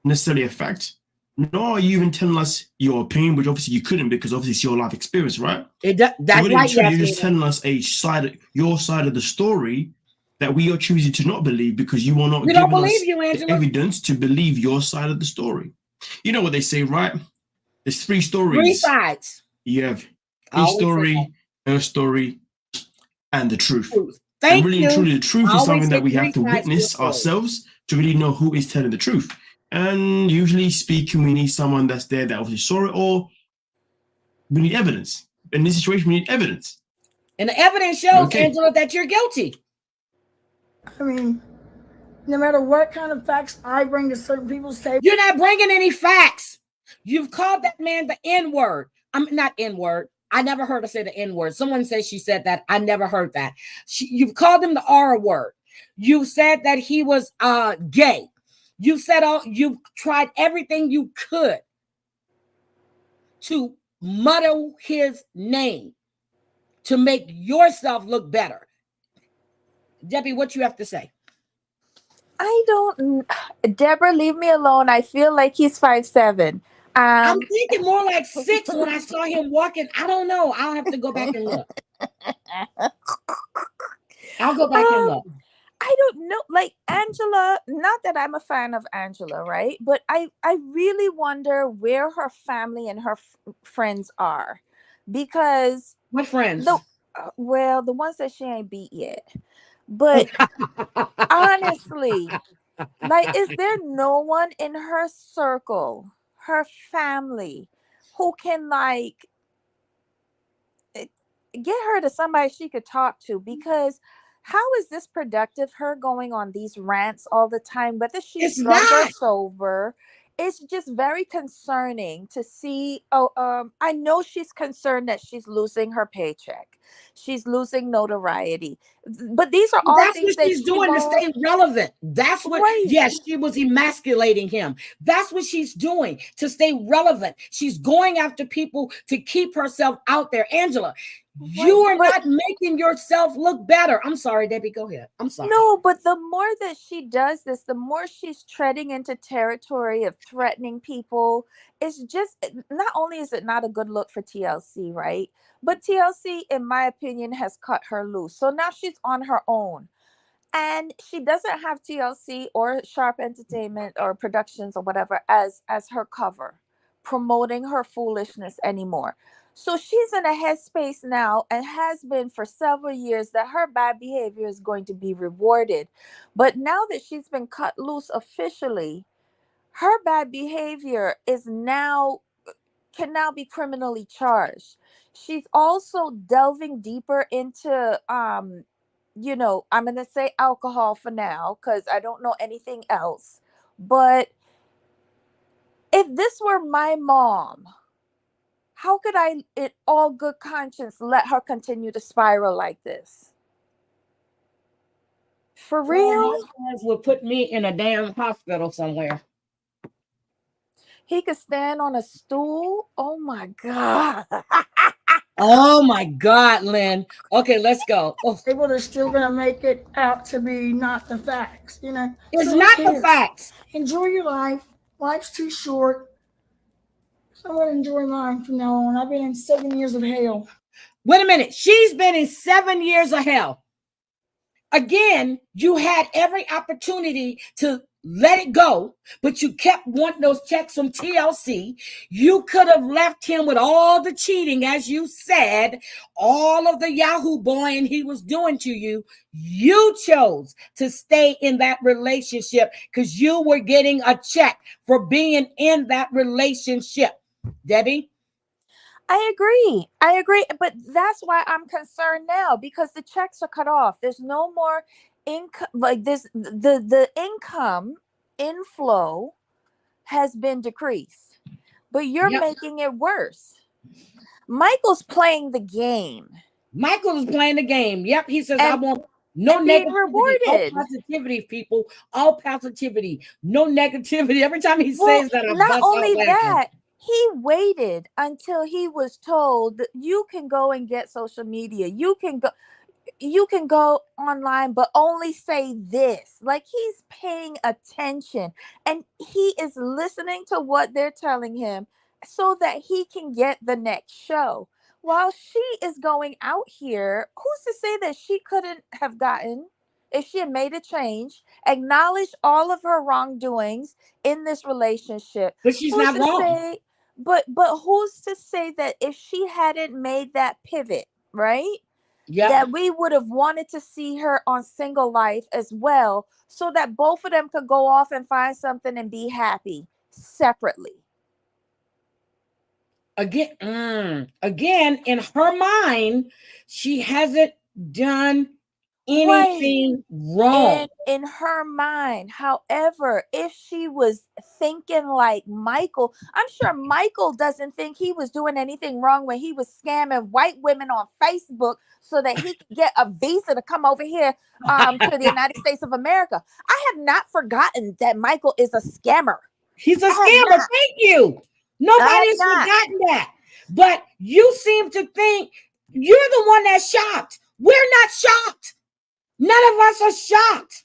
necessarily a fact, nor are you even telling us your opinion, which obviously you couldn't because obviously it's your life experience, right? That's right. You're just telling us your side of the story that we are choosing to not believe because you are not giving us the evidence to believe your side of the story. You know what they say, right? There's three stories. Three sides. You have his story, her story, and the truth. And really and truly, the truth is something that we have to witness ourselves to really know who is telling the truth. And usually speaking, we need someone that's there that obviously saw it, or we need evidence. In this situation, we need evidence. And the evidence shows, Angela, that you're guilty. I mean, no matter what kind of facts I bring to certain people's table. You're not bringing any facts. You've called that man the N-word. I'm not N-word. I never heard her say the N-word. Someone says she said that. I never heard that. You've called him the R-word. You said that he was gay. You said you've tried everything you could to muddle his name to make yourself look better. Debbie, what you have to say? Deborah, leave me alone. I feel like he's 5'7". I'm thinking more like 6 when I saw him walking. I don't know. I'll have to go back and look. I'll go back and look. I don't know. Like Angela, not that I'm a fan of Angela, right? But I really wonder where her family and her friends are. Because what friends? The ones that she ain't beat yet. But honestly, like, is there no one in her circle, her family, who can like get her to somebody she could talk to? Because how is this productive, her going on these rants all the time, whether she's drunk or sober? It's just very concerning to see. I know she's concerned that she's losing her paycheck. She's losing notoriety. But these are all things that she's doing to stay relevant. That's what, yes, she was emasculating him. That's what she's doing to stay relevant. She's going after people to keep herself out there. Angela, you are not making yourself look better. I'm sorry, Debbie, go ahead. I'm sorry. No, but the more that she does this, the more she's treading into territory of threatening people. It's just, not only is it not a good look for TLC, right? But TLC, in my opinion, has cut her loose. So now she's on her own. And she doesn't have TLC or Sharp Entertainment or Productions or whatever as her cover, promoting her foolishness anymore. So she's in a headspace now and has been for several years that her bad behavior is going to be rewarded. But now that she's been cut loose officially, her bad behavior can now be criminally charged. She's also delving deeper into, I'm going to say alcohol for now because I don't know anything else. But if this were my mom, how could I, in all good conscience, let her continue to spiral like this? For real? Well, would put me in a damn hospital somewhere. He could stand on a stool. Oh my God. Oh my God, Lynn. Okay, let's go. Oh. People are still going to make it out to be not the facts, you know. It's So not the facts. Enjoy your life. Life's too short. So I'm going to enjoy mine from now on. I've been in 7 years of hell. Wait a minute. She's been in 7 years of hell. Again, you had every opportunity to let it go, but you kept wanting those checks from TLC. You could have left him with all the cheating, as you said, all of the Yahoo boying he was doing to you. You chose to stay in that relationship because you were getting a check for being in that relationship. Debbie? I agree. But that's why I'm concerned now, because the checks are cut off. There's no more income. Like this, the income inflow has been decreased, but you're making it worse. Michael's playing the game. Michael is playing the game. Yep. He says, I want no negativity, all positivity, people, all positivity, no negativity. Every time he says that, I'm not only that, he waited until he was told that you can go and get social media. You can go online, but only say this. Like, he's paying attention and he is listening to what they're telling him so that he can get the next show. While she is going out here, who's to say that she couldn't have gotten, if she had made a change, acknowledged all of her wrongdoings in this relationship? But she's not wrong. But who's to say that if she hadn't made that pivot, right? Yeah. That we would have wanted to see her on Single Life as well, so that both of them could go off and find something and be happy separately. Again, in her mind, she hasn't done anything wrong. In her mind. However, if she was thinking like Michael, I'm sure Michael doesn't think he was doing anything wrong when he was scamming white women on Facebook so that he could get a visa to come over here to the United States of America. I have not forgotten that Michael is a scammer. He's a scammer. Thank you. Nobody's forgotten that. But you seem to think you're the one that's shocked. We're not shocked. None of us are shocked.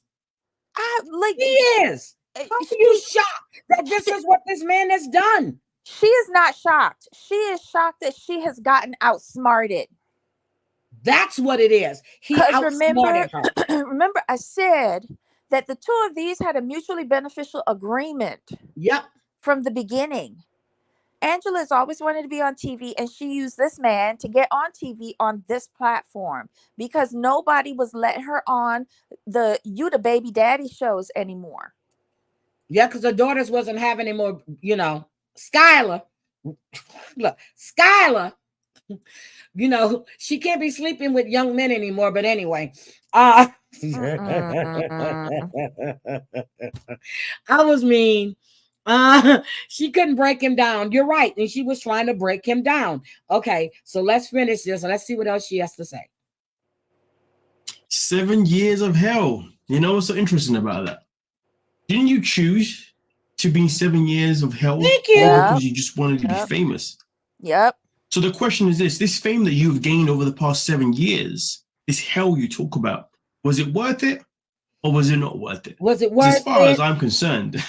He is. How are you shocked that this is what this man has done? She is not shocked. She is shocked that she has gotten outsmarted. That's what it is. He outsmarted her. Remember, I said that the two of these had a mutually beneficial agreement. Yep. From the beginning. Angela's always wanted to be on TV, and she used this man to get on TV on this platform because nobody was letting her on the You the Baby Daddy shows anymore. Yeah, because her daughters wasn't having any more, Skylar. Look, Skylar, she can't be sleeping with young men anymore. But anyway, I was mean. She couldn't break him down. You're right. And she was trying to break him down. Okay, so let's finish this and let's see what else she has to say. 7 years of hell. You know what's so interesting about that? Didn't you choose to be in 7 years of hell? Thank you. Because you just wanted to be famous. Yep. So the question is this fame that you've gained over the past 7 years, this hell you talk about, was it worth it? Or was it not worth it? Was it worth it? As far as I'm concerned,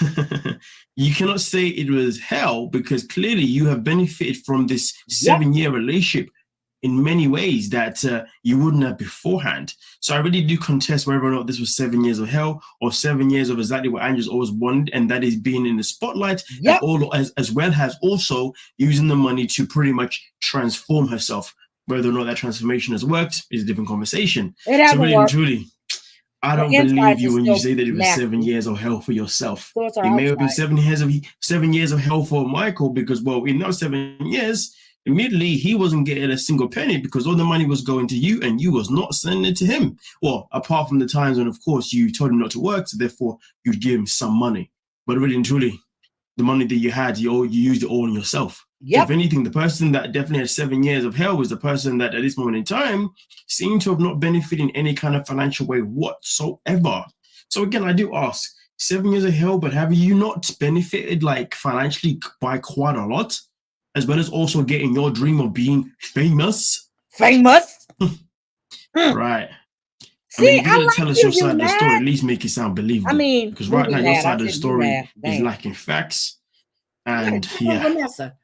you cannot say it was hell because clearly you have benefited from this 7-year relationship in many ways that you wouldn't have beforehand. So I really do contest whether or not this was 7 years of hell or 7 years of exactly what Angela's always wanted, and that is being in the spotlight, and all, as well as also using the money to pretty much transform herself. Whether or not that transformation has worked is a different conversation. It hasn't so really worked. And truly, I don't believe you when you say that it was nasty. 7 years of hell for yourself. It may have been 7 years of hell for Michael because, well, in those 7 years, immediately he wasn't getting a single penny because all the money was going to you and you was not sending it to him. Well, apart from the times when, of course, you told him not to work, so therefore you'd give him some money. But really and truly, the money that you had, you used it all on yourself. So if anything, the person that definitely had 7 years of hell was the person that at this moment in time seemed to have not benefited in any kind of financial way whatsoever. So again, I do ask, 7 years of hell, but have you not benefited like financially by quite a lot, as well as also getting your dream of being famous? Famous, Right. See, I mean, if you're I gonna like tell us you. your You side of the story, mad? at least make it sound believable. I mean, because don't right be now your mad. I side of the said you story mad. is Dang. lacking facts, Yeah, and get yeah. Vanessa.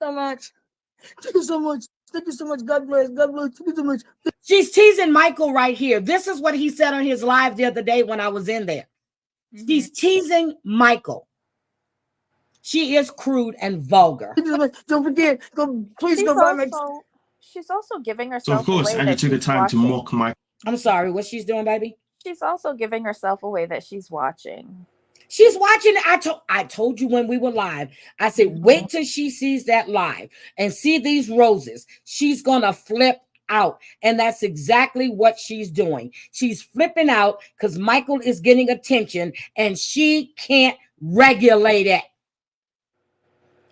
So much. Thank you so much. Thank you so much. God bless. God bless. Thank you so much. She's teasing Michael right here. This is what he said on his live the other day when I was in there. She's teasing Michael. She is crude and vulgar. Don't forget. Please go buy my. She's also giving So of herself course, away Angie that took the she's time to watching. mock Mike. I'm sorry, what she's doing, baby? She's also giving herself away that she's watching. She's watching. I told you when we were live. I said, wait till she sees that live and see these roses. She's gonna flip out. And that's exactly what she's doing. She's flipping out because Michael is getting attention and she can't regulate it.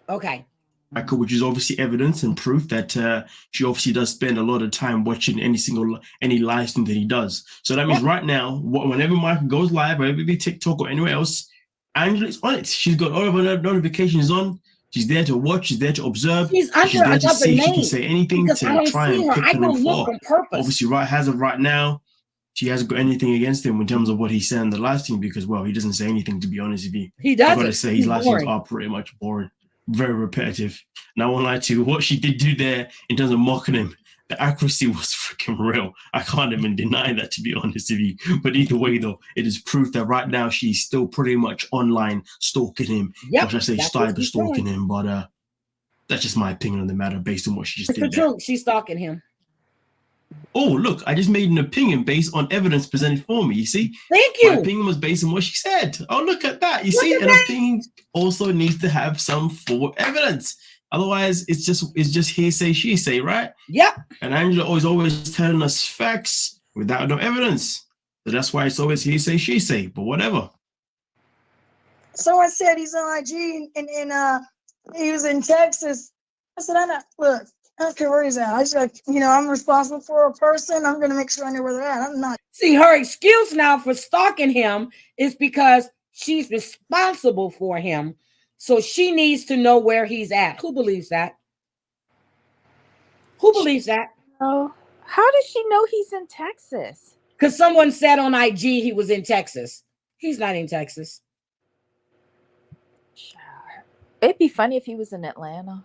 Okay. Michael, which is obviously evidence and proof that she obviously does spend a lot of time watching any live stream that he does. So that means right now, whenever Michael goes live, whether it be TikTok or anywhere else, Angela's on it. She's got all of her notifications on. She's there to watch. She's there to observe. She's under there to see if she name can say anything because I to don't try see and her. pick I on go him look for. on purpose. Obviously, as of right now, she hasn't got anything against him in terms of what he said in the live stream because, well, he doesn't say anything, to be honest with you. He doesn't. I've got to say, his live streams are pretty much boring. Very repetitive. And I won't lie to you, what she did do there in terms of mocking him, the accuracy was freaking real. I can't even deny that, to be honest with you. But either way, though, it is proof that right now she's still pretty much online stalking him. Yep, or should I say cyber stalking him? But that's just my opinion on the matter based on what she just did there. She's stalking him. Oh, look, I just made an opinion based on evidence presented for me. You see? Thank you. My opinion was based on what she said. Oh, look at that. You see? An opinion also needs to have some forward evidence. Otherwise, it's just hearsay, she say, right? Yep. And Angela is always telling us facts without no evidence. So that's why it's always hearsay, she say, but whatever. Someone said he's on IG and he was in Texas. I said, look, I don't care where he's at. I just like, I'm responsible for a person. I'm going to make sure I know where they're at. I'm not. See, her excuse now for stalking him is because she's responsible for him. So she needs to know where he's at. Who believes that? Who believes that? Oh, how does she know he's in Texas? Because someone said on IG he was in Texas. He's not in Texas. It'd be funny if he was in Atlanta.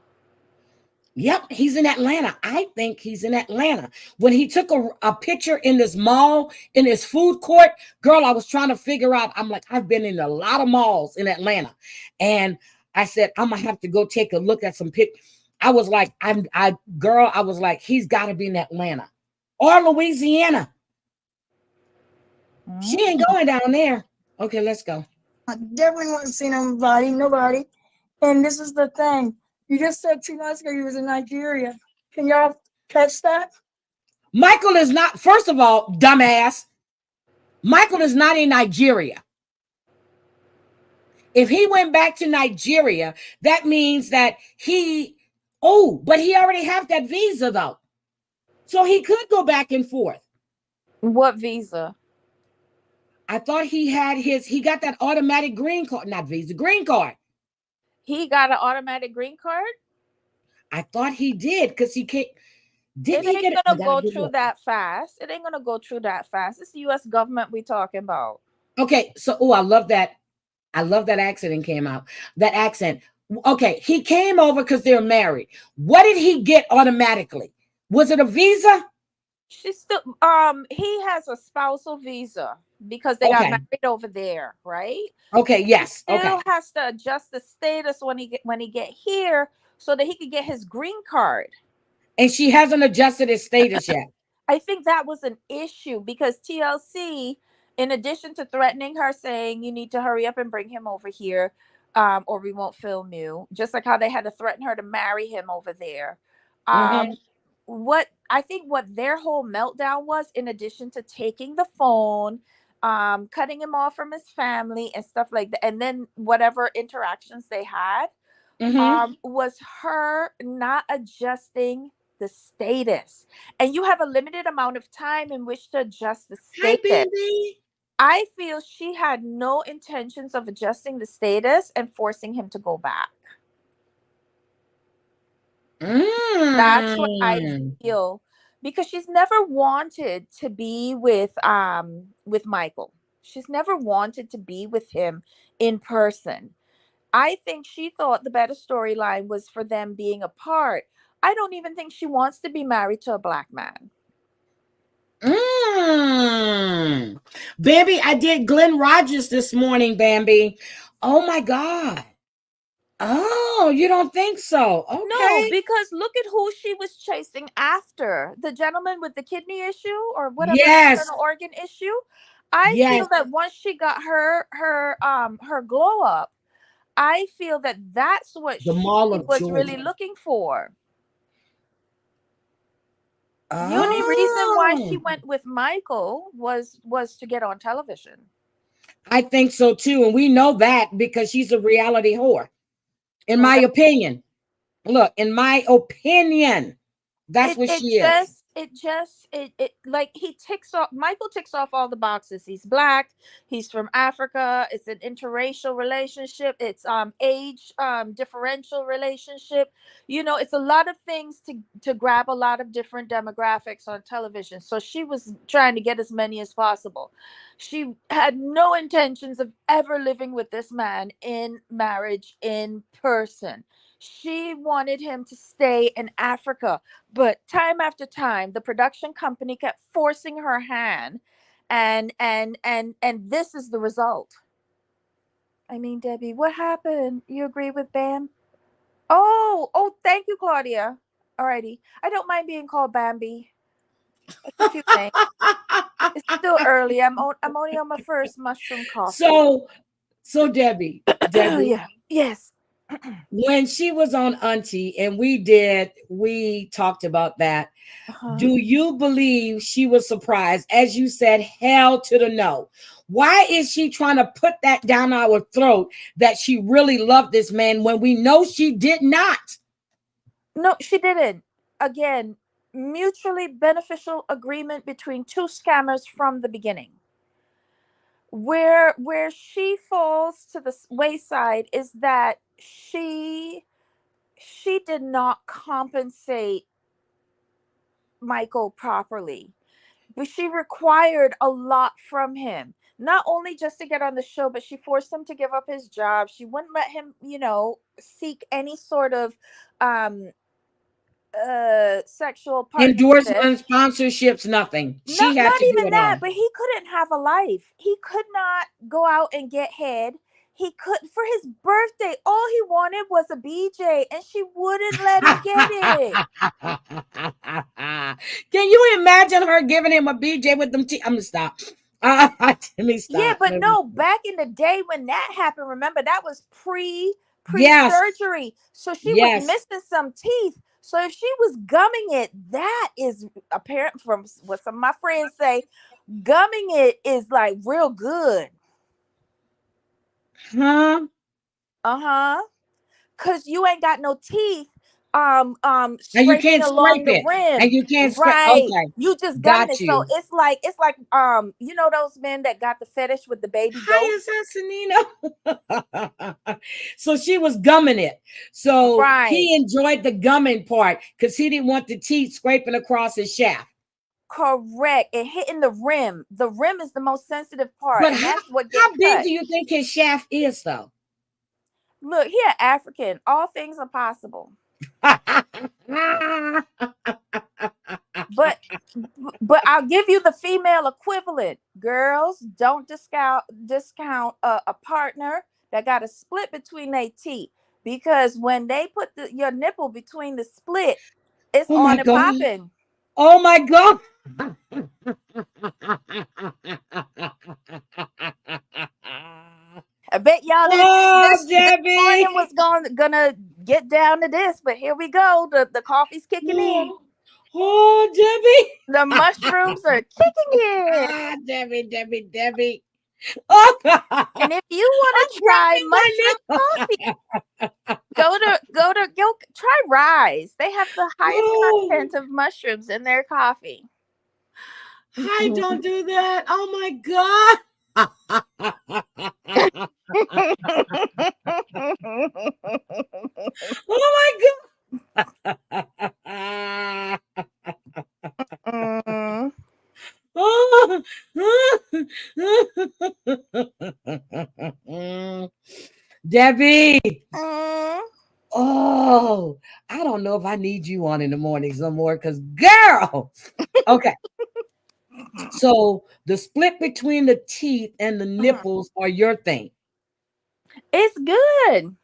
Yep, he's in Atlanta. I think he's in Atlanta. When he took a picture in this mall, in this food court, girl, I was trying to figure out. I'm like, I've been in a lot of malls in Atlanta. And I said, I'm going to have to go take a look at some pictures. I was like, I was like, he's got to be in Atlanta or Louisiana. She ain't going down there. Okay, let's go. I definitely want to see nobody. And this is the thing. You just said 2 months ago he was in Nigeria. Can y'all catch that? Michael is not, first of all, dumbass. Michael is not in Nigeria. If he went back to Nigeria, that means that but he already have that visa though. So he could go back and forth. What visa? I thought he got that automatic green card, not visa, green card. He got an automatic green card? I thought he did because he can't. It ain't gonna go through that fast. It ain't gonna go through that fast. It's the U.S. government we talking about. Okay, so I love that. I love that accent came out. That accent. Okay, he came over because they're married. What did he get automatically? Was it a visa? She's still he has a spousal visa because they got married over there, right? Okay, yes. He still has to adjust the status when he get here so that he could get his green card. And she hasn't adjusted his status yet. I think that was an issue because TLC, in addition to threatening her, saying you need to hurry up and bring him over here, or we won't film you, just like how they had to threaten her to marry him over there. What their whole meltdown was, in addition to taking the phone, cutting him off from his family and stuff like that, and then whatever interactions they had, was her not adjusting the status, and you have a limited amount of time in which to adjust the Hi, status. baby. I feel she had no intentions of adjusting the status and forcing him to go back. That's what I feel, because she's never wanted to be with Michael. She's never wanted to be with him in person. I think she thought the better storyline was for them being apart. I don't even think she wants to be married to a black man. Bambi, I did Glen Rogers this morning, Bambi. Oh my God. Oh, you don't think so? Okay. No, because look at who she was chasing after. The gentleman with the kidney issue or whatever, internal organ issue. I feel that once she got her glow up, I feel that that's what she was really looking for. The only reason why she went with Michael was to get on television. I think so too, and we know that because she's a reality whore. In my opinion. Look, in my opinion, that's what she is. It like Michael ticks off all the boxes. He's black, he's from Africa, it's an interracial relationship, it's age differential relationship. You know, it's a lot of things to grab a lot of different demographics on television. So she was trying to get as many as possible. She had no intentions of ever living with this man in marriage in person. She wanted him to stay in Africa, but time after time, the production company kept forcing her hand, and this is the result. I mean, Debbie, what happened? You agree with Bam? Oh, thank you, Claudia. Alrighty, I don't mind being called Bambi. It's a cute name. It's still early. I'm only on my first mushroom coffee. So Debbie, yeah, yes. When she was on Auntie and we talked about that. Do you believe she was surprised? As you said, hell to the no. Why is she trying to put that down our throat that she really loved this man when we know she did not? No, she didn't. Again, mutually beneficial agreement between two scammers from the beginning. Where she falls to the wayside is that she did not compensate Michael properly, but she required a lot from him, not only just to get on the show, but she forced him to give up his job. She wouldn't let him, seek any sort of sexual partnership, endorsements, sponsorships, nothing. She had not to even do it that, all. but he couldn't have a life. He could not go out and get head. He could, for his birthday, all he wanted was a BJ, and she wouldn't let him get it. Can you imagine her giving him a BJ with them teeth? I'm gonna stop. Let me stop. Yeah, but no, back in the day when that happened, remember that was pre-surgery, so she was missing some teeth. So if she was gumming it, that is apparent from what some of my friends say. Gumming it is like real good. Huh? Cause you ain't got no teeth. And you can't along scrape the rim, and you can't scrape. right? Okay, you just got it. So it's like those men that got the fetish with the baby goat. So she was gumming it. So he enjoyed the gumming part because he didn't want the teeth scraping across his shaft. Correct. And hitting the rim. The rim is the most sensitive part. But and that's what how gets big cut. do you think his shaft is, though? Look, here, African. All things are possible. But I'll give you the female equivalent. Girls, don't discount a partner that got a split between their teeth, because when they put your nipple between the split, it's on and popping. Oh my God. I bet y'all this morning was gonna get down to this, but here we go. The coffee's kicking in. Oh, Debbie. The mushrooms are kicking in. Debbie. And if you want to try mushroom coffee, go try Rise. They have the highest content of mushrooms in their coffee. I don't do that. Oh my God. Oh my God. Debbie. Oh, I don't know if I need you on in the mornings no more because, girl. Okay. So the split between the teeth and the nipples are your thing. It's good.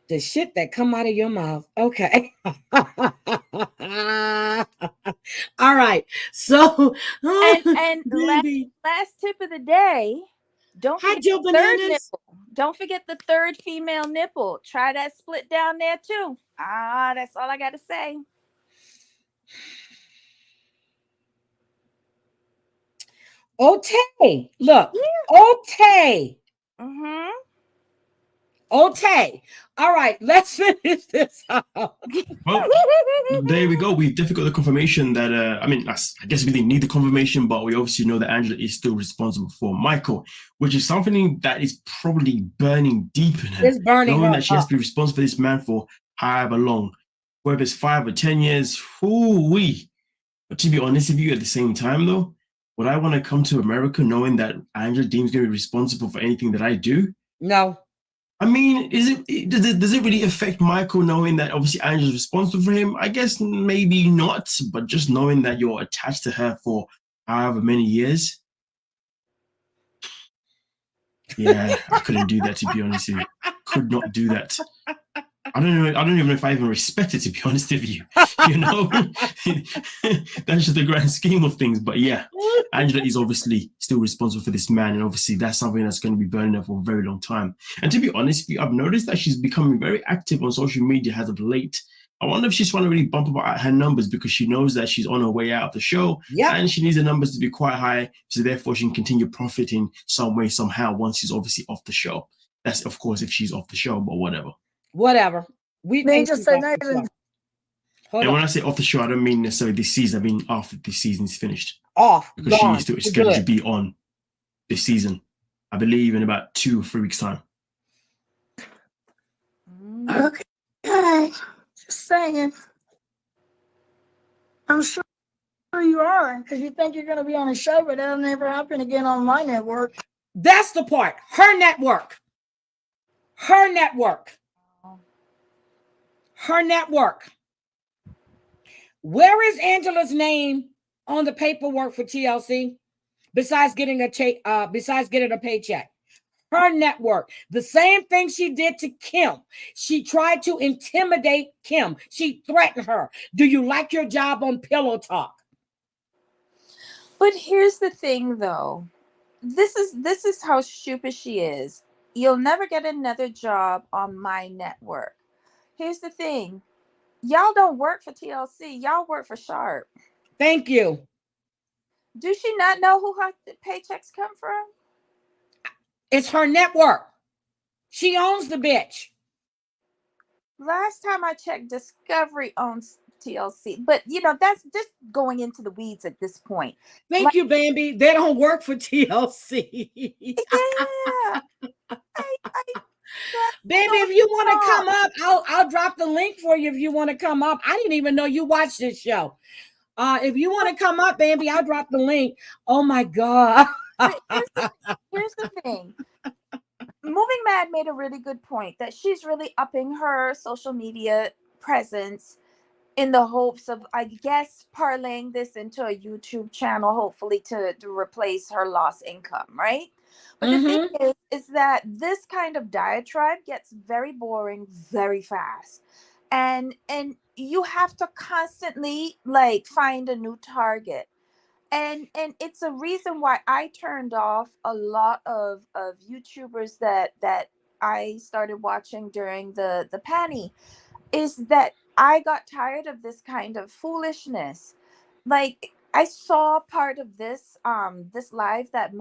The shit that come out of your mouth. Okay. All right. So and last tip of the day. Don't forget the third nipple. Don't forget the third female nipple. Try that split down there too. That's all I got to say. Okay. Look. Yeah. Okay. Okay. All right. Let's finish this out. Well, there we go. We've definitely got the confirmation that, I guess we didn't need the confirmation, but we obviously know that Angela is still responsible for Michael, which is something that is probably burning deep in her. It's burning knowing her that she has to be responsible for this man for however long, whether it's 5 or 10 years. Ooh-wee. But to be honest with you, at the same time, though, would I want to come to America knowing that Angela Dean's going to be responsible for anything that I do? No. I mean, does it really affect Michael knowing that obviously Angela's responsible for him? I guess maybe not, but just knowing that you're attached to her for however many years. Yeah, I couldn't do that, to be honest with you. Could not do that. I don't even know if I even respect it, to be honest with you. You know, that's just the grand scheme of things. But yeah, Angela is obviously still responsible for this man, and obviously that's something that's going to be burning her for a very long time. And to be honest with you, I've noticed that she's becoming very active on social media as of late. I wonder if she's trying to really bump up her numbers because she knows that she's on her way out of the show, and she needs the numbers to be quite high, so therefore she can continue profiting some way, somehow, once she's obviously off the show. That's, of course, if she's off the show, but whatever. We think just say that. And when I say off the show, I don't mean necessarily this season. I mean after this season is finished. Off. Because she is still scheduled to be on this season. I believe in about 2 or 3 weeks' time. Okay. Just saying. I'm sure you are, because you think you're going to be on a show, but that'll never happen again on my network. That's the part. Her network. Her network. Her network. Where is Angela's name on the paperwork for TLC? Besides getting a paycheck. Her network. The same thing she did to Kim. She tried to intimidate Kim. She threatened her. Do you like your job on Pillow Talk? But here's the thing, though. This is how stupid she is. You'll never get another job on my network. Here's the thing. Y'all don't work for TLC. Y'all work for Sharp. Thank you. Do she not know who her paychecks come from? It's her network. She owns the bitch. Last time I checked, Discovery owns TLC. But, that's just going into the weeds at this point. Thank you, Bambi. They don't work for TLC. Yeah. Baby, if you want to come up, I'll drop the link for you if you want to come up. I didn't even know you watched this show. If you want to come up, Bambi, I'll drop the link. Oh my God. Here's the thing. Moving Mad made a really good point that she's really upping her social media presence in the hopes of, I guess, parlaying this into a YouTube channel, hopefully to replace her lost income, right? But the thing is that this kind of diatribe gets very boring very fast. And you have to constantly find a new target. And it's a reason why I turned off a lot of YouTubers that I started watching during the panty, is that I got tired of this kind of foolishness. I saw part of this this live that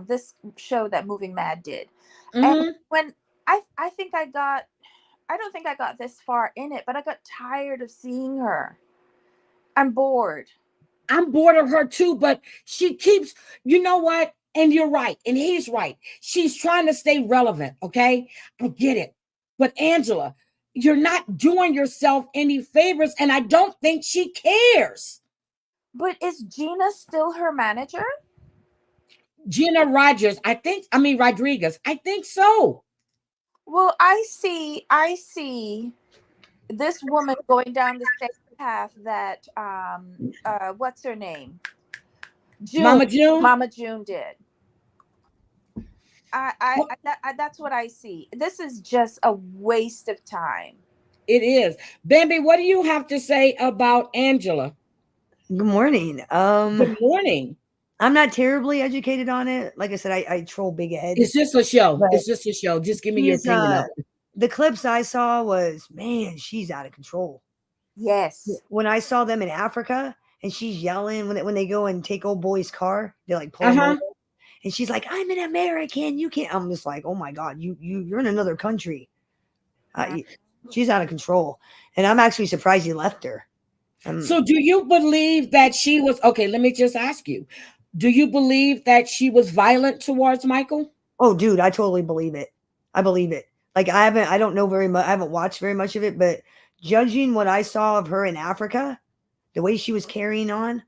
this show that Moving Mad did. And when I think I don't think I got this far in it, but I got tired of seeing her. I'm bored. I'm bored of her too, but she keeps, you know what? And you're right, and he's right. She's trying to stay relevant, okay? I get it. But Angela, you're not doing yourself any favors, and I don't think she cares. But is Gina still her manager? Gina Rodgers, Rodriguez. I think so. Well, I see this woman going down the same path that what's her name? Mama June? Mama June did. That's what I see. This is just a waste of time. It is. Bambi, what do you have to say about Angela? Good morning. Good morning. I'm not terribly educated on it. Like I said, I troll Big Ed. It's just a show. It's just a show. Just give me your opinion. The clips I saw was, man, she's out of control. Yes. When I saw them in Africa and she's yelling when they go and take old boy's car, they like pull him over. And she's like, I'm an American. You can't. I'm just like, oh my God, you're in another country. She's out of control. And I'm actually surprised you left her. So do you believe that she was, okay, let me just ask you. Do you believe that she was violent towards Michael? Oh, dude, I totally believe it. I believe it. Like I don't know very much. I haven't watched very much of it, but judging what I saw of her in Africa, the way she was carrying on,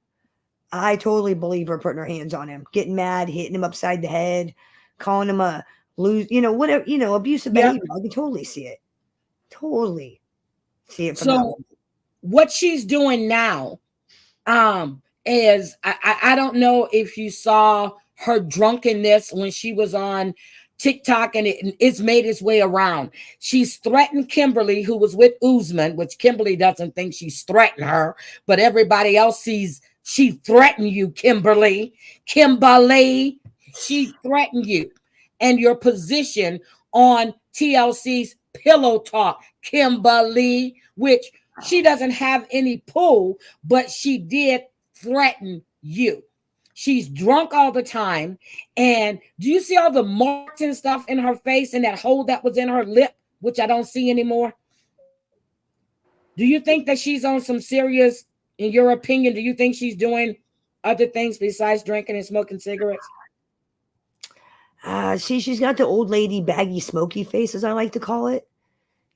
I totally believe her putting her hands on him, getting mad, hitting him upside the head, calling him a whatever, abusive behavior. I can totally see it. Totally see it. So what she's doing now, is I don't know if you saw her drunkenness when she was on TikTok and it's made its way around. She's threatened Kimberly, who was with Usman, which Kimberly doesn't think she's threatened her, but everybody else sees she threatened you, Kimberly. She threatened you and your position on TLC's Pillow Talk, Kimberly, which she doesn't have any pull, but she did threaten you. She's drunk all the time. And do you see all the marks and stuff in her face and that hole that was in her lip, which I don't see anymore? Do you think that she's on some serious, in your opinion, do you think she's doing other things besides drinking and smoking cigarettes? She's got the old lady baggy smoky face, as I like to call it.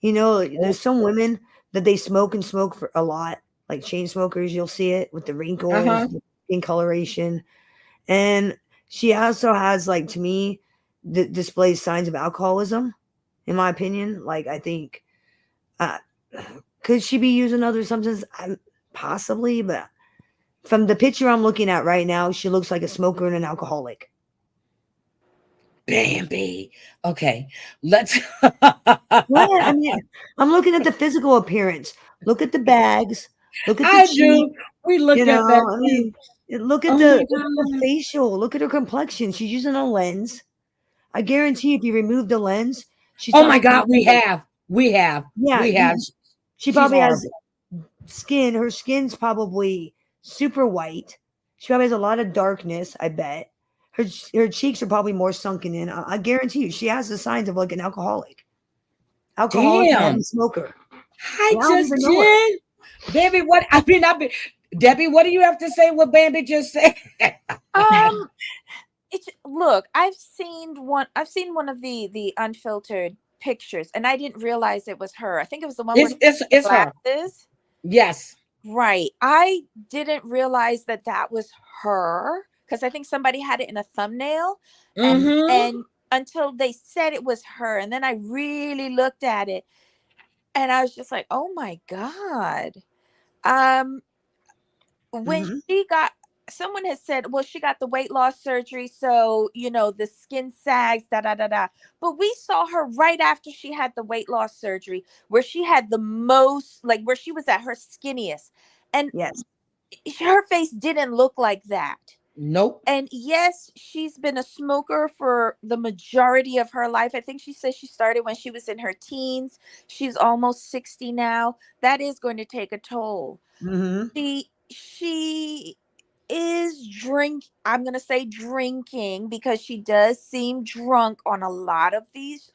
There's some women that they smoke for a lot, like chain smokers. You'll see it with the wrinkles, the skin coloration. And she also has, like, to me, displays signs of alcoholism, in my opinion. Like, I think, could she be using other substances? Possibly, but from the picture I'm looking at right now, she looks like a smoker and an alcoholic. Bambi. Okay, let's. Well, I mean, I'm looking at the physical appearance. Look at the bags. Look at the cheek. We looked at that. I mean, look at the facial. Look at her complexion. She's using a lens. I guarantee if you remove the lens, she's. Oh my God, we have. Yeah, we have. She probably has skin. Her skin's probably super white. She probably has a lot of darkness, I bet. Her cheeks are probably more sunken in. I guarantee you, she has the signs of like an alcoholic. And smoker. Hi, Justin. Baby, Debbie, what do you have to say what Bambi just said? Look, I've seen one of the unfiltered pictures, and I didn't realize it was her. I think it was the one with it's her. Yes. Right. I didn't realize that was her, because I think somebody had it in a thumbnail, and until they said it was her, and then I really looked at it, and I was just like, "Oh my God!" When someone has said, "Well, she got the weight loss surgery, so the skin sags, da da da da." But we saw her right after she had the weight loss surgery, where she had the most, like where she was at her skinniest, and her face didn't look like that. Nope. And yes, she's been a smoker for the majority of her life. I think she says she started when she was in her teens. She's almost 60 now. That is going to take a toll. She is I'm going to say drinking, because she does seem drunk on a lot of these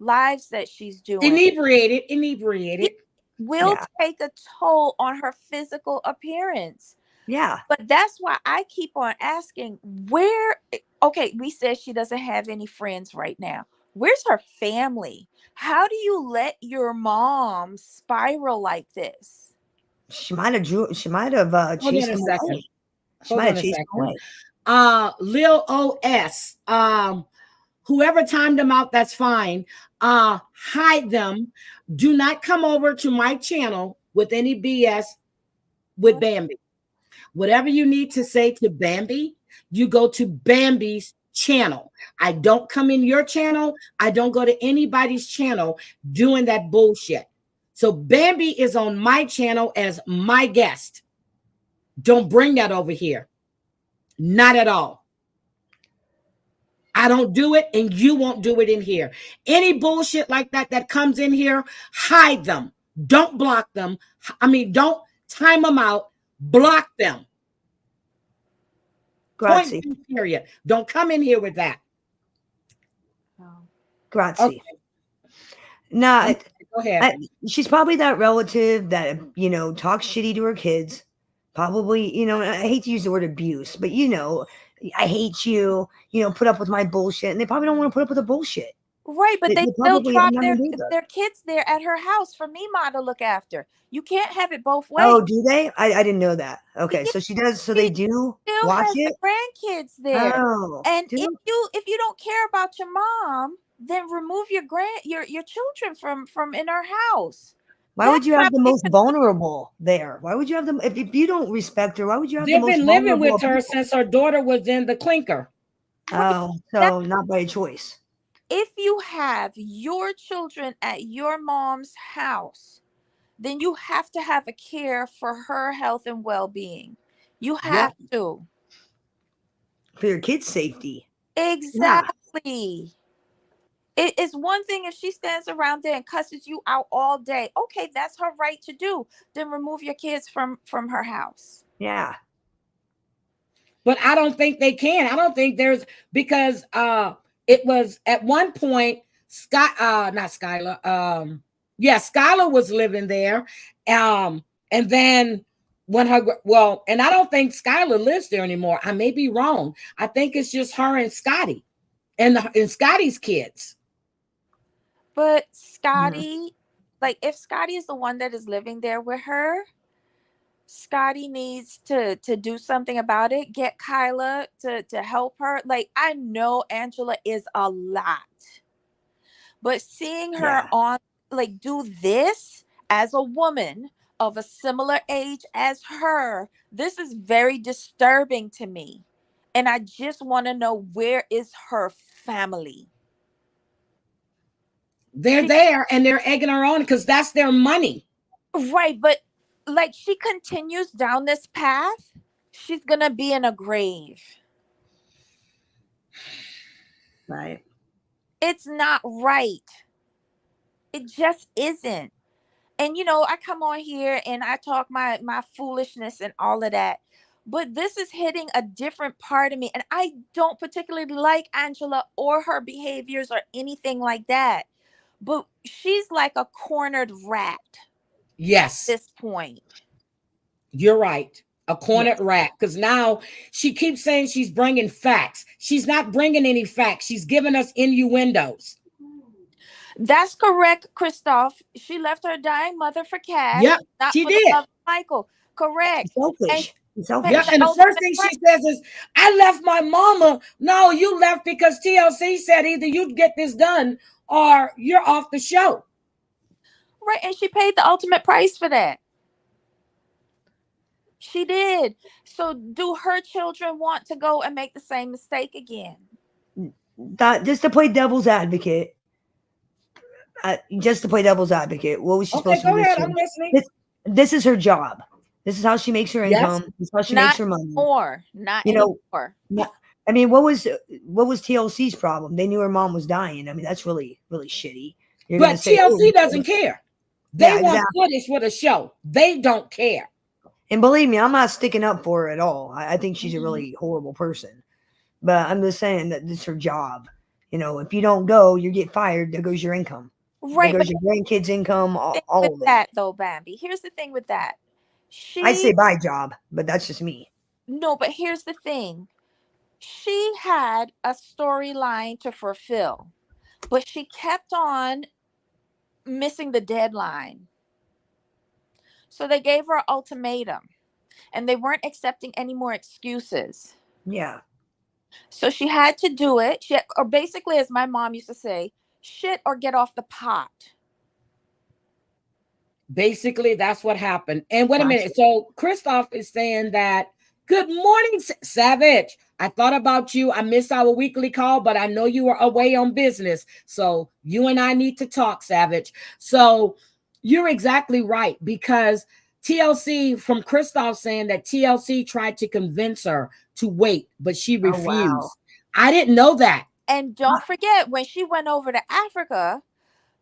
lives that she's doing. Inebriated. It will take a toll on her physical appearance. Yeah. But that's why I keep on asking, okay, we said she doesn't have any friends right now. Where's her family? How do you let your mom spiral like this? She might have chased him away. She might have chased him away. Lil OS. Whoever timed them out, that's fine. Hide them. Do not come over to my channel with any BS with Bambi. Whatever you need to say to Bambi, you go to Bambi's channel. I don't come in your channel. I don't go to anybody's channel doing that bullshit. So Bambi is on my channel as my guest. Don't bring that over here. Not at all. I don't do it, and you won't do it in here. Any bullshit like that comes in here, hide them. Don't block them. Don't time them out. Block them. Grazie. Period. Don't come in here with that. Grazie. Okay. No, go ahead. She's probably that relative that, talks shitty to her kids. Probably, I hate to use the word abuse, but I hate you, put up with my bullshit. And they probably don't want to put up with the bullshit. Right, but they still drop their kids there at her house for Mima to look after. You can't have it both ways. Oh, do they? I didn't know that. Okay, so she does. So they do watch it. The grandkids there. Oh, and if you don't care about your mom, then remove your children from in her house. Why would you have the most vulnerable there? Why would you have them if you don't respect her? Why would you have the most vulnerable? They've been living with her since her daughter was in the clinker. Oh, so not by choice. If you have your children at your mom's house, then you have to have a care for her health and well-being. You have to. For your kids' safety. Exactly. Yeah. It is one thing if she stands around there and cusses you out all day. Okay, that's her right to do. Then remove your kids from her house. Yeah. But I don't think they can. I don't think there's, because it was at one point Skylar was living there. And then and I don't think Skylar lives there anymore. I may be wrong. I think it's just her and Scotty and Scotty's kids. But Scotty, if Scotty is the one that is living there with her, Scotty needs to do something about it. Get Kyla to help her. I know Angela is a lot, but seeing her on do this as a woman of a similar age as her, this is very disturbing to me. And I just want to know, where is her family? They're there and they're egging her on because that's their money. Right, but she continues down this path, she's gonna be in a grave. Right. It's not right. It just isn't. And I come on here and I talk my foolishness and all of that, but this is hitting a different part of me, and I don't particularly like Angela or her behaviors or anything like that, but she's like a cornered rat. Yes. At this point. You're right. A cornered rat. Because now she keeps saying she's bringing facts. She's not bringing any facts. She's giving us innuendos. That's correct, Christoph. She left her dying mother for cash. Yep, she did. Michael, correct. Selfish. Yep, and the first thing she says is, I left my mama. No, you left because TLC said either you'd get this done or you're off the show. Right, and she paid the ultimate price for that. She did. So do her children want to go and make the same mistake again? Just to play devil's advocate. What was she supposed to do? Go ahead, I'm listening. This is her job. This is how she makes her income. This is how she makes her money. Not anymore. I mean, what was TLC's problem? They knew her mom was dying. I mean, that's really, really shitty. But TLC doesn't care. They want footage for the show. They don't care. And believe me, I'm not sticking up for her at all. I think she's a really horrible person. But I'm just saying that it's her job. You know, if you don't go, you get fired. There goes your income. Right. There goes your grandkids' income, all of it. That though, Bambi. Here's the thing with that. I'd say bye job, but that's just me. No, but here's the thing. She had a storyline to fulfill, but she kept on missing the deadline. So they gave her an ultimatum, and they weren't accepting any more excuses. Yeah. So she had to do it. Or basically, as my mom used to say, shit or get off the pot. Basically, that's what happened. And wait a minute. So Christoph is saying that, good morning, Savage. I thought about you. I missed our weekly call, but I know you were away on business. So you and I need to talk, Savage. So you're exactly right, because TLC, from Christoph saying that TLC tried to convince her to wait, but she refused. Wow. I didn't know that. And don't forget, when she went over to Africa,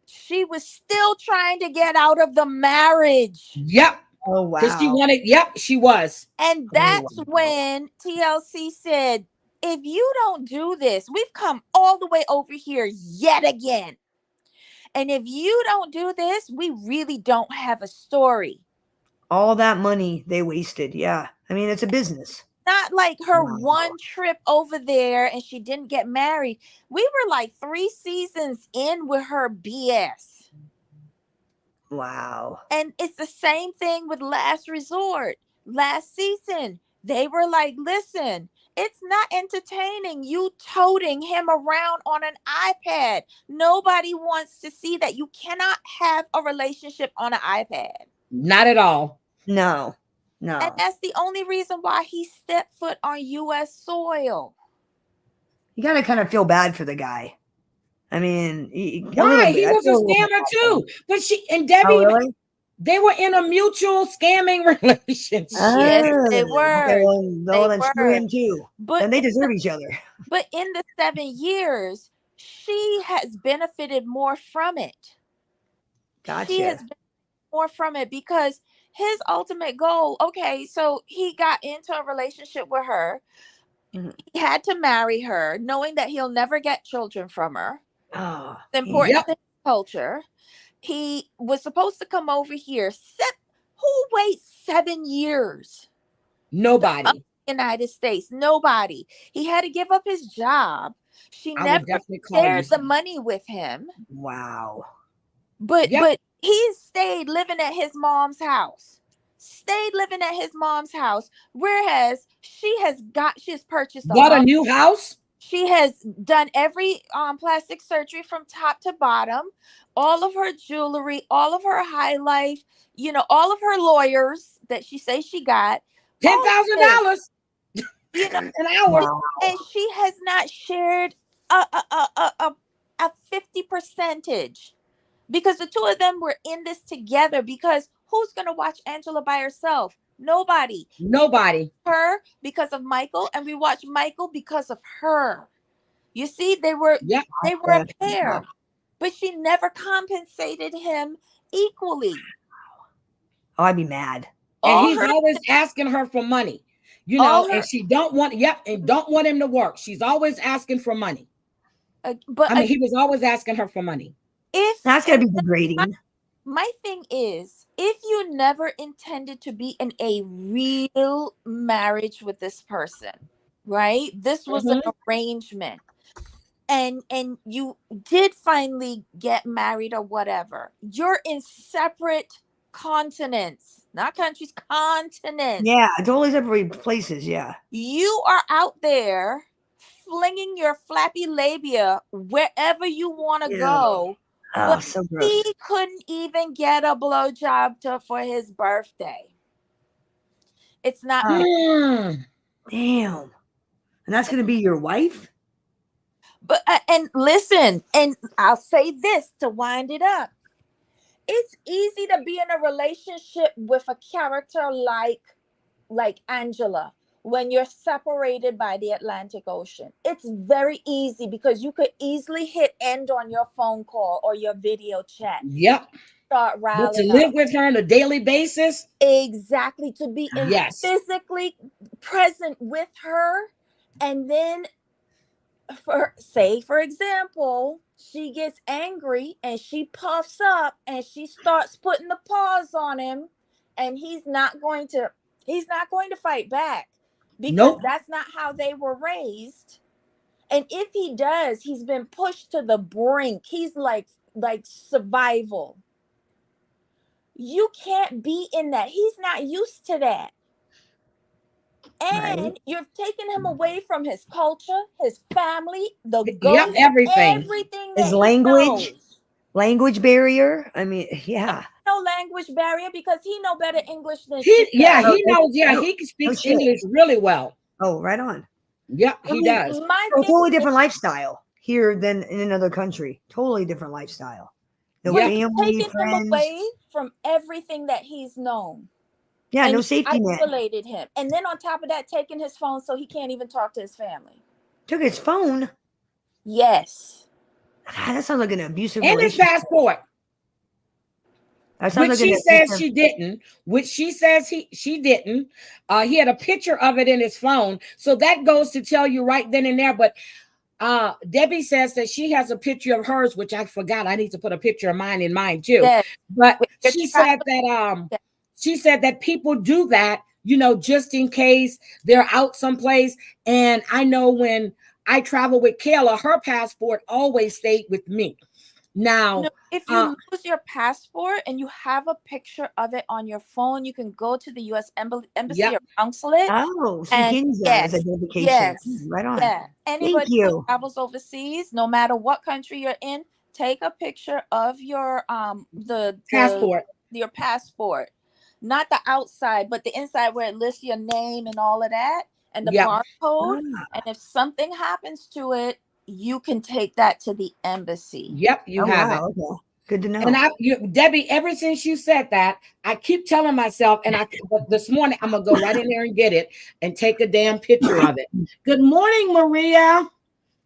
she was still trying to get out of the marriage. Yep. Oh, wow. Because she wanted, yep, she was. And that's when TLC said, if you don't do this, we've come all the way over here yet again. And if you don't do this, we really don't have a story. All that money they wasted. Yeah. I mean, it's a business. Not like her one trip over there and she didn't get married. We were like 3 seasons in with her BS. Wow. And it's the same thing with Last Resort. Last season, they were like, listen, it's not entertaining you toting him around on an iPad. Nobody wants to see that. You cannot have a relationship on an iPad. Not at all. No. No. And that's the only reason why he stepped foot on U.S. soil. You got to kind of feel bad for the guy. I mean, why? He was a scammer too. But she and Debbie, they were in a mutual scamming relationship. Yes, they were. Well, then screw him too. But and they deserve each other. But in the 7 years, she has benefited more from it. Gotcha. She has benefited more from it because his ultimate goal, okay, so he got into a relationship with her. Mm-hmm. He had to marry her, knowing that he'll never get children from her. Oh, it's important to his culture. He was supposed to come over here. Who waits 7 years? Nobody. United States. Nobody. He had to give up his job. She never shared the money with him. Wow. But he stayed living at his mom's house. Whereas she has purchased a new house. She has done every plastic surgery from top to bottom, all of her jewelry, all of her high life, all of her lawyers that she says she got $10,000 an hour. Wow. And she has not shared a 50% because the two of them were in this together. Because who's going to watch Angela by herself? Nobody. Her because of Michael, and we watch Michael because of her. You see, they were a pair, but she never compensated him equally. Oh, I'd be mad. And he's always asking her for money, and she don't want him to work. She's always asking for money. But he was always asking her for money. That's gotta be degrading. My thing is, if you never intended to be in a real marriage with this person, right? This was an arrangement. And you did finally get married or whatever. You're in separate continents, not countries, continents. Yeah, totally separate places, yeah. You are out there flinging your flappy labia wherever you want to go. Oh, so gross. He couldn't even get a blowjob for his birthday. It's not. Damn. And that's going to be your wife? But and listen, and I'll say this to wind it up. It's easy to be in a relationship with a character like Angela, when you're separated by the Atlantic Ocean. It's very easy because you could easily hit end on your phone call or your video chat. Yep. Start But rallying to live up. with her on a daily basis. Exactly. To be Yes. physically present with her. And then, for example, she gets angry and she puffs up and she starts putting the paws on him, and he's not going to fight back, because that's not how they were raised. And if he does, he's been pushed to the brink. He's like survival. You can't be in that. He's not used to that. And you've taken him away from his culture, his family, the goat, everything. His language barrier. I mean, no language barrier, because he know better English than he knows. Yeah, he speaks English really well. Oh, right on. Yep, he does. Totally different lifestyle here than in another country. Totally different lifestyle. No family, taking friends. him away from everything that he's known. Yeah, and no safety net. Isolated him, and then on top of that, taking his phone so he can't even talk to his family. Took his phone. Yes. That sounds like an abusive and his passport. Which she says she didn't. Which she says she didn't. He had a picture of it in his phone, so that goes to tell you right then and there. But Debbie says that she has a picture of hers, which I forgot. I need to put a picture of mine in mine too. Yes. But she said that people do that, just in case they're out someplace. And I know when I travel with Kayla, her passport always stayed with me. Now, if you lose your passport and you have a picture of it on your phone, you can go to the U.S. Embassy or consulate. Oh, so you can use that as identification. Yes, right on. Yeah. Anybody who travels overseas, no matter what country you're in, take a picture of your passport. Your passport, not the outside, but the inside where it lists your name and all of that, and the barcode. And if something happens to it, you can take that to the embassy. Yep, you have it. Okay. Good to know. And Debbie, ever since you said that, I keep telling myself, but this morning I'm gonna go right in there and get it and take a damn picture of it. Good morning, Maria.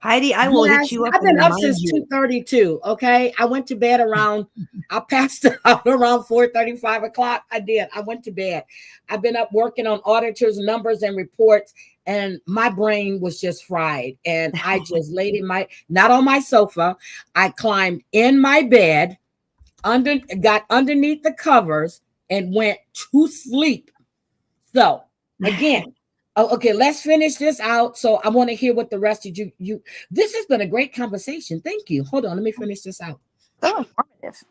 Heidi, I will hit you up. I've been up since 2:32. Okay, I went to bed I passed out around 4:30, 5 o'clock. I did. I went to bed. I've been up working on auditors' numbers and reports, and my brain was just fried. And I just laid not on my sofa. I climbed in my bed, got underneath the covers, and went to sleep. So again. Okay, let's finish this out. So I want to hear what the rest of you. This has been a great conversation. Thank you. Hold on, let me finish this out. So informative.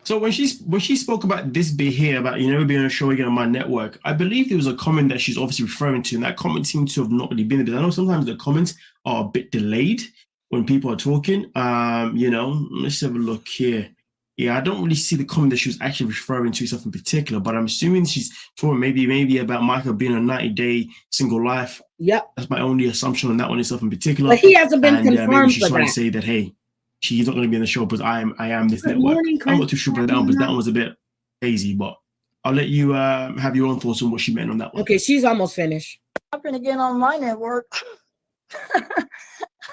So when she spoke about this bit here about being on a show again on my network, I believe there was a comment that she's obviously referring to, and that comment seemed to have not really been there. I know sometimes the comments are a bit delayed when people are talking. Let's have a look here. Yeah, I don't really see the comment that she was actually referring to stuff in particular, but I'm assuming she's talking maybe about Michael being a 90-day single life. Yep. That's my only assumption on that one itself in particular. But he hasn't been confirmed maybe she's for trying that. to say that, hey, she's not going to be in the show because I am this Good network. morning, I'm not too sure about that one, because that one was a bit hazy, but I'll let you have your own thoughts on what she meant on that one. Okay, she's almost finished. I'm going to get on my network.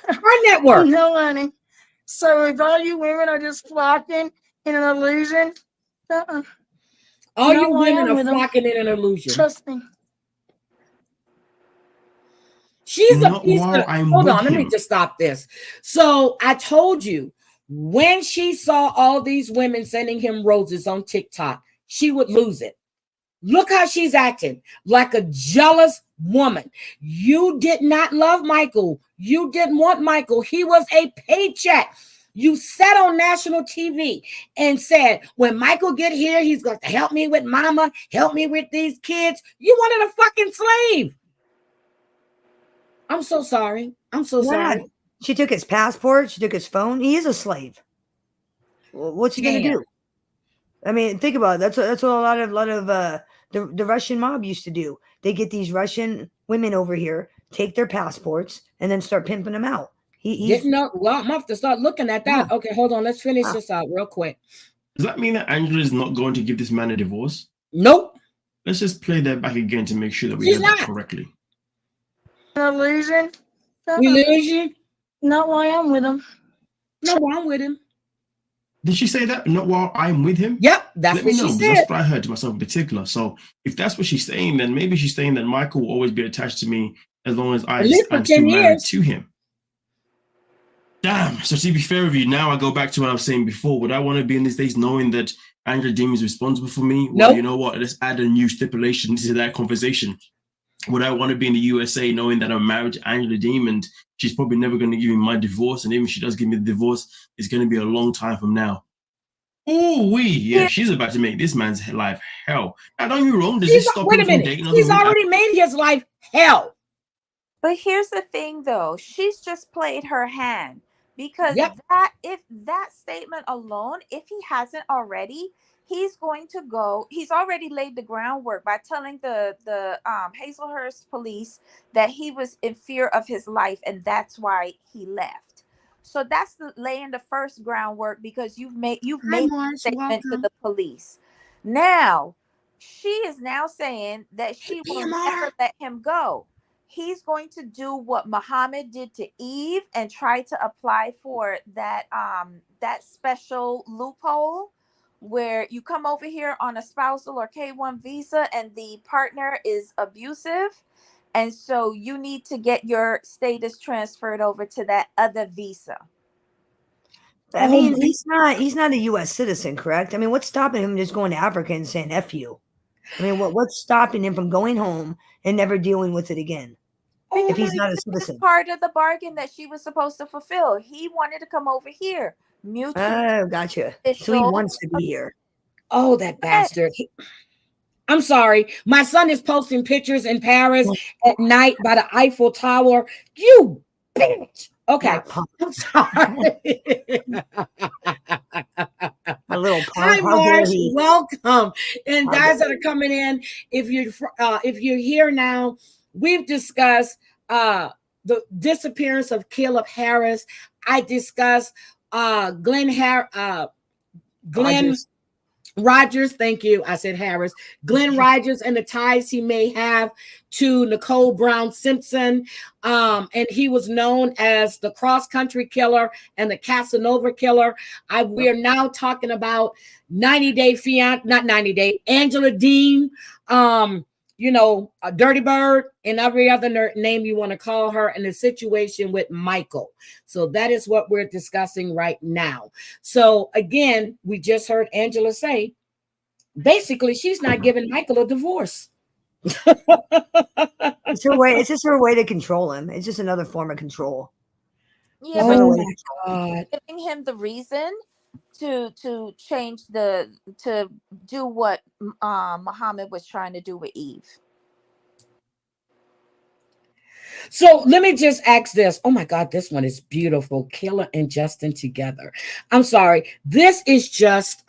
Our network. No, honey. So if all you women are just flocking in an illusion, all you women are flocking in an illusion. Trust me. She's a piece of. Hold on, let me just stop this. So I told you, when she saw all these women sending him roses on TikTok, she would lose it. Look how she's acting, like a jealous woman. You did not love Michael. You didn't want Michael. He was a paycheck. You sat on national TV and said, when Michael get here, he's going to help me with mama, help me with these kids. You wanted a fucking slave. I'm so sorry. I'm so sorry. She took his passport. She took his phone. He is a slave. What's he going to do? I mean, think about it. That's what a lot of the Russian mob used to do. They get these Russian women over here, take their passports, and then start pimping them out. Well, I'm gonna have to start looking at that. Yeah. Okay, hold on. Let's finish this out real quick. Does that mean that Angela is not going to give this man a divorce? Nope. Let's just play that back again to make sure that we heard that correctly. Illusion. Illusion. Not while I'm with him. Not while I'm with him. Did she say that? Not while I'm with him? Yep, that's Let what me know, she because said. that's what I heard to myself in particular. So if that's what she's saying, then maybe she's saying that Michael will always be attached to me as long as I'm still married to him. Damn. So to be fair with you, now I go back to what I was saying before. Would I want to be in these days knowing that Angela Deem is responsible for me? Well, nope. You know what? Let's add a new stipulation to that conversation. Would I want to be in the USA knowing that I'm married to Angela Deem and she's probably never going to give me my divorce? And even if she does give me the divorce, it's going to be a long time from now. Ooh, yeah, she's about to make this man's life hell. Now, don't get me wrong. Does this stop him from dating? He's already made his life hell. But here's the thing, though. She's just played her hand. Because if that statement alone, if he hasn't already, he's going to go. He's already laid the groundwork by telling the Hazelhurst police that he was in fear of his life, and that's why he left. So that's laying the first groundwork, because you've made a statement to the police. Now she is now saying that she will never let him go. He's going to do what Muhammad did to Eve and try to apply for that special loophole where you come over here on a spousal or K-1 visa and the partner is abusive. And so you need to get your status transferred over to that other visa. I mean, he's not a U.S. citizen, correct? I mean, what's stopping him just going to Africa and saying F you? I mean, what's stopping him from going home and never dealing with it again? If he's not a citizen. Part of the bargain that she was supposed to fulfill. He wanted to come over here. Oh, gotcha. So he wants to be here. Oh, that bastard. I'm sorry. My son is posting pictures in Paris at night by the Eiffel Tower. You bitch. Okay. I'm sorry. A little Hi, Marsh. Welcome. And guys that are coming in, if you're here now, we've discussed the disappearance of Caleb Harris. I discussed Glen Rogers. Thank you. I said Harris. Glen Rogers and the ties he may have to Nicole Brown Simpson. And he was known as the cross-country killer and the Casanova killer. We are now talking about 90 Day Fiance, not 90 Day, Angela Deem, a Dirty Bird, and every other name you want to call her, and the situation with Michael. So that is what we're discussing right now. So again, we just heard Angela say, basically, she's not giving Michael a divorce. It's her way. It's just her way to control him. It's just another form of control. Yeah, oh my God. Giving him the reason to change to do what Muhammad was trying to do with Eve. So let me just ask this. Oh my God, this one is beautiful. Killer and Justin together. I'm sorry. This is just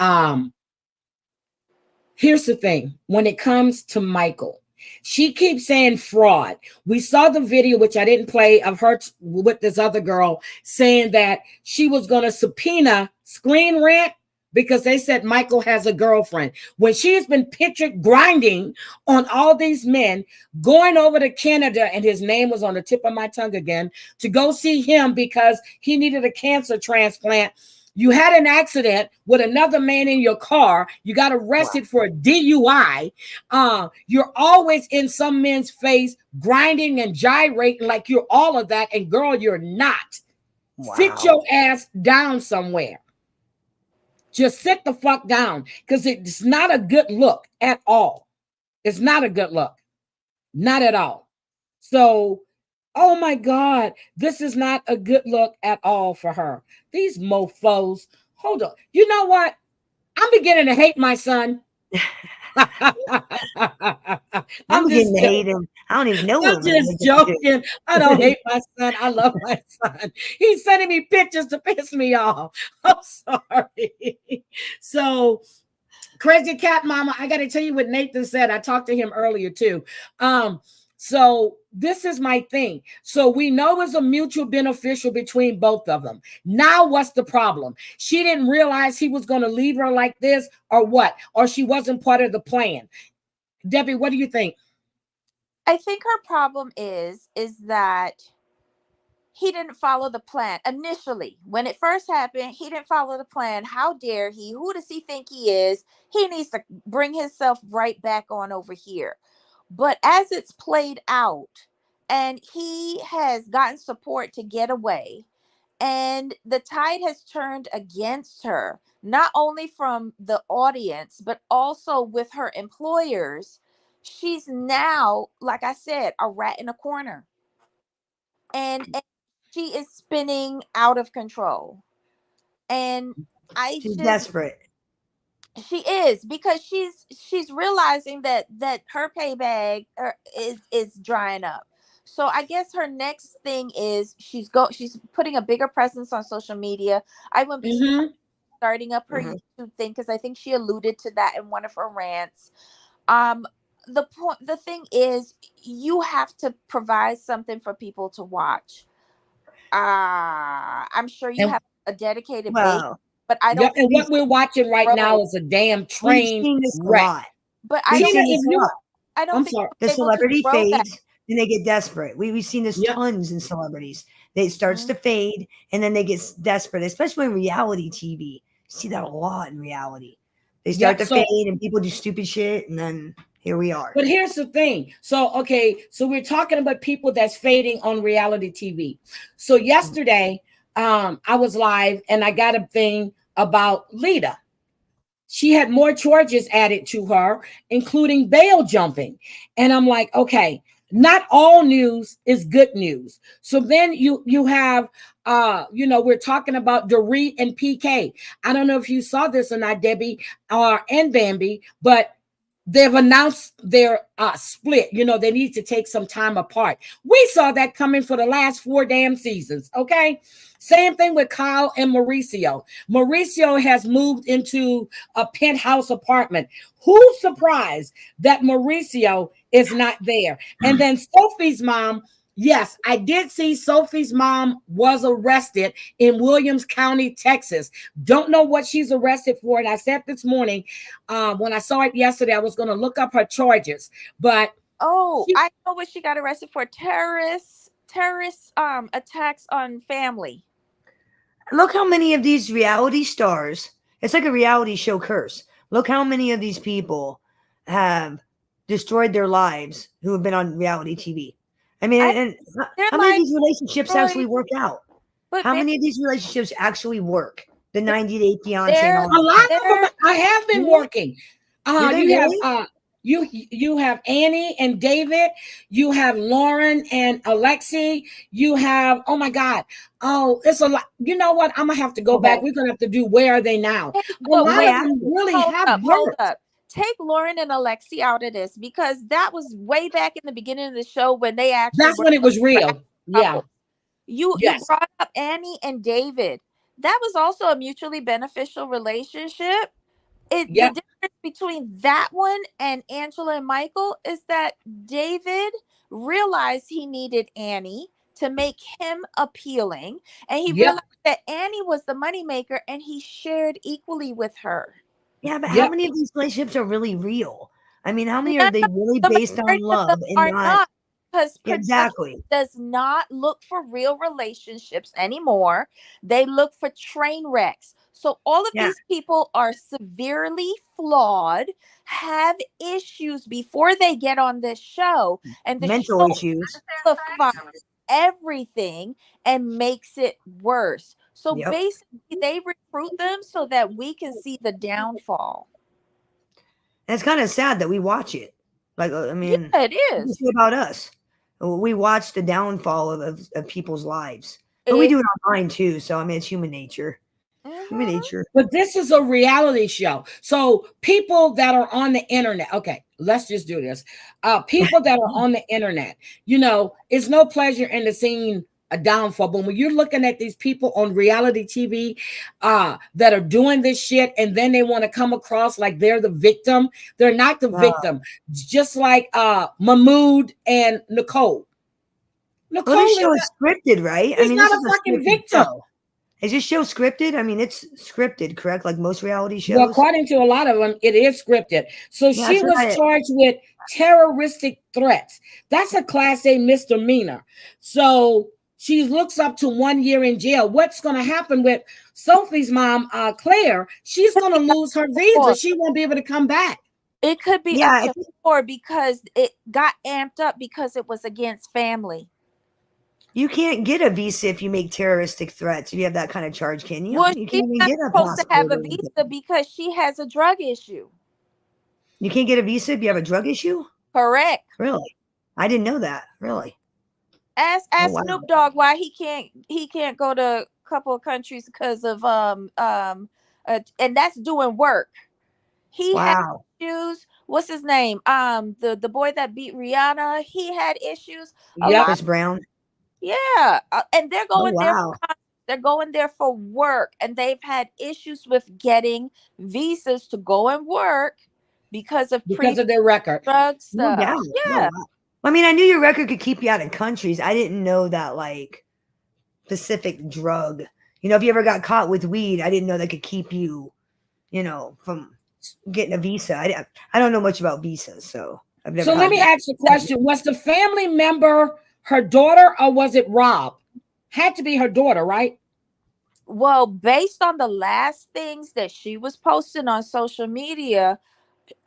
here's the thing. When it comes to Michael, she keeps saying fraud. We saw the video, which I didn't play, of her with this other girl saying that she was going to subpoena Screen Rant because they said Michael has a girlfriend. When she has been pictured grinding on all these men, going over to Canada, and his name was on the tip of my tongue again, to go see him because he needed a cancer transplant. You had an accident with another man in your car. You got arrested for a DUI. You're always in some men's face, grinding and gyrating like you're all of that. And girl, you're not. Wow. Sit your ass down somewhere. Just sit the fuck down, because it's not a good look at all. It's not a good look. Not at all. So, oh my God, this is not a good look at all for her. These mofos. Hold on. You know what? I'm beginning to hate my son. I'm beginning to hate him. I don't even know him. I'm just joking. I don't hate my son. I love my son. He's sending me pictures to piss me off. I'm sorry. So, Crazy Cat Mama, I got to tell you what Nathan said. I talked to him earlier too. So this is my thing. So we know it's a mutual beneficial between both of them. Now what's the problem? She didn't realize he was going to leave her like this, or what? Or she wasn't part of the plan. Debbie, what do you think? I think her problem is that he didn't follow the plan initially. When it first happened, he didn't follow the plan. How dare he? Who does he think he is? He needs to bring himself right back on over here. But as it's played out, and he has gotten support to get away, and the tide has turned against her, not only from the audience, but also with her employers. She's now, like I said, a rat in a corner. And she is spinning out of control. And she's desperate. She is, because she's realizing that her pay bag is drying up. So I guess her next thing is she's putting a bigger presence on social media. I wouldn't be starting up her YouTube thing, because I think she alluded to that in one of her rants. The thing is, you have to provide something for people to watch. I'm sure you have a dedicated base, but I don't. And what we're watching right now is a damn train wreck. But I don't think the celebrity fades and they get desperate. We've seen this tons in celebrities. It starts to fade and then they get desperate, especially in reality TV. You see that a lot in reality. They start to fade and people do stupid shit, and then here we are. But here's the thing. So we're talking about people that's fading on reality TV. So yesterday, I was live and I got a thing about Lita. She had more charges added to her, including bail jumping. And I'm like, okay, not all news is good news. So then you have, we're talking about Dorit and PK. I don't know if you saw this or not, Debbie and Bambi, but they've announced their split. They need to take some time apart. We saw that coming for the last 4 damn seasons. Okay. Same thing with Kyle and Mauricio. Mauricio has moved into a penthouse apartment. Who's surprised that Mauricio is not there? And then Sophie's mom. Yes, I did see Sophie's mom was arrested in Williams County, Texas. Don't know what she's arrested for. And I said this morning, when I saw it yesterday, I was going to look up her charges. But I know what she got arrested for: terrorist attacks on family. Look how many of these reality stars. It's like a reality show curse. Look how many of these people have destroyed their lives who have been on reality TV. I mean, and how many of these relationships actually work out? But how many of these relationships actually work? The 90-day fiance and all. A lot of them I have been working. You have Annie and David. You have Lauren and Alexi. You have, oh my God. Oh, it's a lot. You know what? I'm going to have to go back. We're going to have to do Where Are They Now? A lot of them really have worked. Take Lauren and Alexi out of this, because that was way back in the beginning of the show when they actually. That's when it was real. Yeah. You brought up Annie and David. That was also a mutually beneficial relationship. The difference between that one and Angela and Michael is that David realized he needed Annie to make him appealing, and he realized that Annie was the moneymaker, and he shared equally with her. Yeah, but how many of these relationships are really real? I mean, how many are they really based on love and not? Because production does not look for real relationships anymore. They look for train wrecks. So all of these people are severely flawed, have issues before they get on this show, and the mental issues, everything, and makes it worse. So basically, they recruit them so that we can see the downfall. And it's kind of sad that we watch it. Like, I mean, it is. It's about us. We watch the downfall of people's lives. But we do it online too. So, I mean, it's human nature. Human nature. But this is a reality show. So people that are on the internet, okay, let's just do this. People that are on the internet, it's no pleasure in seeing a downfall. But when you're looking at these people on reality TV that are doing this shit, and then they want to come across like they're the victim, they're not the victim. Just like Mahmoud and Nicole. Nicole, this show is scripted, right? He's not a fucking victim. Is this show scripted? I mean, it's scripted, correct? Like most reality shows? Well, according to a lot of them, it is scripted. So Yeah, she was charged with terroristic threats. That's a Class A misdemeanor. So she looks up to 1 year in jail. What's going to happen with Sophie's mom, Claire? She's going to lose her visa. She won't be able to come back. It could be up to 4 because it got amped up because it was against family. You can't get a visa if you make terroristic threats. If you have that kind of charge, can you? Well, you she's not supposed to have a visa because she has a drug issue. You can't get a visa if you have a drug issue? Correct. Really? I didn't know that. Really? Ask Snoop Dogg why he can't go to a couple of countries because of and that's doing work. He had issues. What's his name? The boy that beat Rihanna, he had issues. Chris Brown. Yeah, and they're going there. They're going there for work, and they've had issues with getting visas to go and work because of their record. Drug stuff. Yeah. I mean, I knew your record could keep you out of countries. I didn't know that, like, specific drug. You know, if you ever got caught with weed, I didn't know that could keep you, you know, from getting a visa. I don't know much about visas, so I've never. So let me ask you a question: was the family member her daughter, or was it Rob? Had to be her daughter, right? Well, based on the last things that she was posting on social media,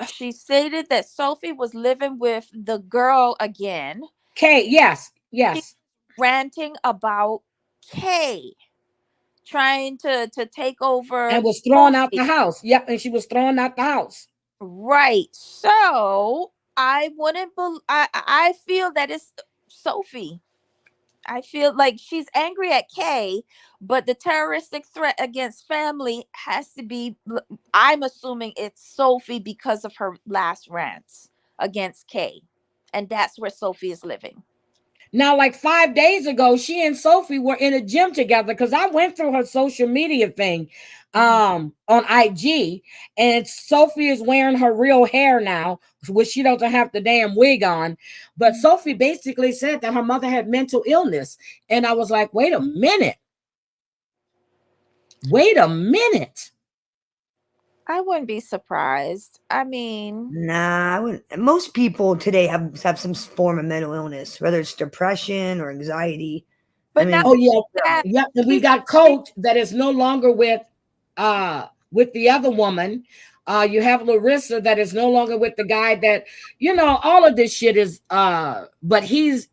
she stated that Sophie was living with the girl again. Kay, yes. She's ranting about Kay trying to take over. And was thrown out the house. Yep, and she was thrown out the house. Right. So I feel that it's Sophie. I feel like she's angry at Kay, but the terroristic threat against family has to be, I'm assuming it's Sophie because of her last rants against Kay. And that's where Sophie is living. Now, like 5 days ago, she and Sophie were in a gym together because I went through her social media thing on IG, and Sophie is wearing her real hair now, which she doesn't have the damn wig on. But Sophie basically said that her mother had mental illness. And I was like, wait a minute. I wouldn't be surprised. I mean, nah, I wouldn't. Most people today have some form of mental illness, whether it's depression or anxiety. But And we got Coach that is no longer with the other woman. You have Larissa that is no longer with the guy that, you know, all of this shit is but he's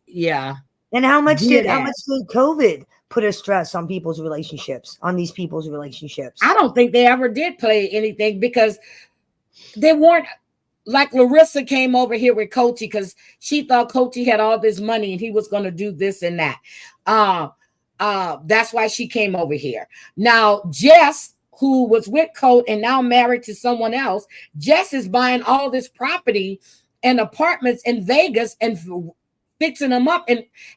And how much did COVID put a stress on people's relationships, on these people's relationships? I don't think they ever did play anything because they weren't like Larissa came over here with Coachy because she thought Coachy had all this money and he was going to do this and that. That's why she came over here. Now, Jess, who was with Coach and now married to someone else, Jess is buying all this property and apartments in Vegas and fixing them up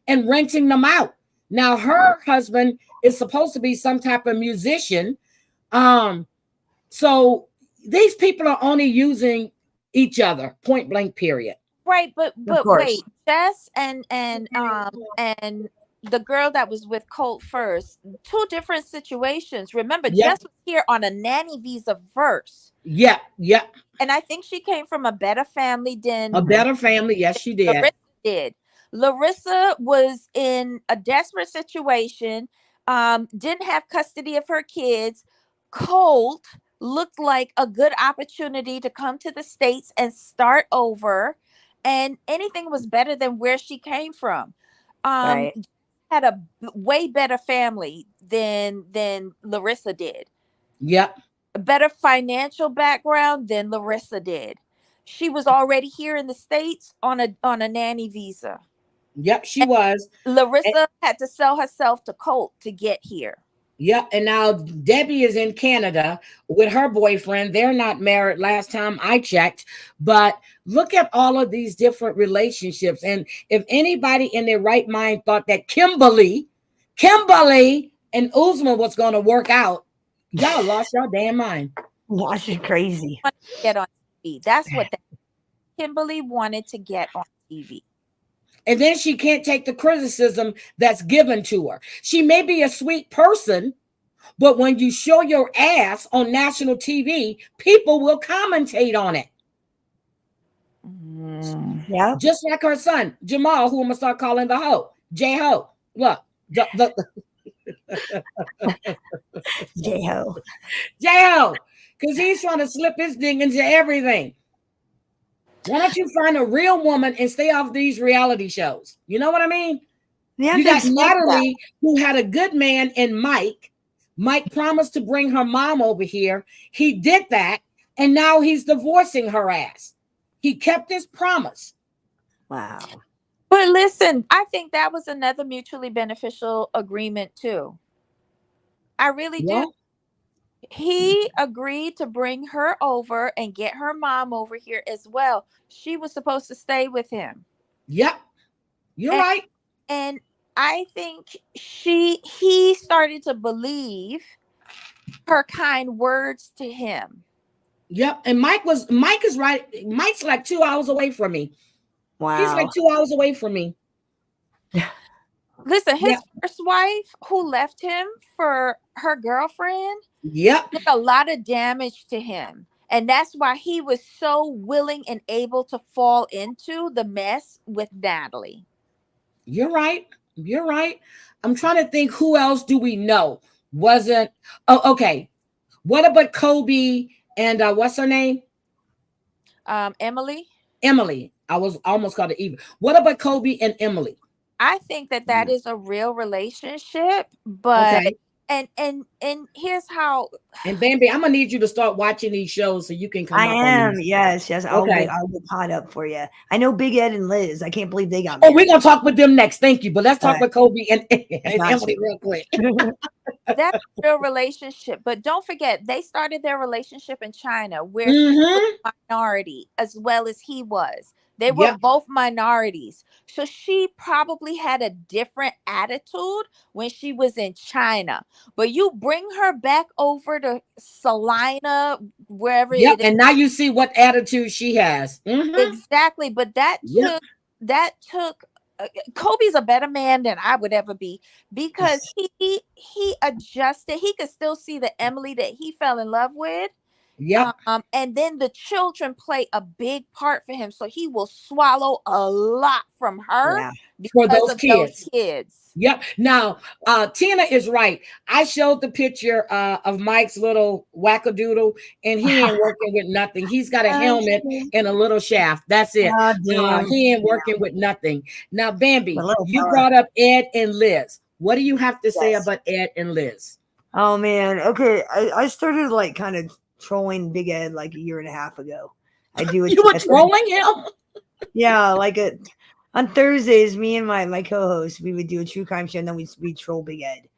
and renting them out. Now, her husband is supposed to be some type of musician. So these people are only using each other, point blank, period. Right, but wait, Jess and the girl that was with Colt first, two different situations. Remember, Jess was here on a nanny visa first. Yeah. And I think she came from a better family than Yes, she did. Larissa did. Larissa was in a desperate situation, didn't have custody of her kids. Colt looked like a good opportunity to come to the States and start over, and anything was better than where she came from. Had a way better family than Larissa did. Yep. A better financial background than Larissa did. She was already here in the States on a nanny visa. Yep, she was. Larissa had to sell herself to Colt to get here. Yep, and now Debbie is in Canada with her boyfriend. They're not married last time I checked, but look at all of these different relationships. And if anybody in their right mind thought that Kimberly and Uzma was going to work out, y'all lost your damn mind. That's crazy. Get on TV. That's what Kimberly wanted to get on TV. And then she can't take the criticism that's given to her. She may be a sweet person, But when you show your ass on national TV, people will commentate on it. Yeah. Just like her son, Jamal, who I'm going to start calling the hoe. J-Ho. Look. J-Ho. J-Ho. Because he's trying to slip his dick into everything. Why don't you find a real woman and stay off these reality shows? You know what I mean? Yeah, you got Natalie, who had a good man in Mike. Mike promised to bring her mom over here. He did that, and now he's divorcing her ass. He kept his promise. Wow. But listen, I think that was another mutually beneficial agreement too. I really do. He agreed to bring her over and get her mom over here as well. She was supposed to stay with him. Yep. You're right. And I think he started to believe her kind words to him. Yep. And Mike is right. Mike's like 2 hours away from me. Wow. He's like 2 hours away from me. Listen, his first wife, who left him for her girlfriend, did a lot of damage to him. And that's why he was so willing and able to fall into the mess with Natalie. You're right. You're right. I'm trying to think, who else do we know? Okay. What about Kobe and what's her name? Emily. Emily. I was almost called it Eva. What about Kobe and Emily? I think that is a real relationship, but and here's how. And Bambi, I'm gonna need you to start watching these shows so you can come. I am. Yes. I'll get caught up for you. I know Big Ed and Liz. I can't believe they got married. Oh, we're gonna talk with them next. Thank you. But let's talk with Kobe and Emily real quick. That's a real relationship, but don't forget they started their relationship in China, where she was a minority as well as he was. They were both minorities. So she probably had a different attitude when she was in China. But you bring her back over to Salina, wherever it is. And now you see what attitude she has. Exactly. But that took Kobe's a better man than I would ever be, because he adjusted. He could still see the Emily that he fell in love with. And then the children play a big part for him, so he will swallow a lot from her for those kids. Yep. Now, Tina is right. I showed the picture of Mike's little wackadoodle, and he ain't working with nothing. He's got a helmet and a little shaft. That's it. He ain't working with nothing. Now, Bambi, you brought up Ed and Liz. What do you have to say about Ed and Liz? Oh man. Okay. I started like kind of trolling Big Ed like a year and a half ago. I do it. You were trolling him? Yeah, like on Thursdays, me and my co-host, we would do a true crime show, and then we troll Big Ed.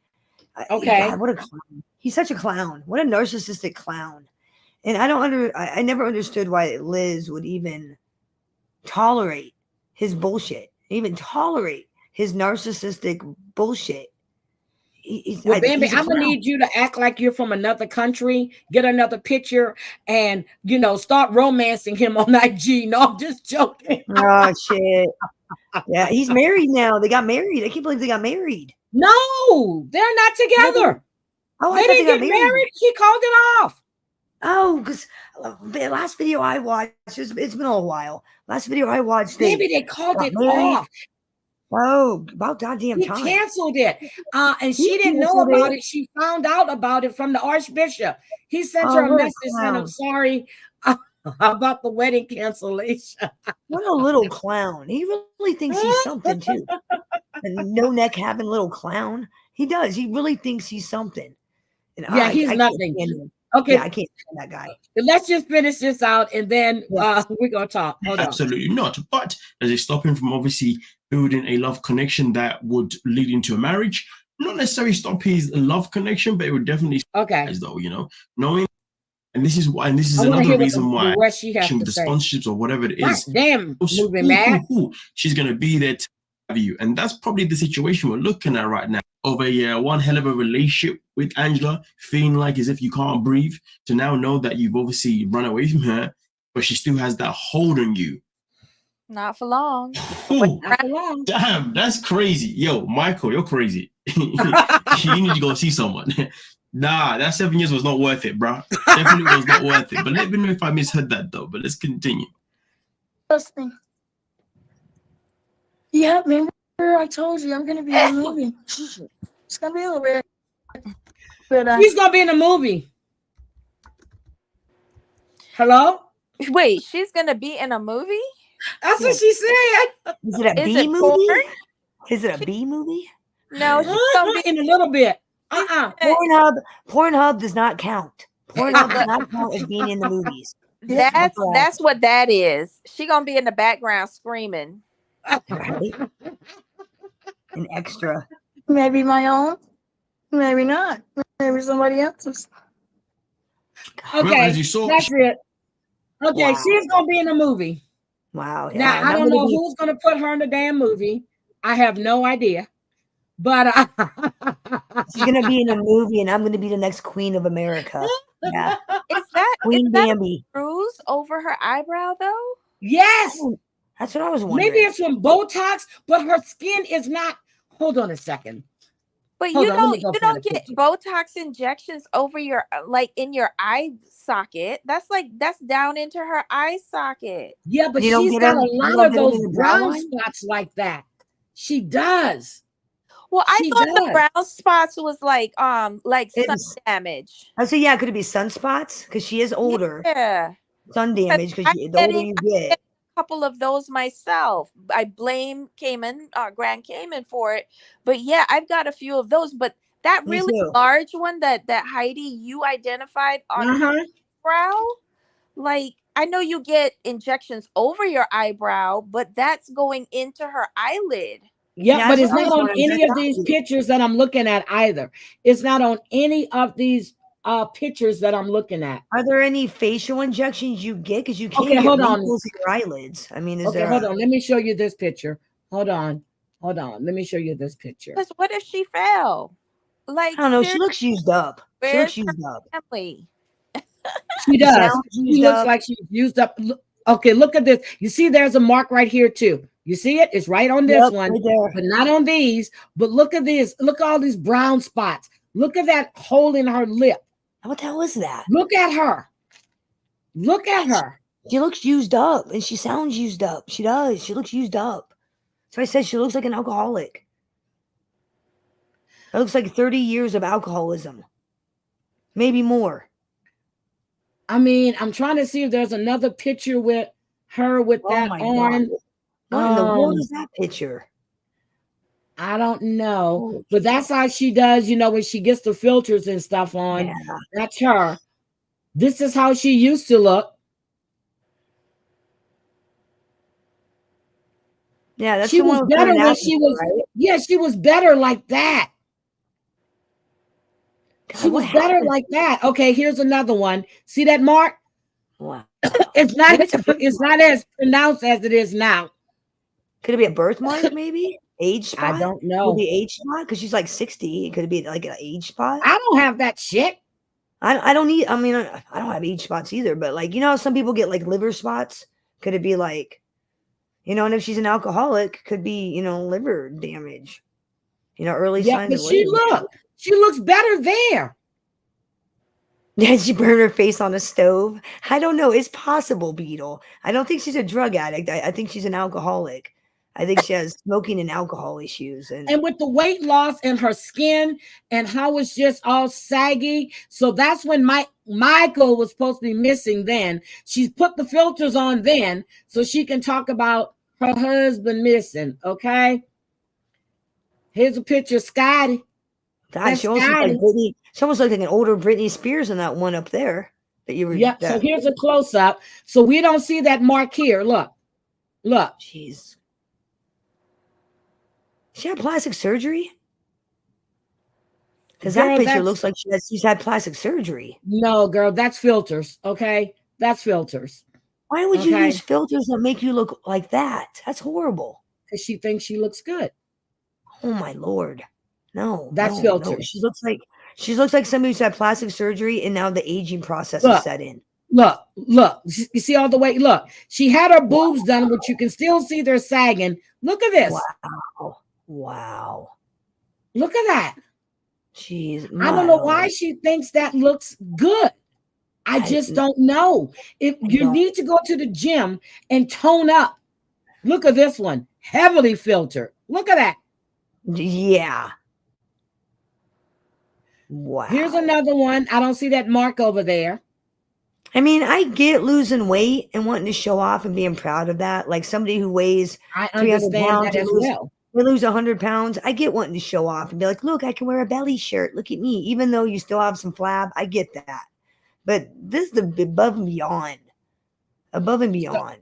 Okay. God, what a clown. He's such a clown. What a narcissistic clown. And I never understood why Liz would even tolerate his bullshit, even tolerate his narcissistic bullshit. Well, Bambi, I'm gonna need you to act like you're from another country, get another picture, and start romancing him on IG. No, I'm just joking. Oh shit. Yeah, he's married now. They got married. I can't believe they got married. No, they're not together. Oh, they didn't get married. He called it off. Oh, because the last video I watched, it's been a while. Last video I watched, maybe they called it off. Oh, about goddamn time. He canceled it. And she didn't know about it. She found out about it from the Archbishop. He sent her a message saying, I'm sorry about the wedding cancellation. What a little clown. He really thinks he's something too. And no neck having little clown. He does. He really thinks he's something. And he's nothing. Okay, I can't stand that guy. Let's just finish this out, and then we're gonna talk. Absolutely not. But does it stop him from obviously building a love connection that would lead into a marriage? Not necessarily stop his love connection, but it would definitely as though knowing. And this is another reason why with the sponsorships or whatever it is. Damn, moving mad. She's gonna be there to have you, and that's probably the situation we're looking at right now. Of one hell of a relationship with Angela, feeling like as if you can't breathe, to now know that you've obviously run away from her, but she still has that hold on you. Not for long. Not for long. Damn, that's crazy. Yo, Michael, you're crazy. You need to go see someone. Nah, that 7 years was not worth it, bro. Definitely was not worth it. But let me know if I misheard that, though. But let's continue. Listening. Yeah, remember I told you I'm going to be in a movie. It's going to be a little weird. But, she's going to be in a movie. Hello? Wait, she's going to be in a movie? That's what she said. Is it a B movie? Is it a B movie? No, she's going to be in a little bit. Pornhub does not count. Pornhub does not count as being in the movies. That's what that is. She gonna be in the background screaming. Right? An extra. Maybe my own. Maybe not. Maybe somebody else's. Okay, well, as you saw, that's it. Okay, she's gonna be in a movie. Wow. Yeah, now I don't know who's gonna put her in the damn movie. I have no idea. But she's gonna be in a movie, and I'm gonna be the next Queen of America. Yeah, is that Queen Bambi? Bruise over her eyebrow, though. Yes, that's what I was wondering. Maybe it's from Botox, but her skin is not. Hold on a second. But you don't get Botox injections over your in your eye socket. That's down into her eye socket. Yeah, but she's got a lot of those brown spots like that. She does. Well, I thought the brown spots was like sun damage. Oh, so yeah, could it be sunspots? Because she is older. Yeah, sun damage. Because the older you get. A couple of those myself. I blame Grand Cayman for it, but yeah, I've got a few of those. But that really large one that Heidi you identified on her brow, like I know you get injections over your eyebrow, but that's going into her eyelid. Yeah, but it's not on any of these pictures that I'm looking at either. It's not on any of these pictures that I'm looking at. Are there any facial injections you get? Because you can't get wrinkles in your eyelids. I mean, hold on. Let me show you this picture. Hold on. Let me show you this picture. Because what if she fell? Like I don't know. She looks used up. She looks used up. Family? She does. She looks like she's used up. Okay, look at this. You see, there's a mark right here too. You see it? It's right on this one, right, but not on these. But look at this. Look at all these brown spots. Look at that hole in her lip. What the hell is that? Look at her. Look at her. She looks used up, and she sounds used up. She does. She looks used up. So I said she looks like an alcoholic. It looks like 30 years of alcoholism. Maybe more. I mean, I'm trying to see if there's another picture with her with that on. What in the world is that picture? I don't know, but that's how she does, when she gets the filters and stuff on. Yeah. That's her. This is how she used to look. Yeah, that's she was better when she was. Right? Yeah, she was better like that. God, she was better like that. Okay, here's another one. See that mark? Wow. It's not as pronounced as it is now. Could it be a birthmark, maybe? Age spot? I don't know. Could it be age spot? Because she's like 60. Could it be like an age spot? I don't have that shit. I don't have age spots either, but how some people get like liver spots? Could it be like, and if she's an alcoholic, could be, liver damage. Early signs of liver. She looks better there. Did she burn her face on a stove? I don't know. It's possible, Beetle. I don't think she's a drug addict. I think she's an alcoholic. I think she has smoking and alcohol issues. And with the weight loss and her skin and how it's just all saggy. So that's when Michael was supposed to be missing then. She's put the filters on then so she can talk about her husband missing. Okay. Here's a picture of Scotty. God, she almost looks like an older Britney Spears in that one up there that you were. Yeah. So here's a close up. So we don't see that mark here. Look. Jeez. She had plastic surgery? Because that picture looks like she's had plastic surgery. No, girl, that's filters. Okay, that's filters. Why would you use filters that make you look like that? That's horrible. Because she thinks she looks good. Oh my Lord. No, that's filters. No. She looks like somebody who's had plastic surgery and now the aging process is set in. Look. You see all the way. Look, she had her boobs done, but you can still see they're sagging. Look at this. Wow. Look at that. Jeez, I don't know why she thinks that looks good. I just don't know. If you need to go to the gym and tone up. Look at this one, heavily filtered. Look at that. Yeah. Wow. Here's another one. I don't see that mark over there. I mean, I get losing weight and wanting to show off and being proud of that. Like somebody who weighs 300 pounds that as well. They lose 100 pounds. I get wanting to show off and be like, look, I can wear a belly shirt. Look at me. Even though you still have some flab, I get that. But this is the above and beyond. Above and beyond.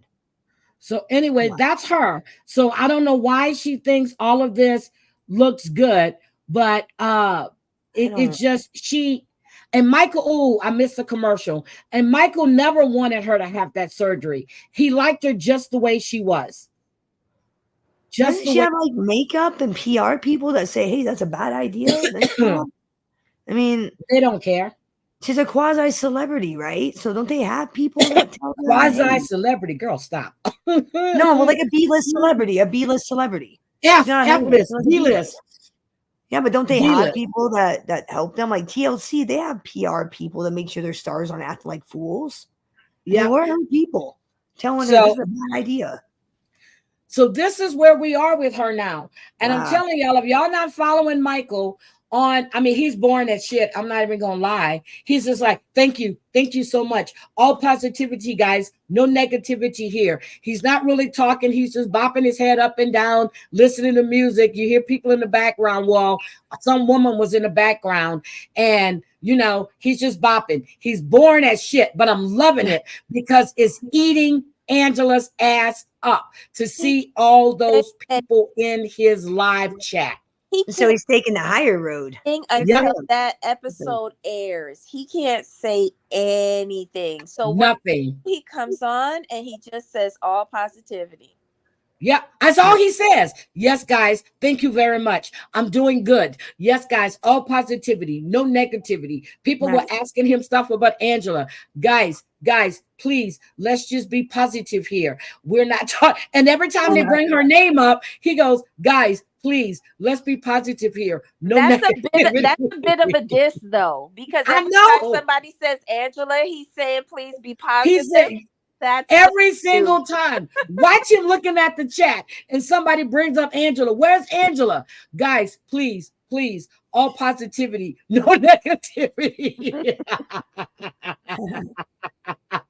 So anyway, that's her. So I don't know why she thinks all of this looks good, but it's just she and Michael. Oh, I missed the commercial. And Michael never wanted her to have that surgery. He liked her just the way she was. Doesn't she have like makeup and PR people that say, hey, that's a bad idea? I mean, they don't care. She's a quasi celebrity, right? So don't they have people that tell them? Quasi celebrity, girl, stop. No, well, like a B-list celebrity, F-list, B-list. Yeah, but don't they have people that help them? Like TLC, they have PR people that make sure their stars aren't acting like fools. Yeah, where are people telling her this is a bad idea? So this is where we are with her now. And I'm telling y'all, if y'all not following Michael on, I mean, he's boring as shit. I'm not even gonna lie. He's just like, thank you so much. All positivity, guys. No negativity here. He's not really talking. He's just bopping his head up and down, listening to music. You hear people in the background. Well, some woman was in the background, and he's just bopping. He's boring as shit, but I'm loving it because it's eating Angela's ass up to see all those people in his live chat. So he's taking the higher road. Until that episode airs, he can't say anything. So nothing. He comes on and he just says all positivity. Yeah, that's all he says. Yes, guys, thank you very much. I'm doing good. Yes, guys, all positivity, no negativity. People were asking him stuff about Angela. Guys, please, let's just be positive here. We're not talking. And every time they bring her name up, he goes, guys, please, let's be positive here. That's a bit of a diss, though, because every time somebody says Angela, he's saying, please be positive. That's every single time. Watch him looking at the chat and somebody brings up Angela. Where's Angela? Guys, please, all positivity, no negativity.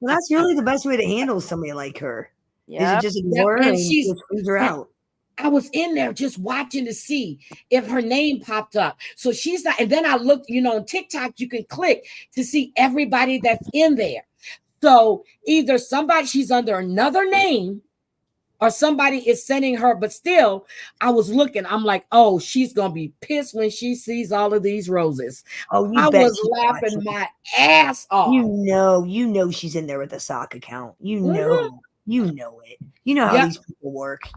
Well, that's really the best way to handle somebody like her. Yeah. Is it just ignore her and just squeeze her out? I was in there just watching to see if her name popped up. So she's not, and then I looked, on TikTok, you can click to see everybody that's in there. So either she's under another name or somebody is sending her, but still I was looking, I'm like, oh, she's going to be pissed when she sees all of these roses. Oh, I was laughing my ass off. You know, she's in there with a sock account. You know it. You know how these people work.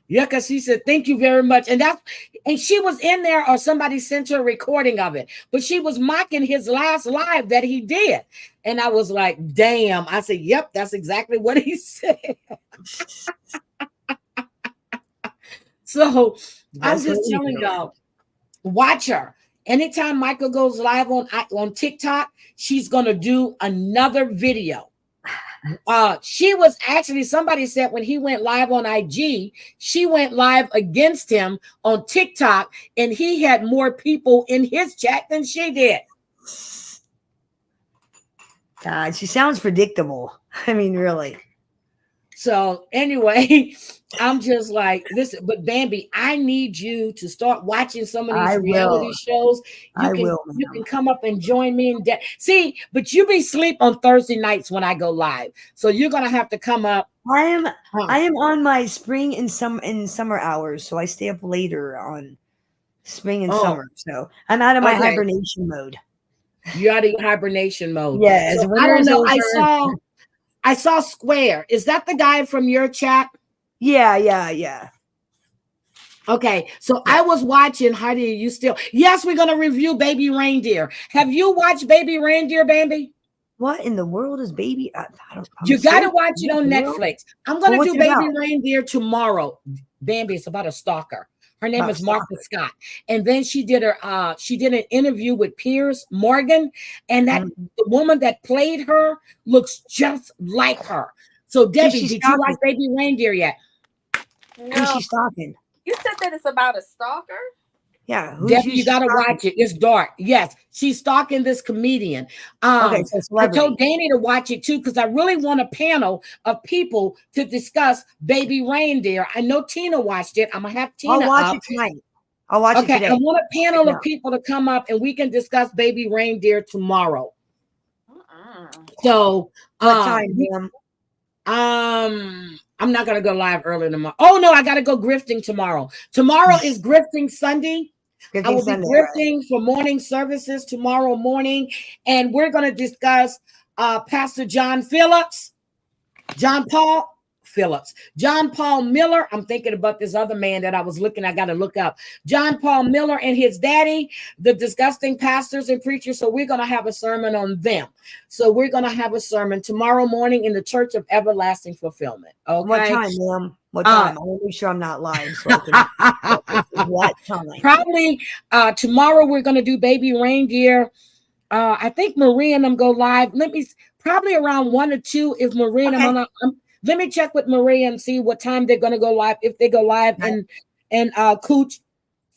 Yeah, because she said, thank you very much. And she was in there or somebody sent her a recording of it, but she was mocking his last live that he did. And I was like, damn. I said, yep, that's exactly what he said. So I'm just telling y'all, watch her. Anytime Michael goes live on TikTok, she's going to do another video. She was actually, somebody said when he went live on IG, she went live against him on TikTok, and he had more people in his chat than she did. God, she sounds predictable. I mean, really. So anyway, I'm just like, listen, but Bambi, I need you to start watching some of these reality shows. You can come up and join me in see, but you be asleep on Thursday nights when I go live. So you're gonna have to come up. I am on my spring and summer hours, so I stay up later on spring and summer. So I'm out of my hibernation mode. You're out of your hibernation mode. Yes. So I don't know. I saw Square. Is that the guy from your chat? Yeah. Okay, so I was watching. How do you still? Yes, we're gonna review Baby Reindeer. Have you watched Baby Reindeer, Bambi? What in the world is Baby? You gotta watch it on Netflix. I'm gonna do Baby Reindeer tomorrow. Bambi, it's about a stalker. Her name is Martha Scott. And then she did an interview with Piers Morgan, and that the woman that played her looks just like her. So Debbie, did you watch Baby Reindeer yet? No. Who's she stalking? You said that it's about a stalker? Yeah, Debbie, you gotta watch it. It's dark. Yes, she's stalking this comedian. Okay, so I told Danny to watch it too because I really want a panel of people to discuss Baby Reindeer. I know Tina watched it. I'm gonna have Tina. I'll watch it tonight. I'll watch it today. I want a panel of people to come up and we can discuss Baby Reindeer tomorrow. So, what time, ma'am? I'm not gonna go live early tomorrow. Oh no, I gotta go grifting tomorrow. Tomorrow is grifting Sunday. I will be grifting for morning services tomorrow morning, and we're going to discuss Pastor John Paul Miller. I'm thinking about this other man that I was looking. I got to look up John Paul Miller and his daddy, the disgusting pastors and preachers. So we're going to have a sermon on them. So we're going to have a sermon tomorrow morning in the Church of Everlasting Fulfillment. Okay. What time, ma'am? What time? I want to make sure I'm not live. So what time? Probably tomorrow we're going to do Baby Reindeer. I think Marie and them go live. Probably around 1 or 2 if Marie and them. Let me check with Marie and see what time they're going to go live. If they go live and Cooch,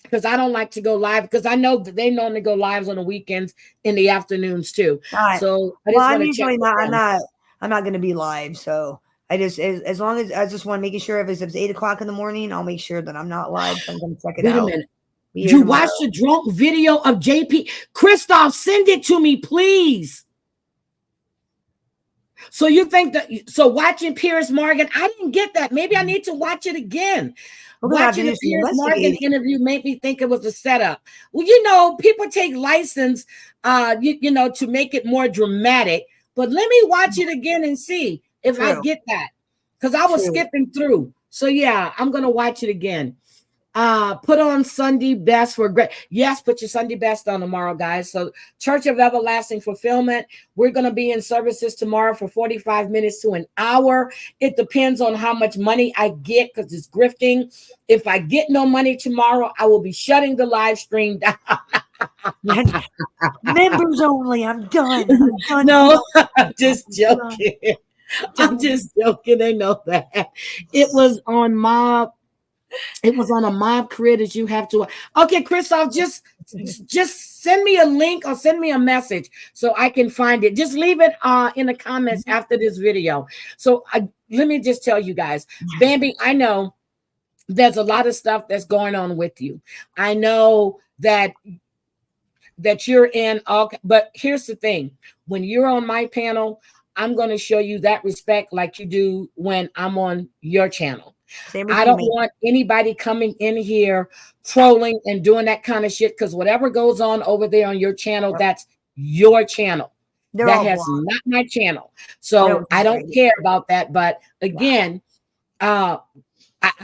because I don't like to go live because I know that they normally go lives on the weekends in the afternoons too. Right. So I'm usually not. I'm not going to be live. So I just as long as I just want making sure if it's 8 o'clock in the morning, I'll make sure that I'm not live. So I'm going to check it out. Wait a minute. You watched the drunk video of JP Christoph? Send it to me, please. So you think that? So watching Piers Morgan, I didn't get that. Maybe I need to watch it again. Watching the Piers Morgan interview made me think it was a setup. Well, people take license, to make it more dramatic. But let me watch it again and see if I get that, because I was skipping through. So yeah, I'm gonna watch it again. Put on Sunday best for great. Yes, put your Sunday best on tomorrow, guys. So Church of Everlasting Fulfillment. We're going to be in services tomorrow for 45 minutes to an hour. It depends on how much money I get because it's grifting. If I get no money tomorrow, I will be shutting the live stream down. Members only. I'm done. No, I'm just joking. I'm just joking. They know that. It was on Mob. It was on a Mob career that you have to. Okay, Christoph, just send me a link or send me a message so I can find it. Just leave it in the comments after this video. So let me just tell you guys, Bambi, I know there's a lot of stuff that's going on with you. I know that you're in all, but here's the thing. When you're on my panel, I'm going to show you that respect like you do when I'm on your channel. I don't want anybody coming in here trolling and doing that kind of shit, because whatever goes on over there on your channel, that's your channel. That has not my channel. So I don't care about that. But again, I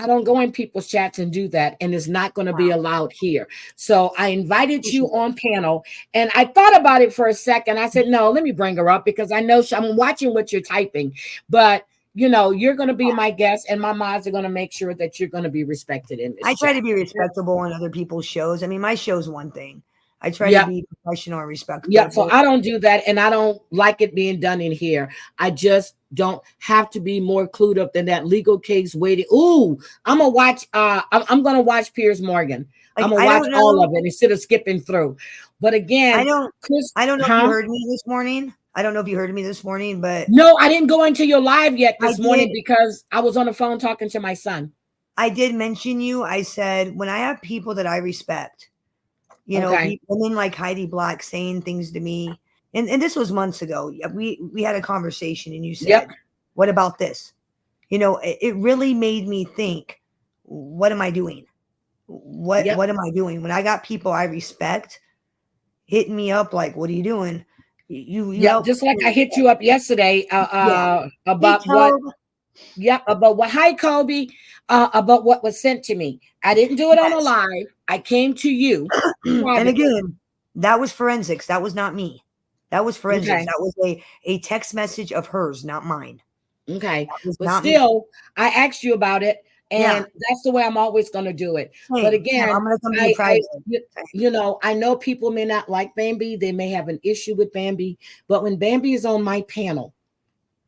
don't go in people's chats and do that, and it's not going to be allowed here. So I invited you on panel, and I thought about it for a second. I said, no, let me bring her up because I know I'm watching what you're typing, but you're going to be my guest, and my mods are going to make sure that you're going to be respected in this. I try to be respectable on other people's shows. I mean, my show's one thing. I try to be professional and respectful. Yeah, so I don't do that, and I don't like it being done in here. I just don't have to be more clued up than that legal case waiting. Ooh, I'm gonna watch. I'm gonna watch Piers Morgan. I'm gonna watch all of it instead of skipping through. But again, I don't know if you heard me this morning. I don't know if you heard me this morning, but no, I didn't go into your live yet this morning because I was on the phone talking to my son. I did mention you. I said, when I have people that I respect, women like Heidi Black saying things to me, and this was months ago. We had a conversation, and you said, "What about this?" It really made me think, what am I doing? What am I doing? When I got people I respect hitting me up like, what are you doing? You just like I hit you up yesterday about what hi Kobe, about what was sent to me. I didn't do it on a live. I came to you. And again, that was forensics. That was not me. That was forensics. Okay. That was a text message of hers, not mine. Okay. But still, I asked you about it, And that's the way I'm always going to do it. Hey, but again, I'm going to come to you Friday. I know people may not like Bambi. They may have an issue with Bambi. But when Bambi is on my panel,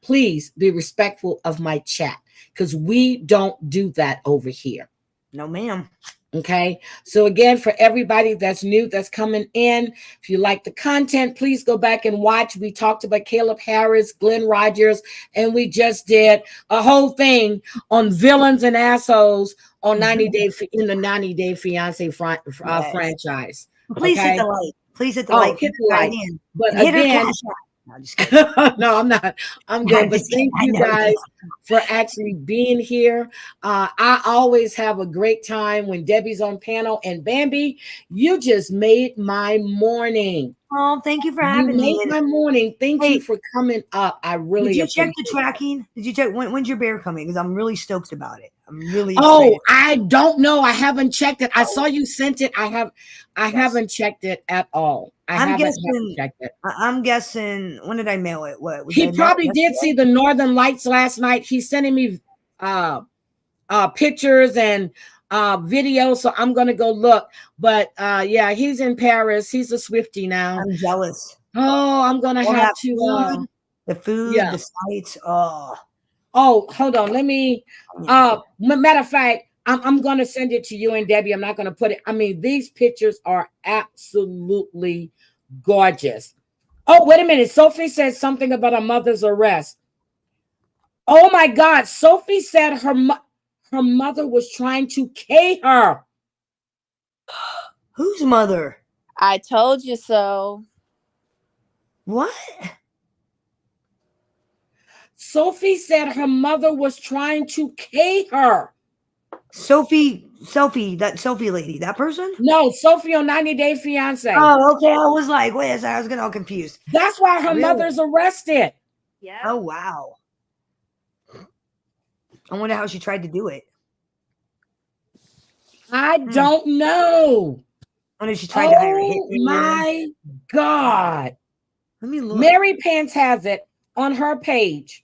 please be respectful of my chat, because we don't do that over here. No, ma'am. Okay. So again, for everybody that's new, that's coming in, if you like the content, please go back and watch. We talked about Caleb Harris, Glen Rogers, and we just did a whole thing on villains and assholes on 90 Day in the 90 Day Fiance franchise. Please hit the like. Please hit the like. Hit the like. But hit again, no, I'm just kidding. No, I'm not. I'm good. But thank you guys for actually being here. I always have a great time when Debbie's on panel. And Bambi, you just made my morning. Oh, thank you for having me. Made my morning. Thank you for coming up. I really Did you check the tracking? Did you check when's your bear coming? Because I'm really stoked about it. I'm really excited. Oh, I don't know. I haven't checked it. I saw you sent it. I haven't checked it at all. I'm guessing. When did I mail it? What he probably did see the Northern Lights last night. He's sending me pictures and videos, so I'm gonna go look. But yeah, he's in Paris. He's a Swiftie now. I'm jealous. Oh, I'm gonna have to the food, the sights. Oh, hold on. Let me. Matter of fact, I'm going to send it to you and Debbie. I'm not going to put it. I mean, these pictures are absolutely gorgeous. Oh, wait a minute. Sophie said something about her mother's arrest. Oh my God. Sophie said her mother was trying to K her. Whose mother? I told you so. What? Sophie said her mother was trying to K her. Sophie, that Sophie lady, that person? No, Sophie on 90 Day Fiance. Oh, okay. I was like, wait a second, I was getting all confused. That's why her mother's arrested. Yeah. Oh, wow. I wonder how she tried to do it. I don't know. I wonder if she tried to hire a hitman. Oh my God. Let me look. Mary Pants has it on her page.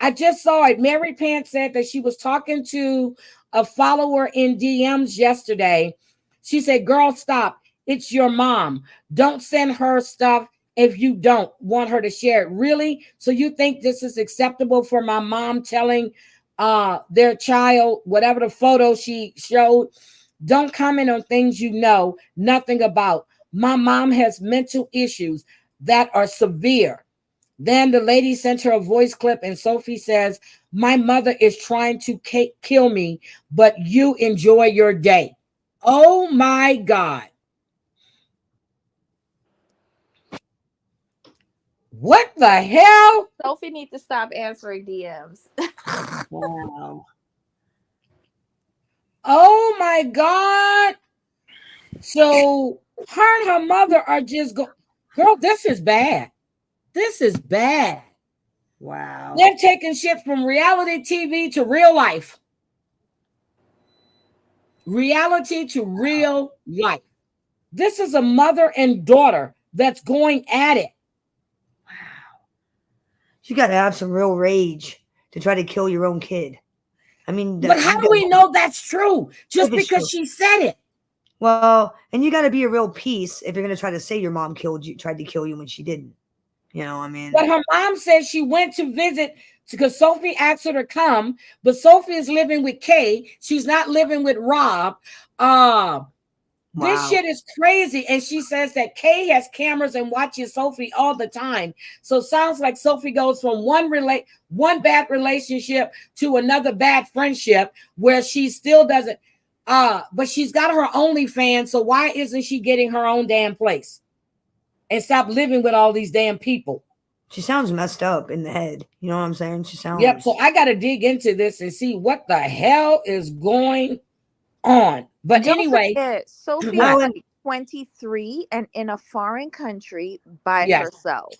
I just saw it. Mary Pants said that she was talking to a follower in DMs yesterday. She said, girl, stop. It's your mom. Don't send her stuff if you don't want her to share it. Really? So you think this is acceptable for my mom telling their child, whatever the photo she showed, don't comment on things you know nothing about. My mom has mental issues that are severe. Then the lady sent her a voice clip, and Sophie says, my mother is trying to kill me, but you enjoy your day. Oh my God. What the hell? Sophie needs to stop answering DMs. Wow. Oh my God. So her and her mother are just girl, this is bad. This is bad. Wow. They're taking shit from reality TV to real life. Reality to real life. This is a mother and daughter that's going at it. Wow. You got to have some real rage to try to kill your own kid. I mean, but how do we know that's true? Just because she said it. Well, and you got to be a real piece if you're going to try to say your mom tried to kill you when she didn't. You know, I mean. But her mom said she went to visit because Sophie asked her to come, but Sophie is living with Kay. She's not living with Rob. This shit is crazy. And she says that Kay has cameras and watches Sophie all the time. So sounds like Sophie goes from one bad relationship to another bad friendship where she still doesn't. But she's got her OnlyFans. So why isn't she getting her own damn place? And stop living with all these damn people. She sounds messed up in the head. You know what I'm saying? She sounds. Yep. So I got to dig into this and see what the hell is going on. But anyway, Sophie is 23 and in a foreign country by herself.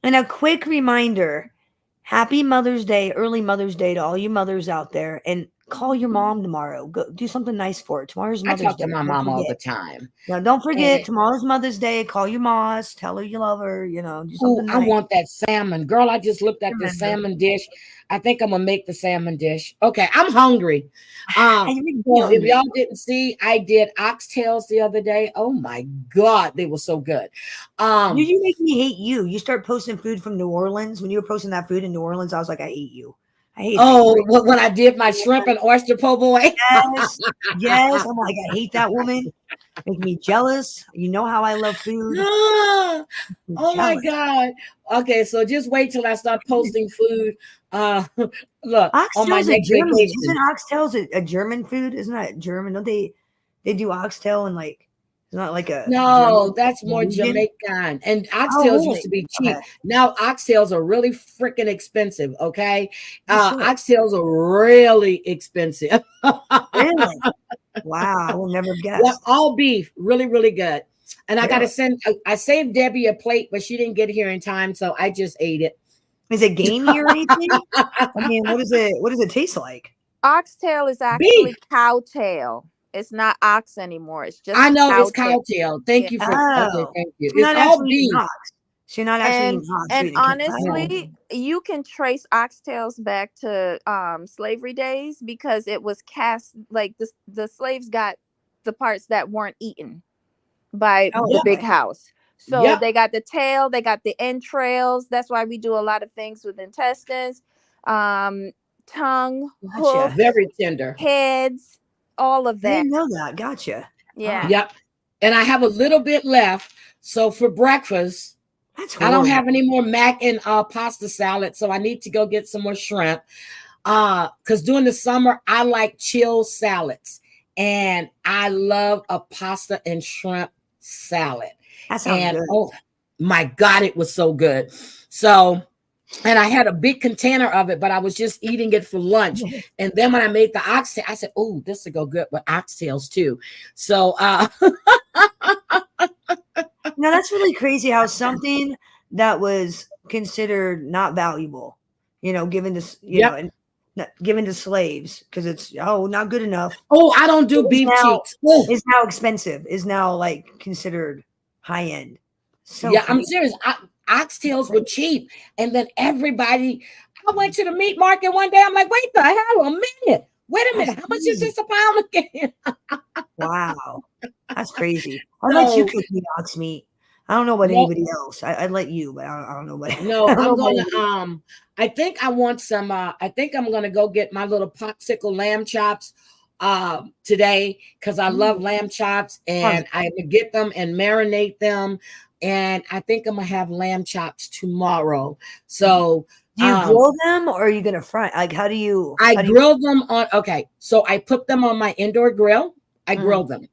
And a quick reminder: Happy Mother's Day, early Mother's Day to all you mothers out there. And call your mom tomorrow. Go do something nice for her. Tomorrow's I Mother's talk Day. to my mom all the time. Now, don't forget, And, tomorrow's Mother's Day. Call your moms. Tell her you love her. You know, do ooh, something I nice. want that salmon. Girl, I just looked at the Remember. salmon dish. I think I'm gonna make the salmon dish. Okay, I'm hungry. You're So if hungry. y'all didn't see, I did oxtails the other day. Oh my God, they were so good. You make me hate you. You start posting food from New Orleans. When you were posting that food in New Orleans, I was like, I hate you. I hate Oh, when I did my shrimp and oyster po' boy. Yes, yes. I'm like, I hate that woman. Make me jealous. You know how I love food. Oh my Jealous. God. Okay, so just wait till I start posting food. Look, on my Oxtail's a next German. vacation. Isn't oxtail's a German food? Isn't that German? Don't they do oxtail and like it's not like a No, German that's more Norwegian? Jamaican. And Oh, oxtails used really? to be cheap. Okay. Now oxtails are really freaking expensive. Okay. Oh, shit. Oxtails are really expensive. Really? Wow, I would never have Yeah, guessed. all beef, really, really good. And I got to Really? send, I saved Debbie a plate, but she didn't get here in time. So I just ate it. Is it gamey or anything? I mean, what does it taste like? Oxtail is actually cow tail. It's not ox anymore. It's just I know it's cow tail. cow tail. Thank Yeah. you for, okay, Oh, thank you. so you're It's not all actually beef. eating ox. So you're not actually eating ox. And You're eating cow. honestly, you can trace oxtails back to slavery days because it was cast like the slaves got the parts that weren't eaten by Oh, the big okay. house. So Yep. they got the tail, they got the entrails. That's why we do a lot of things with intestines, tongue, Gotcha. hoof, Very tender. heads, all of I that. didn't know that. Gotcha. Yeah. Yep. And I have a little bit left. So for breakfast, That's I don't horrible. have any more mac and pasta salad. So I need to go get some more shrimp. Because during the summer, I like chill salads. And I love a pasta and shrimp salad. That sounds And good. oh my God, it was so good. So, and I had a big container of it, but I was just eating it for lunch. And then when I made the oxtail, I said, oh, this will go good with oxtails too. So Now that's really crazy how something that was considered not valuable, given to and given to slaves because it's not good enough. Oh, I don't do beef cheeks. Is now expensive. Is now like considered high end. So yeah, crazy. I'm serious. Oxtails were cheap, and then everybody. I went to the meat market one day. I'm like, wait the hell a minute. Wait a minute. How much is this a pound again? Wow, that's crazy. I'd let you cook me ox meat. I don't know about anybody else. I'd let you, but I don't know about. No, I'm gonna. I think I want some. I think I'm gonna go get my little popsicle lamb chops today because I love lamb chops, and I would get them and marinate them. And I think I'm gonna have lamb chops tomorrow. So do you grill them or are you gonna fry? Like, how do you? I grill them on. Okay, so I put them on my indoor grill. I grill them.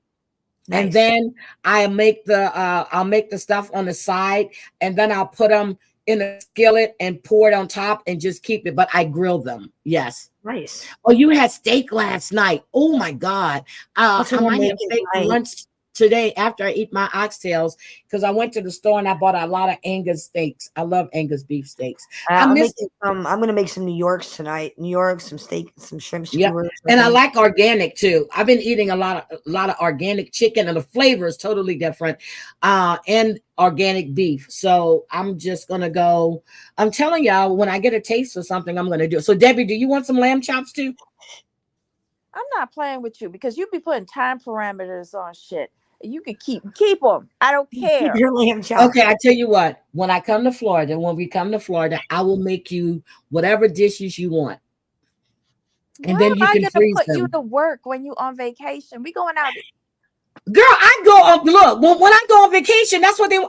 Nice. And then I'll make the stuff on the side, and then I'll put them in a skillet and pour it on top and just keep it. But I grill them. Yes. Nice. Oh, you had steak last night. Oh my God. I might have steak for lunch today after I eat my oxtails because I went to the store and I bought a lot of Angus steaks. I love Angus beef steaks. I'm gonna make some New Yorks tonight. New York, some steak, some shrimp skewers. Yeah, and I like organic too. I've been eating a lot of organic chicken, and the flavor is totally different. And organic beef. So I'm just gonna go. I'm telling y'all, when I get a taste of something, I'm gonna do it. So Debbie, do you want some lamb chops too? I'm not playing with you because you be putting time parameters on shit. You can keep them. I don't care. Keep your lamb chops. Okay, I tell you what. When we come to Florida, I will make you whatever dishes you want, and then you can freeze put them. you to work when you on vacation. We going out. Girl, I go up. Look, when I go on vacation, that's what they.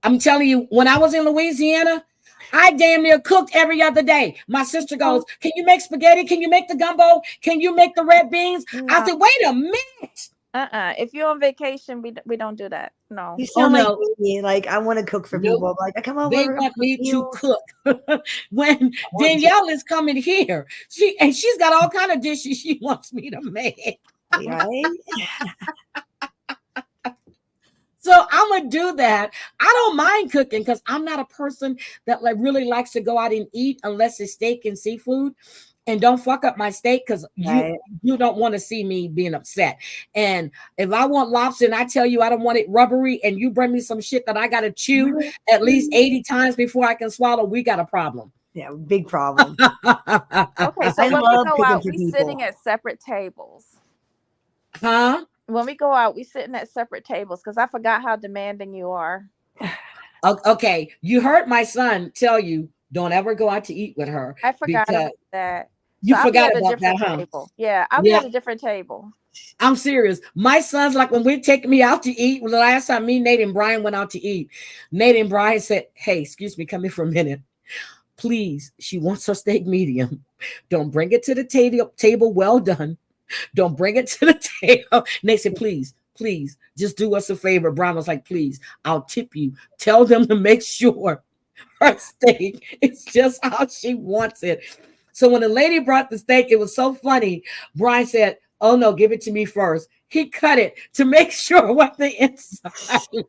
I'm telling you. When I was in Louisiana, I damn near cooked every other day. My sister goes, "Can you make spaghetti? Can you make the gumbo? Can you make the red beans?" No. I said, "Wait a minute." If you're on vacation, we don't do that. No. You sound like me. Like I want to cook for people. Like I come over. They want me to cook. When Danielle is coming here, she's got all kind of dishes she wants me to make. Right? So I'm gonna do that. I don't mind cooking because I'm not a person that really likes to go out and eat unless it's steak and seafood. and don't fuck up my steak because you don't want to see me being upset. And if I want lobster and I tell you I don't want it rubbery and you bring me some shit that I got to chew at least 80 times before I can swallow, we got a problem. Yeah, big problem. Okay, so when we go out, we sitting at separate tables. Huh? When we go out, we sitting at separate tables because I forgot how demanding you are. Okay, you heard my son tell you don't ever go out to eat with her. I forgot about that. You forgot about that, huh? Table. Yeah, I'll be at a different table. I'm serious. My son's like, when we take me out to eat, the last time me, Nate, and Brian went out to eat, Nate and Brian said, hey, excuse me, come here for a minute. Please, she wants her steak medium. Don't bring it to the table well done. Don't bring it to the table. And they said, please, just do us a favor. Brian was like, please, I'll tip you. Tell them to make sure her steak is just how she wants it. So when the lady brought the steak, it was so funny. Brian said, oh no, give it to me first. He cut it to make sure what the inside.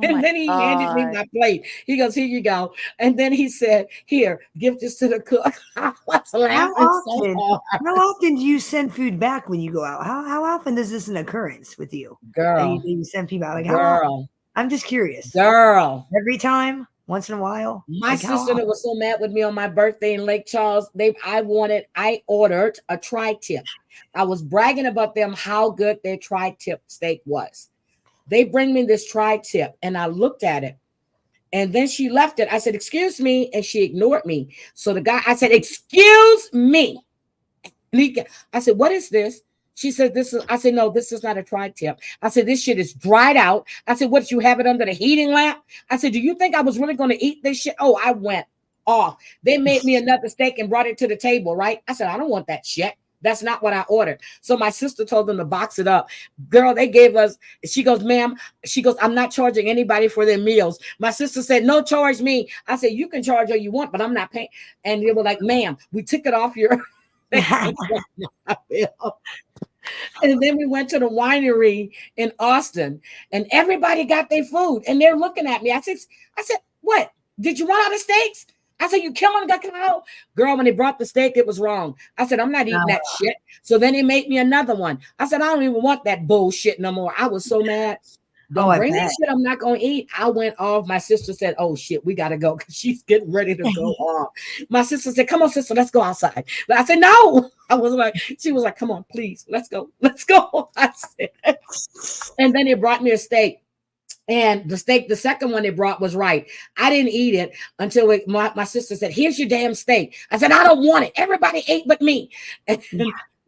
And then he handed me my plate. He goes, here you go. And then he said, here, give this to the cook. I was laughing so hard. How often do you send food back when you go out? How often is this an occurrence with you? Girl. You send people out? Like, girl. I'm just curious. Girl. Every time? Once in a while? My sister that was so mad with me on my birthday in Lake Charles, I ordered a tri-tip. I was bragging about them how good their tri-tip steak was. They bring me this tri-tip and I looked at it and then she left it. I said, excuse me. And she ignored me. So I said, excuse me. I said, what is this? She said, I said, no, this is not a tri-tip. I said, this shit is dried out. I said, what, you have it under the heating lamp? I said, do you think I was really going to eat this shit? Oh, I went off. They made me another steak and brought it to the table, right? I said, I don't want that shit. That's not what I ordered. So my sister told them to box it up. Girl, they gave us, she goes, ma'am, I'm not charging anybody for their meals. My sister said, no, charge me. I said, you can charge all you want, but I'm not paying. And they were like, ma'am, we took it off your bill. And then we went to the winery in Austin and everybody got their food and they're looking at me. I said, what? Did you run out of steaks? I said, you killing the cow? Girl, when they brought the steak, it was wrong. I said, I'm not eating that shit. So then they made me another one. I said, I don't even want that bullshit no more. I was so mad. Don't bring that shit I'm not going to eat. I went off. My sister said, oh shit, we got to go because she's getting ready to go off. My sister said, come on, sister, let's go outside. But I said, no. She was like, come on, please, let's go. Let's go. I said, and then they brought me a steak. And the steak, the second one they brought was right. I didn't eat it until my sister said, here's your damn steak. I said, I don't want it. Everybody ate but me. And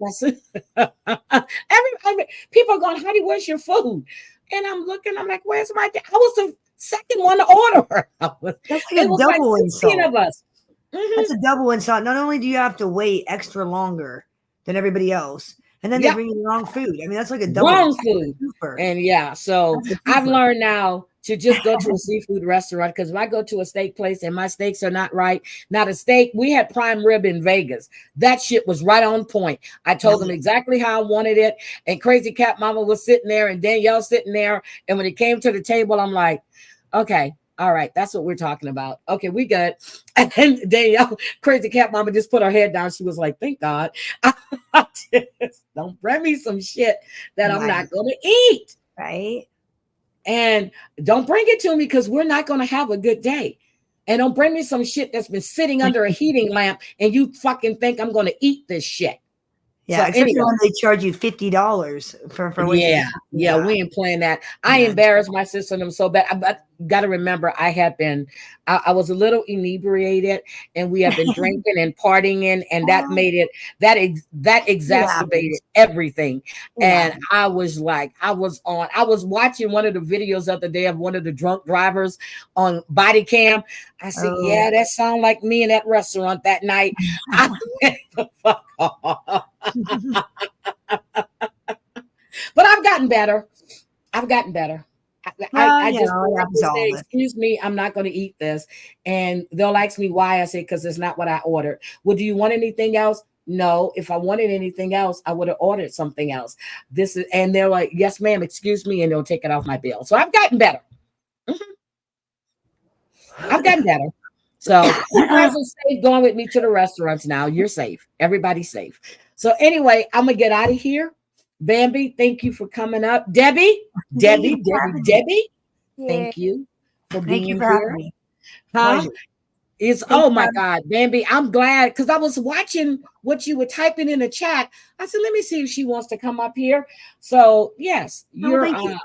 my sister, people are going, honey, where's your food? And I'm looking, I'm like, where's my dad? I was the second one to order. That's like a double insult. Of us. Mm-hmm. That's a double insult. Not only do you have to wait extra longer than everybody else, and then they bring you the wrong food. I mean, that's like a double wrong food. And so I've learned now to just go to a seafood restaurant because if I go to a steak place and my steaks are not right, not a steak, we had prime rib in Vegas. That shit was right on point. I told them exactly how I wanted it. And Crazy Cat Mama was sitting there and Danielle sitting there. And when it came to the table, I'm like, okay. All right, that's what we're talking about. Okay, we good. And then Danielle, Crazy Cat Mama, just put her head down. She was like, thank God. Don't bring me some shit that I'm not going to eat. Right. And don't bring it to me because we're not going to have a good day. And don't bring me some shit that's been sitting under a heating lamp and you fucking think I'm going to eat this shit. Yeah, so especially when they charge you $50 for what we ain't playing that. I embarrassed my sister and them so bad. But got to remember, I was a little inebriated, and we have been drinking and partying, and that made it that exacerbated everything. And I was watching one of the videos the other day of one of the drunk drivers on body cam. I said, yeah, that sounded like me in that restaurant that night. I went the fuck off. But I've gotten better. I just say, excuse me, I'm not going to eat this. And they'll ask me why. I say, because it's not what I ordered. Well, do you want anything else? No. If I wanted anything else, I would have ordered something else. And they're like, yes, ma'am, excuse me. And they'll take it off my bill. So I've gotten better. I've gotten better. So you guys are safe going with me to the restaurants now. You're safe. Everybody's safe. So anyway, I'm gonna get out of here. Bambi, thank you for coming up. Debbie. Yeah. Thank you for being Thank you for here. having me. Huh? Pleasure. It's oh my God, Bambi. I'm glad because I was watching what you were typing in the chat. I said, let me see if she wants to come up here. So yes, you're you.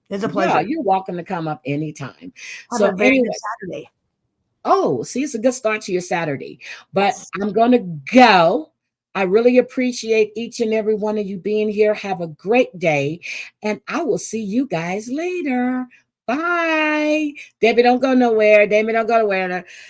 It's a pleasure. Yeah, you're welcome to come up anytime. Have so a very anyway, good Saturday. Oh, see, it's a good start to your Saturday. But I'm gonna go. I really appreciate each and every one of you being here. Have a great day, and I will see you guys later. Bye. Debbie, don't go nowhere. Debbie, don't go nowhere.